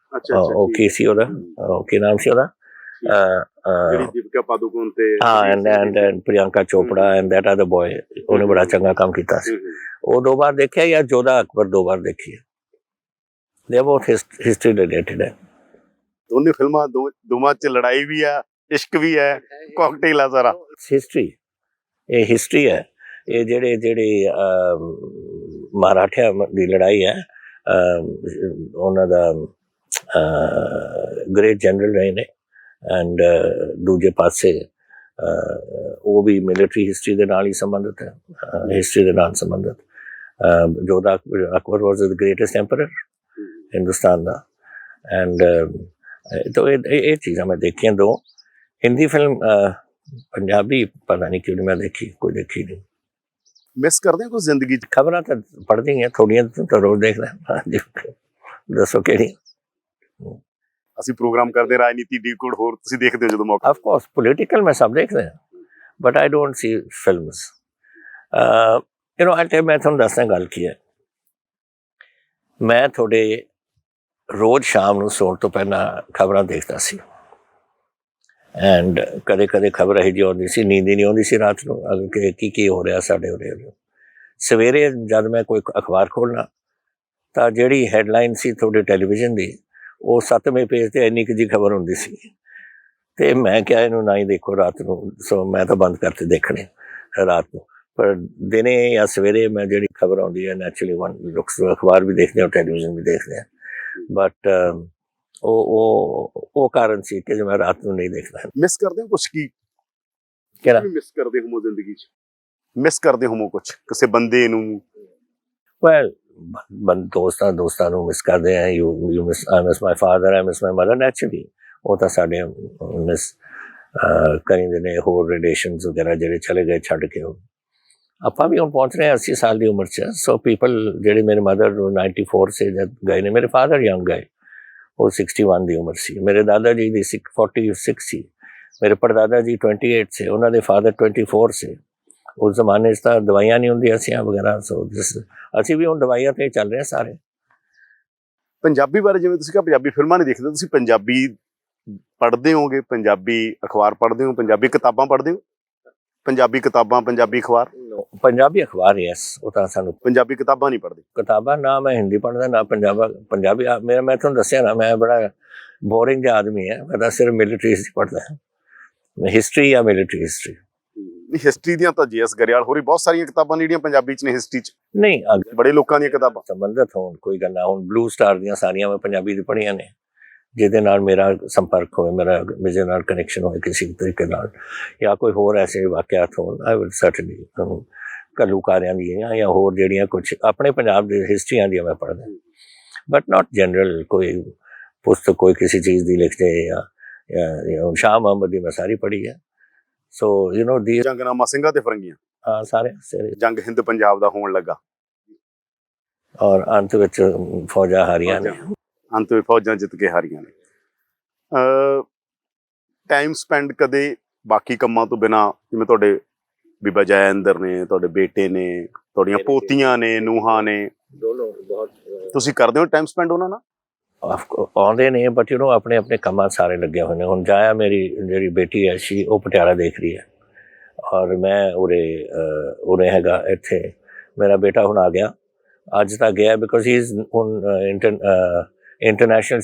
S2: ਉਹ ਕੀ ਸੀ ਉਹਦਾ, ਕੀ ਨਾਮ ਸੀ ਉਹਦਾ?
S1: ਦੀਪਿਕਾ ਪਾਦੂਕੋਨ ਤੇ
S2: and Priyanka Chopra and that other boy. ਉਹਨੇ ਬੜਾ ਚੰਗਾ ਕੰਮ ਕੀਤਾ ਸੀ। ਉਹ 2 ਵਾਰ ਦੇਖਿਆ, ਜਾਂ ਜੋਧਾ ਅਕਬਰ 2 ਵਾਰ ਦੇਖੀ ਹੈ। ਦੇ ਬਹੁਤ ਹਿਸਟਰੀ ਰਿਲੇਟਡ ਹੈ।
S1: ਦੋਨੇ ਫਿਲਮਾਂ, ਦੋਵਾਂ 'ਚ ਲੜਾਈ ਵੀ ਆ, ਇਸ਼ਕ ਵੀ ਹੈ, ਕਾਕਟੇਲ ਆ ਸਾਰਾ।
S2: ਹਿਸਟਰੀ, ਇਹ ਹਿਸਟਰੀ ਹੈ। ਇਹ ਜਿਹੜੇ ਮਰਾਠਿਆਂ ਦੀ ਲੜਾਈ ਹੈ, ਉਹਨਾਂ ਦਾ ਗ੍ਰੇਟ ਜਨਰਲ ਰਹੇ ਨੇ, ਐਂਡ ਦੂਜੇ ਪਾਸੇ ਉਹ ਵੀ ਮਿਲਟਰੀ ਹਿਸਟਰੀ ਦੇ ਨਾਲ ਹੀ ਸੰਬੰਧਿਤ ਹੈ, ਹਿਸਟਰੀ ਦੇ ਨਾਲ ਸੰਬੰਧਿਤ। Jodha Akbar was the greatest emperor Hindustan ਦਾ। ਐਂਡ ਤਾਂ ਇਹ ਚੀਜ਼ਾਂ ਮੈਂ ਦੇਖੀਆਂ 2। ਹਿੰਦੀ ਫਿਲਮ, ਪੰਜਾਬੀ ਪਤਾ ਨਹੀਂ ਕਿਉਂ ਮੈਂ ਕੋਈ ਦੇਖੀ ਨਹੀਂ।
S1: ਮਿਸ ਕਰਦੇ ਕੁਝ ਜ਼ਿੰਦਗੀ 'ਚ?
S2: ਖਬਰਾਂ ਤਾਂ ਪੜ੍ਹਦੀ ਹਾਂ ਥੋੜ੍ਹੀਆਂ, ਤਾਂ ਰੋਜ਼ ਦੇਖਦਾ। ਦੱਸੋ ਕਿਹੜੀ?
S1: ਅਸੀਂ ਪ੍ਰੋਗਰਾਮ ਕਰਦੇ ਰਾਜਨੀਤੀ ਡੀਕੋਡ, ਹੋਰ ਤੁਸੀਂ ਦੇਖਦੇ ਹੋ ਜਦੋਂ ਮੌਕਾ?
S2: ਆਫ ਕੋਰਸ ਪੋਲੀਟੀਕਲ ਮੈਂ ਸਭ ਦੇਖਦਾ, but I don't C films. ਮੈਂ ਤੁਹਾਨੂੰ ਦੱਸਦਾ ਗੱਲ ਕੀ ਹੈ। ਮੈਂ ਤੁਹਾਡੇ ਰੋਜ਼ ਸ਼ਾਮ ਨੂੰ ਸੌਣ ਤੋਂ ਪਹਿਲਾਂ ਖਬਰਾਂ ਦੇਖਦਾ ਸੀ, ਐਂਡ ਕਦੇ ਕਦੇ ਖਬਰ ਇਹੋ ਜਿਹੀ ਆਉਂਦੀ ਸੀ, ਨੀਂਦ ਹੀ ਨਹੀਂ ਆਉਂਦੀ ਸੀ ਰਾਤ ਨੂੰ, ਕਿ ਕੀ ਹੋ ਰਿਹਾ ਸਾਡੇ ਉਰੇ। ਸਵੇਰੇ ਜਦ ਮੈਂ ਕੋਈ ਅਖਬਾਰ ਖੋਲ੍ਹਣਾ, ਤਾਂ ਜਿਹੜੀ ਹੈਡਲਾਈਨ ਸੀ ਤੁਹਾਡੇ ਟੈਲੀਵਿਜ਼ਨ ਦੀ, ਉਹ 7ਵੇਂ ਪੇਜ 'ਤੇ ਇੰਨੀ ਕੁ ਜਿਹੀ ਖਬਰ ਹੁੰਦੀ ਸੀ। ਅਤੇ ਮੈਂ ਕਿਹਾ ਇਹਨੂੰ ਨਾ ਹੀ ਦੇਖੋ ਰਾਤ ਨੂੰ। ਸੋ ਮੈਂ ਤਾਂ ਬੰਦ ਕਰਤੇ ਦੇਖਣੇ ਰਾਤ ਨੂੰ। ਪਰ ਦਿਨੇ ਜਾਂ ਸਵੇਰੇ ਮੈਂ ਜਿਹੜੀ ਖਬਰ ਆਉਂਦੀ ਹੈ, ਨੈਚੁਰਲੀ ਵਨ ਲੁਕਸ, ਅਖਬਾਰ ਵੀ ਦੇਖਦੇ ਹਾਂ, ਟੈਲੀਵਿਜ਼ਨ ਵੀ ਦੇਖਦੇ ਹਾਂ। ਬਟ ਉਹ ਕਾਰਨ ਸੀ ਕਿ ਜੋ ਮੈਂ ਰਾਤ ਨੂੰ ਨਹੀਂ ਦੇਖਦਾ।
S1: ਮਿਸ ਕਰਦੇ ਹੋ ਕੁਛ? ਕੀ
S2: ਕਿਹੜਾ
S1: ਮਿਸ ਕਰਦੇ ਹੋ ਜ਼ਿੰਦਗੀ 'ਚ? ਮਿਸ ਕਰਦੇ ਹੋ ਕੁਛ, ਕਿਸੇ ਬੰਦੇ ਨੂੰ?
S2: ਵੈਲ, ਦੋਸਤਾਂ ਨੂੰ ਮਿਸ ਕਰਦੇ ਆ। I miss my father, I miss my mother, naturally. ਉਹ ਤਾਂ ਸਾਡੇ ਮਿਸ ਕਰੀਂਦੇ ਨੇ, ਹੋਰ ਰਿਲੇਸ਼ਨਸ ਵਗੈਰਾ ਜਿਹੜੇ ਚਲੇ ਗਏ ਛੱਡ ਕੇ। ਉਹ ਆਪਾਂ ਵੀ ਹੁਣ ਪਹੁੰਚ ਰਹੇ ਹਾਂ 80 ਸਾਲ ਦੀ ਉਮਰ 'ਚ। ਸੋ ਪੀਪਲ, ਜਿਹੜੇ ਮੇਰੇ ਮਦਰ 94 ਸੇ ਜਦ ਗਏ ਨੇ, ਮੇਰੇ ਫਾਦਰ ਯੰਗ ਗਏ, ਉਹ 61 ਦੀ ਉਮਰ ਸੀ। ਮੇਰੇ ਦਾਦਾ ਜੀ ਦੀ 46 ਸੀ। ਮੇਰੇ ਪੜਦਾਦਾ ਜੀ 28 ਸੇ, ਉਹਨਾਂ ਦੇ ਫਾਦਰ 24 ਸੇ। ਉਸ ਜ਼ਮਾਨੇ 'ਚ ਤਾਂ ਦਵਾਈਆਂ ਨਹੀਂ ਹੁੰਦੀਆਂ ਸੀ ਵਗੈਰਾ, ਸੋ ਅਸੀਂ ਵੀ ਹੁਣ ਦਵਾਈਆਂ 'ਤੇ ਚੱਲ ਰਹੇ ਹਾਂ ਸਾਰੇ।
S1: ਪੰਜਾਬੀ ਬਾਰੇ ਜਿਵੇਂ ਤੁਸੀਂ ਕਿਹਾ ਪੰਜਾਬੀ ਫਿਲਮਾਂ ਨਹੀਂ ਦੇਖਦੇ, ਤੁਸੀਂ ਪੰਜਾਬੀ ਪੜ੍ਹਦੇ ਹੋਗੇ, ਪੰਜਾਬੀ ਅਖਬਾਰ ਪੜ੍ਹਦੇ ਹੋ, ਪੰਜਾਬੀ ਕਿਤਾਬਾਂ ਪੜ੍ਹਦੇ ਹੋ? ਪੰਜਾਬੀ ਕਿਤਾਬਾਂ, ਪੰਜਾਬੀ ਅਖਬਾਰ?
S2: ਪੰਜਾਬੀ ਅਖਬਾਰ, ਯੈਸ, ਉਹ ਤਾਂ ਸਾਨੂੰ।
S1: ਪੰਜਾਬੀ ਕਿਤਾਬਾਂ ਨਹੀਂ ਪੜ੍ਹਦੇ?
S2: ਕਿਤਾਬਾਂ ਨਾ ਮੈਂ ਹਿੰਦੀ ਪੜ੍ਹਦਾ ਨਾ ਪੰਜਾਬੀ। ਮੈਂ ਤੁਹਾਨੂੰ ਦੱਸਿਆ ਨਾ, ਮੈਂ ਬੜਾ ਬੋਰਿੰਗ ਜਿਹਾ ਆਦਮੀ ਹੈ, ਮੈਂ ਤਾਂ ਸਿਰਫ ਮਿਲਟਰੀ ਹਿਸਟਰੀ ਪੜ੍ਹਦਾ, ਹਿਸਟਰੀ ਜਾਂ ਮਿਲਟਰੀ ਹਿਸਟਰੀ।
S1: ਹਿਸਟਰੀ ਦੀਆਂ ਤਾਂ ਜੀਐਸ ਗਰੇਵਾਲ ਹੋਰੀ ਬਹੁਤ ਸਾਰੀਆਂ ਕਿਤਾਬਾਂ ਜਿਹੜੀਆਂ ਪੰਜਾਬੀ 'ਚ ਨੇ ਹਿਸਟਰੀ 'ਚ,
S2: ਨਹੀਂ
S1: ਬੜੇ ਲੋਕਾਂ ਦੀਆਂ ਕਿਤਾਬਾਂ
S2: ਸੰਬੰਧਿਤ ਹੋਣ ਕੋਈ ਗੱਲ ਨਾ। ਹੁਣ ਬਲੂ ਸਟਾਰ ਦੀਆਂ ਸਾਰੀਆਂ ਮੈਂ ਪੰਜਾਬੀ ਦੀ ਪੜ੍ਹੀਆਂ ਨੇ, ਜਿਹਦੇ ਨਾਲ ਮੇਰਾ ਸੰਪਰਕ ਹੋਵੇ, ਮੇਰਾ ਜਿਹਦੇ ਨਾਲ ਕਨੈਕਸ਼ਨ ਹੋਵੇ ਕਿਸੇ ਤਰੀਕੇ ਨਾਲ, ਜਾਂ ਕੋਈ ਹੋਰ ਐਸੇ ਵਾਕਿਆਤ ਹੋਣ, ਆਈ ਵਿਲ ਸਰਟਨਲੀ, ਘੱਲੂਕਾਰਿਆਂ ਦੀਆਂ ਜਾਂ ਹੋਰ ਜਿਹੜੀਆਂ ਕੁਛ ਆਪਣੇ ਪੰਜਾਬ ਦੀ ਹਿਸਟਰੀਆਂ ਦੀਆਂ ਮੈਂ ਪੜ੍ਹਦਾ, ਬਟ ਨਾਟ ਜਨਰਲ ਕੋਈ ਪੁਸਤਕ ਕੋਈ ਕਿਸੇ ਚੀਜ਼ ਦੀ ਲਿਖਦੇ ਜਾਂ ਸ਼ਾਹ ਮੁਹੰਮਦ ਦੀ ਮੈਂ ਸਾਰੀ ਪੜ੍ਹੀ ਹੈ। ਸੋ ਯੂ ਨੋ ਦੀ
S1: ਜੰਗਨਾਮਾ ਸਿੰਘਾਂ ਤੇ ਫਰੰਗੀਆਂ,
S2: ਹਾਂ ਸਾਰੇ
S1: ਜੰਗ ਹਿੰਦ ਪੰਜਾਬ ਦਾ ਹੋਣ ਲੱਗਾ,
S2: ਔਰ ਅੰਤ ਵਿੱਚ ਫੌਜਾਂ ਹਾਰੀਆਂ ਨੇ,
S1: ਅੰਤ ਵਿੱਚ ਫੌਜਾਂ ਜਿੱਤ ਕੇ ਹਾਰੀਆਂ ਨੇ। ਟਾਈਮ ਸਪੈਂਡ ਕਦੇ ਬਾਕੀ ਕੰਮਾਂ ਤੋਂ ਬਿਨਾਂ, ਜਿਵੇਂ ਤੁਹਾਡੇ ਬੀਬਾ ਜੈਇੰਦਰ ਨੇ, ਤੁਹਾਡੇ ਬੇਟੇ ਨੇ, ਤੁਹਾਡੀਆਂ ਪੋਤੀਆਂ ਨੇ, ਨੂੰਹਾਂ ਨੇ,
S2: ਬਹੁਤ
S1: ਤੁਸੀਂ ਕਰਦੇ ਹੋ ਟਾਈਮ ਸਪੈਂਡ ਉਹਨਾਂ ਨਾਲ?
S2: ਆਉਂਦੇ ਨੇ, ਬਟ ਯੂ ਨੋ ਆਪਣੇ ਆਪਣੇ ਕੰਮਾਂ ਸਾਰੇ ਲੱਗੇ ਹੋਏ ਨੇ। ਹੁਣ ਜਾਇਆ ਮੇਰੀ ਜਿਹੜੀ ਬੇਟੀ ਹੈ ਉਹ ਪਟਿਆਲਾ ਦੇਖ ਰਹੀ ਹੈ, ਔਰ ਮੈਂ ਉਰੇ ਹੈਗਾ ਇੱਥੇ। ਮੇਰਾ ਬੇਟਾ ਹੁਣ ਆ ਗਿਆ, ਅੱਜ ਤੱਕ ਗਿਆ, ਬਿਕੋਜ਼ ਹੀ ਇਜ਼ ਹੁਣ ਇੰਟਰਨੈਸ਼ਨਲ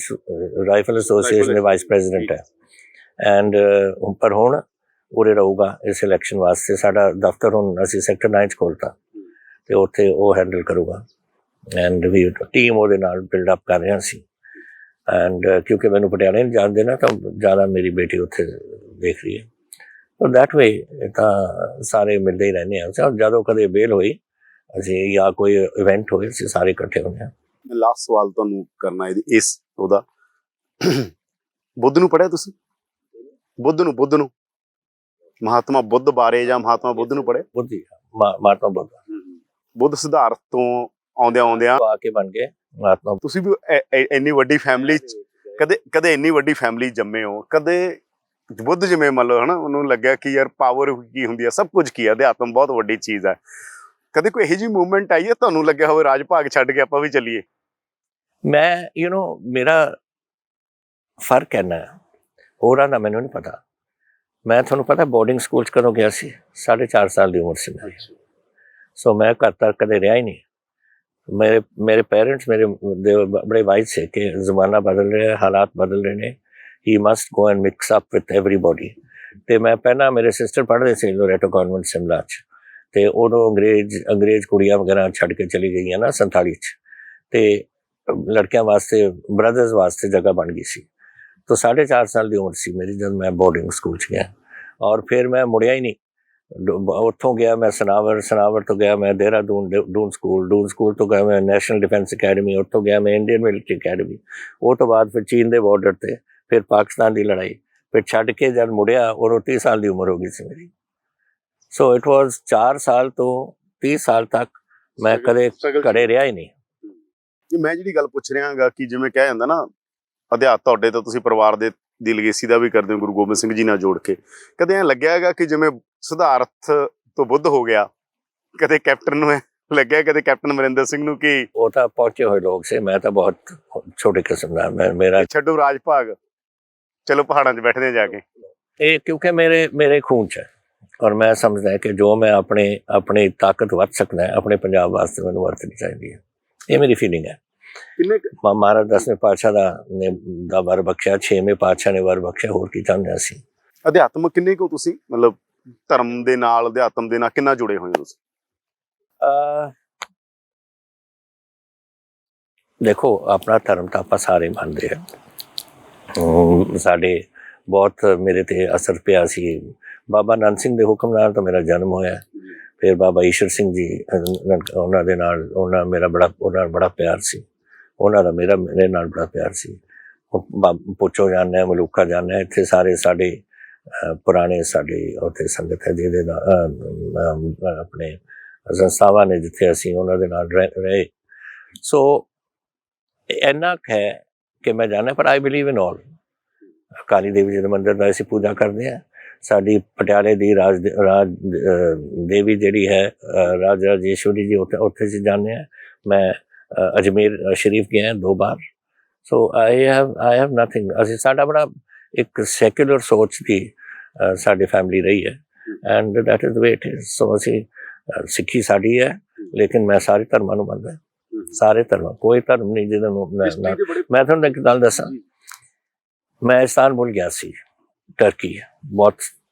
S2: ਰਾਈਫਲ ਐਸੋਸੀਏਸ਼ਨ ਦੇ ਵਾਈਸ ਪ੍ਰੈਜ਼ੀਡੈਂਟ ਹੈ, ਐਂਡ ਪਰ ਹੁਣ ਉਰੇ ਰਹੂਗਾ ਇਸ ਇਲੈਕਸ਼ਨ ਵਾਸਤੇ। ਸਾਡਾ ਦਫ਼ਤਰ ਹੁਣ ਅਸੀਂ ਸੈਕਟਰ 9 'ਚ ਖੋਲ੍ਹਤਾ, ਅਤੇ ਉੱਥੇ ਉਹ ਹੈਂਡਲ ਕਰੂਗਾ, ਐਂਡ ਵੀ ਟੀਮ ਉਹਦੇ ਨਾਲ ਬਿਲਡਅਪ ਕਰ ਰਹੇ ਸੀ। ਐਂਡ ਕਿਉਂਕਿ ਮੈਨੂੰ ਪਟਿਆਲੇ ਨਹੀਂ ਜਾਣ ਦੇਣਾ, ਤਾਂ ਜ਼ਿਆਦਾ ਮੇਰੀ ਬੇਟੀ ਉੱਥੇ ਦੇਖ ਰਹੀ ਹੈ। ਸੋ ਦੈਟ ਵੇ ਤਾਂ ਸਾਰੇ ਮਿਲਦੇ ਹੀ ਰਹਿੰਦੇ ਹਾਂ। ਜਦੋਂ ਕਦੇ ਬੇਲ ਹੋਈ ਅਸੀਂ ਜਾਂ ਕੋਈ ਇਵੈਂਟ ਹੋਏ, ਅਸੀਂ ਸਾਰੇ ਇਕੱਠੇ ਹੁੰਦੇ ਹਾਂ।
S1: ਲਾਸਟ ਸਵਾਲ ਤੁਹਾਨੂੰ ਕਰਨਾ ਇਸ ਉਹਦਾ, ਬੁੱਧ ਨੂੰ ਪੜ੍ਹਿਆ ਤੁਸੀਂ? ਬੁੱਧ ਨੂੰ ਮਹਾਤਮਾ ਬੁੱਧ ਬਾਰੇ, ਜਾਂ ਮਹਾਤਮਾ ਬੁੱਧ ਨੂੰ ਪੜ੍ਹਿਆ?
S2: ਮਹਾਤਮਾ
S1: ਬੁੱਧ ਸਿਧਾਰਥ ਤੋਂ ਆਉਂਦਿਆਂ
S2: ਆ ਕੇ ਬਣ ਗਏ ਮਹਾਤਮਾ।
S1: ਤੁਸੀਂ ਵੀ ਇੰਨੀ ਵੱਡੀ ਫੈਮਿਲੀ 'ਚ ਕਦੇ ਇੰਨੀ ਵੱਡੀ ਫੈਮਿਲੀ ਜੰਮੇ ਹੋ, ਕਦੇ ਬੁੱਧ ਜਿਵੇਂ ਮੰਨ ਲਓ, ਹੈ ਨਾ, ਉਹਨੂੰ ਲੱਗਿਆ ਕਿ ਯਾਰ ਪਾਵਰ ਕੀ ਹੁੰਦੀ ਹੈ, ਸਭ ਕੁਝ ਕੀ ਹੈ, ਅਧਿਆਤਮ ਬਹੁਤ ਵੱਡੀ ਚੀਜ਼ ਹੈ। ਕਦੇ ਕੋਈ ਇਹੋ ਜਿਹੀ ਮੂਵਮੈਂਟ ਆਈ ਹੈ ਤੁਹਾਨੂੰ ਲੱਗਿਆ ਹੋਵੇ ਰਾਜ ਭਾਗ ਛੱਡ ਕੇ ਆਪਾਂ ਵੀ ਚੱਲੀਏ?
S2: ਮੈਂ ਮੇਰਾ ਫਰਕ ਹੈ ਨਾ, ਹੋਰਾਂ ਦਾ ਮੈਨੂੰ ਨਹੀਂ ਪਤਾ। ਮੈਂ ਤੁਹਾਨੂੰ ਪਤਾ ਬੋਰਡਿੰਗ ਸਕੂਲ 'ਚ ਕਦੋਂ ਗਿਆ ਸੀ? 4.5 ਸਾਲ ਦੀ ਉਮਰ ਸੀ ਮੇਰੀ। ਸੋ ਮੈਂ ਘਰ ਤੱਕ ਕਦੇ ਰਿਹਾ ਹੀ ਨਹੀਂ। ਮੇਰੇ ਪੇਰੈਂਟਸ ਮੇਰੇ ਬੜੇ ਵਾਈਜ਼ ਸੇ ਕਿ ਜ਼ਮਾਨਾ ਬਦਲ ਰਿਹਾ, ਹਾਲਾਤ ਬਦਲ ਰਹੇ ਨੇ, he must go and mix up with everybody. ਅਤੇ ਮੈਂ ਪਹਿਲਾਂ ਮੇਰੇ ਸਿਸਟਰ ਪੜ੍ਹਦੇ ਸੀ ਲੋਰੈਟੋ ਕੌਨਵੈਂਟ ਸ਼ਿਮਲਾ 'ਚ, ਅਤੇ ਉਦੋਂ ਅੰਗਰੇਜ਼ ਕੁੜੀਆਂ ਵਗੈਰਾ ਛੱਡ ਕੇ ਚਲੀ ਗਈਆਂ ਨਾ 47 'ਚ, ਅਤੇ ਲੜਕਿਆਂ ਵਾਸਤੇ, ਬ੍ਰਦਰਸ ਵਾਸਤੇ ਜਗ੍ਹਾ ਬਣ ਗਈ ਸੀ। ਤਾਂ 4.5 ਸਾਲ ਦੀ ਉਮਰ ਸੀ ਮੇਰੀ ਜਦ ਮੈਂ ਬੋਰਡਿੰਗ ਸਕੂਲ 'ਚ ਗਿਆ, ਔਰ ਫਿਰ ਮੈਂ ਮੁੜਿਆ ਹੀ ਨਹੀਂ। ਉੱਥੋਂ ਗਿਆ ਮੈਂ ਸਨਾਵਰ ਤੋਂ ਗਿਆ ਮੈਂ ਦੇਹਰਾਦੂਨ ਸਕੂਲ ਤੋਂ ਗਿਆ ਮੈਂ ਨੈਸ਼ਨਲ ਡਿਫੈਂਸ ਅਕੈਡਮੀ, ਉੱਥੋਂ ਗਿਆ ਮੈਂ ਇੰਡੀਅਨ ਮਿਲਟਰੀ ਅਕੈਡਮੀ। ਉਹ ਤੋਂ ਬਾਅਦ ਫਿਰ ਚੀਨ ਦੇ ਬਾਰਡਰ 'ਤੇ, ਫਿਰ ਪਾਕਿਸਤਾਨ ਦੀ ਲੜਾਈ, ਫਿਰ ਛੱਡ ਕੇ ਜਦ ਮੁੜਿਆ ਉਦੋਂ 30 ਸਾਲ ਦੀ ਉਮਰ ਹੋ ਗਈ ਸੀ ਮੇਰੀ। ਸੋ ਇਟ ਵਾਜ਼ 4 ਸਾਲ ਤੋਂ 30 ਸਾਲ ਤੱਕ ਮੈਂ ਕਦੇ ਘਰੇ ਰਿਹਾ ਹੀ ਨਹੀਂ।
S1: ਮੈਂ ਜਿਹੜੀ ਗੱਲ ਪੁੱਛ ਰਿਹਾ ਗਾ ਕਿ ਜਿਵੇਂ ਕਿਹਾ ਜਾਂਦਾ ਨਾ, ਅਧਿਆਤ ਤੁਹਾਡੇ ਤਾਂ ਤੁਸੀਂ ਪਰਿਵਾਰ ਦੀ ਲਗੇਸੀ ਦਾ ਵੀ ਕਰਦੇ ਹੋ, ਗੁਰੂ ਗੋਬਿੰਦ ਸਿੰਘ ਜੀ ਨਾਲ ਜੋੜ ਕੇ, ਕਦੇ ਐਂ ਲੱਗਿਆ ਹੈਗਾ ਕਿ ਜਿਵੇਂ ਸਿਧਾਰਥ ਤੋਂ ਬੁੱਧ ਹੋ ਗਿਆ, ਕਦੇ ਕੈਪਟਨ ਨੂੰ ਲੱਗਿਆ, ਕਦੇ ਕੈਪਟਨ ਅਮਰਿੰਦਰ ਸਿੰਘ ਨੂੰ, ਕਿ
S2: ਉਹ ਤਾਂ ਪਹੁੰਚੇ ਹੋਏ ਲੋਕ ਸੀ, ਮੈਂ ਤਾਂ ਬਹੁਤ ਛੋਟੇ ਕਿਸਮ ਦਾ, ਮੇਰਾ
S1: ਛੱਡੋ ਰਾਜ ਭਾਗ, ਚਲੋ ਪਹਾੜਾਂ 'ਚ ਬੈਠਦੇ ਜਾ ਕੇ? ਇਹ
S2: ਕਿਉਂਕਿ ਮੇਰੇ ਖੂਨ 'ਚ ਹੈ, ਔਰ ਮੈਂ ਸਮਝਦਾ ਕਿ ਜੋ ਮੈਂ ਆਪਣੀ ਤਾਕਤ ਵਰਤ ਸਕਦਾ ਆਪਣੇ ਪੰਜਾਬ ਵਾਸਤੇ ਮੈਨੂੰ ਵਰਤਣੀ ਚਾਹੀਦੀ ਹੈ। ਇਹ ਮੇਰੀ ਫੀਲਿੰਗ ਹੈ। ਮਹਾਰਾਜ 10ਵੇਂ ਪਾਤਸ਼ਾਹ ਦਾ ਵਰ ਬਖਸ਼ਿਆ, 6ਵੇਂ ਪਾਤਸ਼ਾਹ ਨੇ ਵਰ ਬਖਸ਼ਿਆ, ਹੋਰ ਕੀ ਚਾਹੁੰਦੇ ਅਸੀਂ?
S1: ਅਧਿਆਤਮ ਕਿੰਨੇ ਕੁ ਤੁਸੀਂ, ਮਤਲਬ ਧਰਮ ਦੇ ਨਾਲ, ਅਧਿਆਤਮ ਦੇ ਨਾਲ ਕਿੰਨਾ ਜੁੜੇ ਹੋਏ ਹੋ ਤੁਸੀਂ?
S2: ਦੇਖੋ, ਆਪਣਾ ਧਰਮ ਤਾਂ ਆਪਾਂ ਸਾਰੇ ਮੰਨਦੇ ਹਾਂ। ਸਾਡੇ ਬਹੁਤ ਮੇਰੇ 'ਤੇ ਅਸਰ ਪਿਆ ਸੀ। ਬਾਬਾ ਨੰਦ ਸਿੰਘ ਦੇ ਹੁਕਮ ਨਾਲ ਤਾਂ ਮੇਰਾ ਜਨਮ ਹੋਇਆ। ਫਿਰ ਬਾਬਾ ਈਸ਼ਰ ਸਿੰਘ ਜੀ, ਉਹਨਾਂ ਨਾਲ ਮੇਰਾ ਬੜਾ ਪਿਆਰ ਸੀ। ਉਹਨਾਂ ਦਾ ਮੇਰੇ ਨਾਲ ਬੜਾ ਪਿਆਰ ਸੀ। ਪੁੱਛੋ ਜਾਂਦੇ, ਮਲੂਕਾ ਜਾਂਦੇ, ਇੱਥੇ ਸਾਰੇ ਸਾਡੇ ਪੁਰਾਣੇ ਉੱਥੇ ਸੰਗਤ ਹੈ ਜਿਹਦੇ ਨਾਲ ਆਪਣੇ ਸੰਸਥਾਵਾਂ ਨੇ, ਜਿੱਥੇ ਅਸੀਂ ਉਹਨਾਂ ਦੇ ਨਾਲ ਰਹੇ। ਸੋ ਇੰਨਾ ਕੁ ਹੈ ਕਿ ਮੈਂ ਜਾਣਦਾ, ਪਰ ਆਈ ਬਿਲੀਵ ਇਨ ਆਲ। ਅਕਾਲੀ ਦੇਵੀ ਜੀ ਦੇ ਮੰਦਿਰ ਦਾ ਅਸੀਂ ਪੂਜਾ ਕਰਦੇ ਹਾਂ, ਸਾਡੀ ਪਟਿਆਲੇ ਦੀ ਰਾਜ ਦੇਵੀ ਜਿਹੜੀ ਹੈ ਰਾਜ ਰਾਜੇਸ਼ਵਰੀ ਜੀ, ਉੱਥੇ ਅਸੀਂ ਜਾਂਦੇ ਹਾਂ। ਮੈਂ ਅਜਮੇਰ ਸ਼ਰੀਫ ਗਿਆ 2 ਵਾਰ। ਸੋ ਆਈ ਹੈਵ ਨਥਿੰਗ। ਅਸੀਂ ਸਾਡਾ ਬੜਾ ਇੱਕ ਸੈਕੂਲਰ ਸੋਚ ਦੀ ਸਾਡੀ ਫੈਮਿਲੀ ਰਹੀ ਹੈ, and that is the way it is. So ਅਸੀਂ ਸਿੱਖੀ ਸਾਡੀ ਹੈ, ਲੇਕਿਨ ਮੈਂ ਸਾਰੇ ਧਰਮਾਂ ਨੂੰ ਮੰਨਦਾ, ਸਾਰੇ ਧਰਮ, ਕੋਈ ਧਰਮ ਨਹੀਂ ਜਿਹਨਾਂ ਨੂੰ ਮੈਂ ਤੁਹਾਨੂੰ ਇੱਕ ਗੱਲ ਦੱਸਾਂ। ਮੈਂ ਇਸਤਾਨਬੁਲ ਗਿਆ ਸੀ, ਟਰਕੀ, ਬਹੁਤ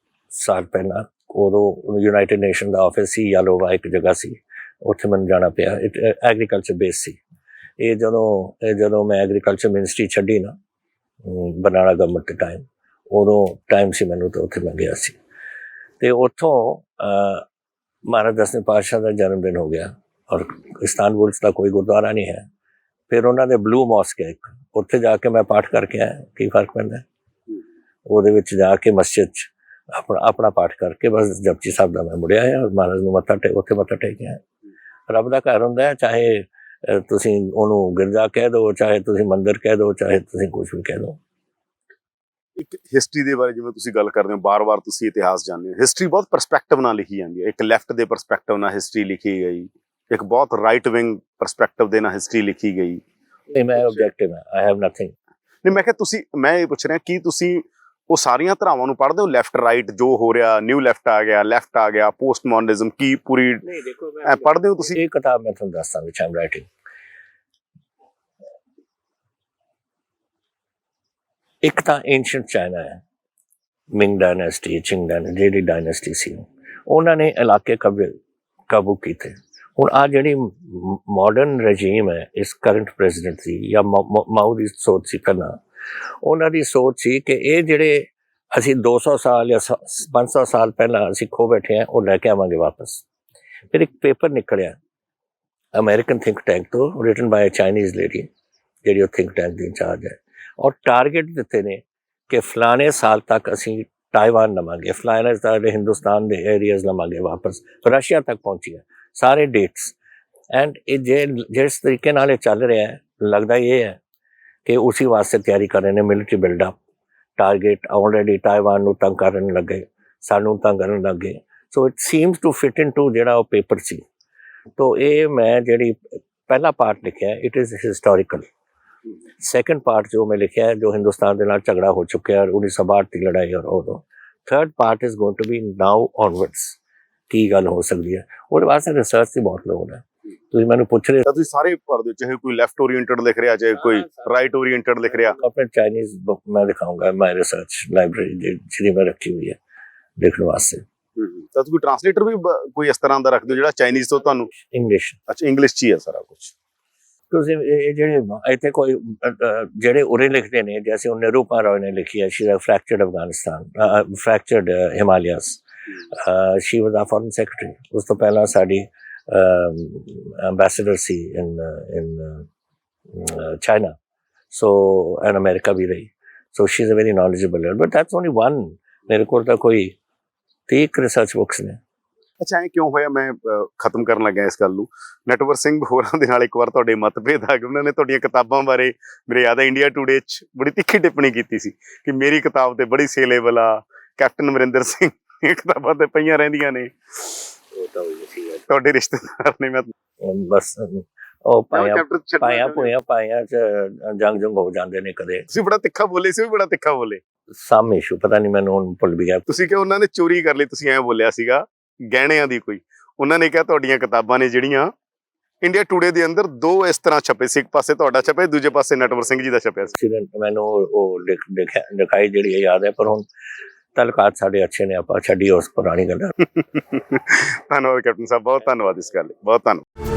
S2: ਸਾਲ ਪਹਿਲਾਂ। ਉਦੋਂ ਯੂਨਾਈਟਿਡ ਨੇਸ਼ਨ ਦਾ ਆਫਿਸ ਸੀ, ਯਾਲੋਵਾ ਇੱਕ ਜਗ੍ਹਾ ਸੀ, ਉੱਥੇ ਮੈਨੂੰ ਜਾਣਾ ਪਿਆ। ਐਗਰੀਕਲਚਰ ਬੇਸ ਸੀ। ਇਹ ਜਦੋਂ ਮੈਂ ਐਗਰੀਕਲਚਰ ਮਿਨਿਸਟਰੀ ਛੱਡੀ ਨਾ, ਬਰਨਾਲਾ ਗਵਰਨਮੈਂਟ ਦੇ ਟਾਈਮ, ਉਦੋਂ ਟਾਈਮ ਸੀ ਮੈਨੂੰ, ਤਾਂ ਉੱਥੇ ਮੈਂ ਗਿਆ ਸੀ। ਅਤੇ ਉੱਥੋਂ ਮਹਾਰਾਜ 10ਵੇਂ ਪਾਤਸ਼ਾਹ ਦਾ ਜਨਮ ਦਿਨ ਹੋ ਗਿਆ, ਔਰ ਇਸਤਾਨਬੁਲ 'ਚ ਤਾਂ ਕੋਈ ਗੁਰਦੁਆਰਾ ਨਹੀਂ ਹੈ। ਫਿਰ ਉਹਨਾਂ ਦੇ ਬਲੂ ਮੌਸਕ ਹੈ ਇੱਕ, ਉੱਥੇ ਜਾ ਕੇ ਮੈਂ ਪਾਠ ਕਰਕੇ ਆਇਆ। ਕੀ ਫਰਕ ਪੈਂਦਾ ਉਹਦੇ ਵਿੱਚ ਜਾ ਕੇ ਮਸਜਿਦ 'ਚ ਆਪਣਾ ਪਾਠ ਕਰਕੇ, ਬਸ ਜਪਜੀ ਸਾਹਿਬ ਦਾ ਮੈਂ ਮੁੜਿਆ ਆਇਆ, ਔਰ ਮਹਾਰਾਜ ਨੂੰ ਉੱਥੇ ਮੱਥਾ ਟੇਕਿਆ। ਰੱਬ ਦਾ ਘਰ ਹੁੰਦਾ ਹੈ, ਚਾਹੇ ਤੁਸੀਂ ਉਹਨੂੰ ਗਿਰਜਾ ਕਹਿ ਦਿਓ, ਚਾਹੇ ਤੁਸੀਂ ਮੰਦਿਰ ਕਹਿ ਦਿਓ, ਚਾਹੇ ਤੁਸੀਂ ਕੁਛ ਵੀ ਕਹਿ ਦਿਓ।
S1: ਇੱਕ ਹਿਸਟਰੀ ਦੇ ਬਾਰੇ ਜਿਵੇਂ ਤੁਸੀਂ ਗੱਲ ਕਰਦੇ ਹੋ, ਬਾਰ-ਬਾਰ ਤੁਸੀਂ ਇਤਿਹਾਸ ਜਾਣਦੇ ਹੋ। ਹਿਸਟਰੀ ਬਹੁਤ ਪਰਸਪੈਕਟਿਵ ਨਾਲ ਲਿਖੀ ਜਾਂਦੀ ਹੈ। ਇੱਕ ਲੈਫਟ ਦੇ ਪਰਸਪੈਕਟਿਵ ਨਾਲ ਹਿਸਟਰੀ ਲਿਖੀ ਗਈ, ਇੱਕ ਬਹੁਤ ਰਾਈਟ ਵਿੰਗ ਪਰਸਪੈਕਟਿਵ ਦੇ ਨਾਲ ਹਿਸਟਰੀ ਲਿਖੀ ਗਈ।
S2: ਨਹੀਂ, ਮੈਂ ਆਬਜੈਕਟਿਵ ਹਾਂ, ਆਈ ਹੈਵ ਨਥਿੰਗ।
S1: ਨਹੀਂ, ਮੈਂ ਕਿਹਾ ਮੈਂ ਇਹ ਪੁੱਛ ਰਿਹਾ ਕੀ ਤੁਸੀਂ ਉਹ ਸਾਰੀਆਂ ਧਰਾਵਾਂ ਨੂੰ ਪੜ੍ਹਦੇ ਹੋ? ਲੈਫਟ ਰਾਈਟ ਜੋ ਹੋ ਰਿਹਾ, ਨਿਊ ਲੈਫਟ ਆ ਗਿਆ, ਪੋਸਟ ਮੋਡਰਨਿਜ਼ਮ, ਕੀ ਪੂਰੀ ਪੜ੍ਹਦੇ ਹੋ ਤੁਸੀਂ?
S2: ਇਹ ਕਿਤਾਬ ਮੈਂ ਤੁਹਾਨੂੰ ਦੱਸਦਾ which I'm writing। ਇੱਕ ਤਾਂ ਏਂਸ਼ੀਅੰਟ ਚਾਈਨਾ ਹੈ, ਮਿੰਗ ਡਾਇਨੈਸਟੀ, ਚਿੰਗ ਡਾਇਨੈਸਟੀ, ਜਿਹੜੀ ਡਾਇਨੈਸਟੀ ਸੀ, ਉਹਨਾਂ ਨੇ ਇਲਾਕੇ ਕਾਬੂ ਕੀਤੇ। ਹੁਣ ਆਹ ਜਿਹੜੀ ਮਾਡਰਨ ਰਜੀਮ ਹੈ, ਇਸ ਕਰੰਟ ਪ੍ਰੈਜ਼ੀਡੈਂਟ ਦੀ ਜਾਂ ਮਾਓ ਦੀ ਸੋਚ ਸੀ ਪਹਿਲਾਂ, ਉਹਨਾਂ ਦੀ ਸੋਚ ਸੀ ਕਿ ਇਹ ਜਿਹੜੇ ਅਸੀਂ 200 ਸਾਲ ਜਾਂ 500 ਸਾਲ ਪਹਿਲਾਂ ਅਸੀਂ ਖੋ ਬੈਠੇ ਹਾਂ, ਉਹ ਲੈ ਕੇ ਆਵਾਂਗੇ ਵਾਪਸ। ਫਿਰ ਇੱਕ ਪੇਪਰ ਨਿਕਲਿਆ ਅਮਰੀਕਨ ਥਿੰਕ ਟੈਂਕ ਤੋਂ, ਰਿਟਨ ਬਾਏ ਚਾਈਨੀਜ਼ ਲੇਡੀ, ਜਿਹੜੀ ਉਹ ਥਿੰਕ ਟੈਂਕ ਦੀ ਇੰਚਾਰਜ ਹੈ, ਔਰ ਟਾਰਗੇਟ ਦਿੱਤੇ ਨੇ ਕਿ ਫਲਾਣੇ ਸਾਲ ਤੱਕ ਅਸੀਂ ਤਾਇਵਾਨ ਲਵਾਂਗੇ, ਫਲਾਣੇ ਸਾਡੇ ਹਿੰਦੁਸਤਾਨ ਦੇ ਏਰੀਆਜ਼ ਲਵਾਂਗੇ ਵਾਪਸ, ਰਸ਼ੀਆ ਤੱਕ ਪਹੁੰਚੀਆਂ ਸਾਰੇ ਡੇਟਸ। ਐਂਡ ਇਹ ਜਿਸ ਤਰੀਕੇ ਨਾਲ ਇਹ ਚੱਲ ਰਿਹਾ ਹੈ, ਲੱਗਦਾ ਇਹ ਹੈ ਕਿ ਉਸੇ ਵਾਸਤੇ ਤਿਆਰੀ ਕਰ ਰਹੇ ਨੇ, military buildup. Target already Taiwan ਨੂੰ ਤੰਗ ਕਰਨ ਲੱਗੇ, ਸਾਨੂੰ ਤੰਗ ਕਰਨ ਲੱਗੇ। So it seems to fit in to ਜਿਹੜਾ ਉਹ ਪੇਪਰ ਸੀ। ਤੋ ਇਹ ਮੈਂ ਜਿਹੜੀ ਪਹਿਲਾ ਪਾਰਟ ਲਿਖਿਆ, it is historical. Second part ਜੋ ਮੈਂ ਲਿਖਿਆ, ਜੋ ਹਿੰਦੁਸਤਾਨ ਦੇ ਨਾਲ ਝਗੜਾ ਹੋ ਚੁੱਕਿਆ, 1962 ਦੀ ਲੜਾਈ, ਔਰ ਉਦੋਂ third part is going to be now onwards, ਕੀ ਗੱਲ ਹੋ ਸਕਦੀ ਹੈ। ਉਹਦੇ ਵਾਸਤੇ ਰਿਸਰਚ ਦੀ ਬਹੁਤ ਲੋੜ ਹੈ। ਤੁਸੀਂ ਮੈਨੂੰ ਪੁੱਛ ਰਹੇ,
S1: ਤੁਸੀਂ ਸਾਰੇ ਪੜ੍ਹਦੇ ਹੋ, ਚਾਹੇ ਕੋਈ ਲੈਫਟ ਓਰੀਐਂਟਡ ਲਿਖ ਰਿਹਾ, ਚਾਹੇ ਕੋਈ ਰਾਈਟ ਓਰੀਐਂਟਡ ਲਿਖ ਰਿਹਾ।
S2: ਆਪਣੇ ਚਾਈਨੀਜ਼ ਬੁੱਕ ਮੈਂ ਦਿਖਾਊਂਗਾ, ਮਾਈ ਰਿਸਰਚ ਲਾਇਬ੍ਰੇਰੀ ਜਿਹੜੀ ਮੈਂ ਰੱਖੀ ਹੋਈ ਹੈ ਲਿਖਣ ਵਾਸਤੇ।
S1: ਤਾਂ ਤੁਸੀਂ ਟ੍ਰਾਂਸਲੇਟਰ ਵੀ ਕੋਈ ਇਸ ਤਰ੍ਹਾਂ ਦਾ ਰੱਖਦੇ ਹੋ ਜਿਹੜਾ ਚਾਈਨੀਜ਼ ਤੋਂ ਤੁਹਾਨੂੰ?
S2: ਇੰਗਲਿਸ਼।
S1: ਅੱਛਾ, ਇੰਗਲਿਸ਼ 'ਚ ਹੀ ਹੈ ਸਾਰਾ ਕੁਝ।
S2: ਤੁਸੀਂ ਇਹ ਜਿਹੜੇ ਇੱਥੇ ਕੋਈ ਜਿਹੜੇ ਉਰੇ ਲਿਖਦੇ ਨੇ, ਜੈਸੇ ਉਹ ਨਿਰੂਪਾ ਰॉय ਨੇ ਲਿਖੀ ਹੈ, ਸ਼ੀ ਫ੍ਰੈਕਚਰਡ ਅਫਗਾਨਿਸਤਾਨ, ਫ੍ਰੈਕਚਰਡ ਹਿਮਾਲਿਆਸ, ਸ਼ੀ ਵਾਜ਼ ਆ ਫੋਰਨ ਸੈਕਟਰੀ। ਉਸ ਤੋਂ ਪਹਿਲਾਂ ਸਾਡੀ ਐਂਬੈਸਡਰ ਸੀ in China, so and America ਵੀ ਰਹੀ। So she is a very knowledgeable, but that's only one. ਮੇਰੇ ਕੋਲ ਤਾਂ ਕੋਈ 30 ਰਿਸਰਚ ਬੁੱਕਸ ਨੇ।
S1: ਅੱਛਾ, ਇਹ ਕਿਉਂ ਹੋਇਆ? ਮੈਂ ਖਤਮ ਕਰਨ ਲੱਗਿਆ ਇਸ ਗੱਲ ਨੂੰ। ਨਟਵਰ ਸਿੰਘ ਹੋਰਾਂ ਦੇ ਨਾਲ ਇੱਕ ਵਾਰ ਤੁਹਾਡੇ ਮਤਭੇਦ ਆ ਗਏ। ਉਹਨਾਂ ਨੇ ਤੁਹਾਡੀਆਂ ਕਿਤਾਬਾਂ ਬਾਰੇ, ਮੇਰੇ ਯਾਦ ਹੈ, ਇੰਡੀਆ ਟੂਡੇ 'ਚ ਬੜੀ ਤਿੱਖੀ ਟਿੱਪਣੀ ਕੀਤੀ ਸੀ ਕਿ ਮੇਰੀ ਕਿਤਾਬ ਤੇ ਬੜੀ ਸੇਲੇਬਲ ਆ, ਕੈਪਟਨ ਅਮਰਿੰਦਰ ਸਿੰਘ ਇਹ ਕਿਤਾਬਾਂ ਤੇ ਪਈਆਂ ਰਹਿੰਦੀਆਂ ਨੇ। ਤੁਹਾਡੇ ਰਿਸ਼ਤੇਦਾਰ ਨੇ, ਮੈਂ
S2: ਬਸ ਉਹ ਪਾਇਆ ਚ ਜੰਗ ਹੋ ਜਾਂਦੇ ਨੇ ਕਦੇ।
S1: ਤੁਸੀਂ ਬੜਾ ਤਿੱਖਾ ਬੋਲੇ ਸੀ, ਉਹ ਵੀ ਬੜਾ ਤਿੱਖਾ ਬੋਲੇ।
S2: ਸਮ ਇਸ਼ੂ ਪਤਾ ਨਹੀਂ, ਮੈਨੂੰ ਹੁਣ ਭੁੱਲ ਵੀ ਗਿਆ।
S1: ਤੁਸੀਂ ਕਿਹਾ ਉਹਨਾਂ ਨੇ ਚੋਰੀ ਕਰ ਲਈ, ਤੁਸੀਂ ਐਂ ਬੋਲਿਆ ਸੀਗਾ ਗਹਿਣਿਆਂ ਦੀ ਕੋਈ। ਉਹਨਾਂ ਨੇ ਕਿਹਾ ਤੁਹਾਡੀਆਂ ਕਿਤਾਬਾਂ ਨੇ ਜਿਹੜੀਆਂ ਇੰਡੀਆ ਟੂਡੇ ਦੇ ਅੰਦਰ 2 ਇਸ ਤਰ੍ਹਾਂ ਛਪੇ ਸੀ, ਇੱਕ ਪਾਸੇ ਤੁਹਾਡਾ ਛਪਿਆ, ਦੂਜੇ ਪਾਸੇ ਨਟਵਰ ਸਿੰਘ ਜੀ ਦਾ ਛਪਿਆ ਸੀ।
S2: ਮੈਨੂੰ ਉਹ ਲਿਖਾਈ ਜਿਹੜੀ ਯਾਦ ਹੈ, ਪਰ ਹੁਣ ਤਲਕਾਤ ਸਾਡੇ ਅੱਛੇ ਨੇ, ਆਪਾਂ ਛੱਡੀ ਉਸ ਪੁਰਾਣੀ ਗੱਲਾਂ।
S1: ਧੰਨਵਾਦ ਕੈਪਟਨ ਸਾਹਿਬ, ਬਹੁਤ ਧੰਨਵਾਦ ਇਸ ਗੱਲ ਲਈ, ਬਹੁਤ ਧੰਨਵਾਦ।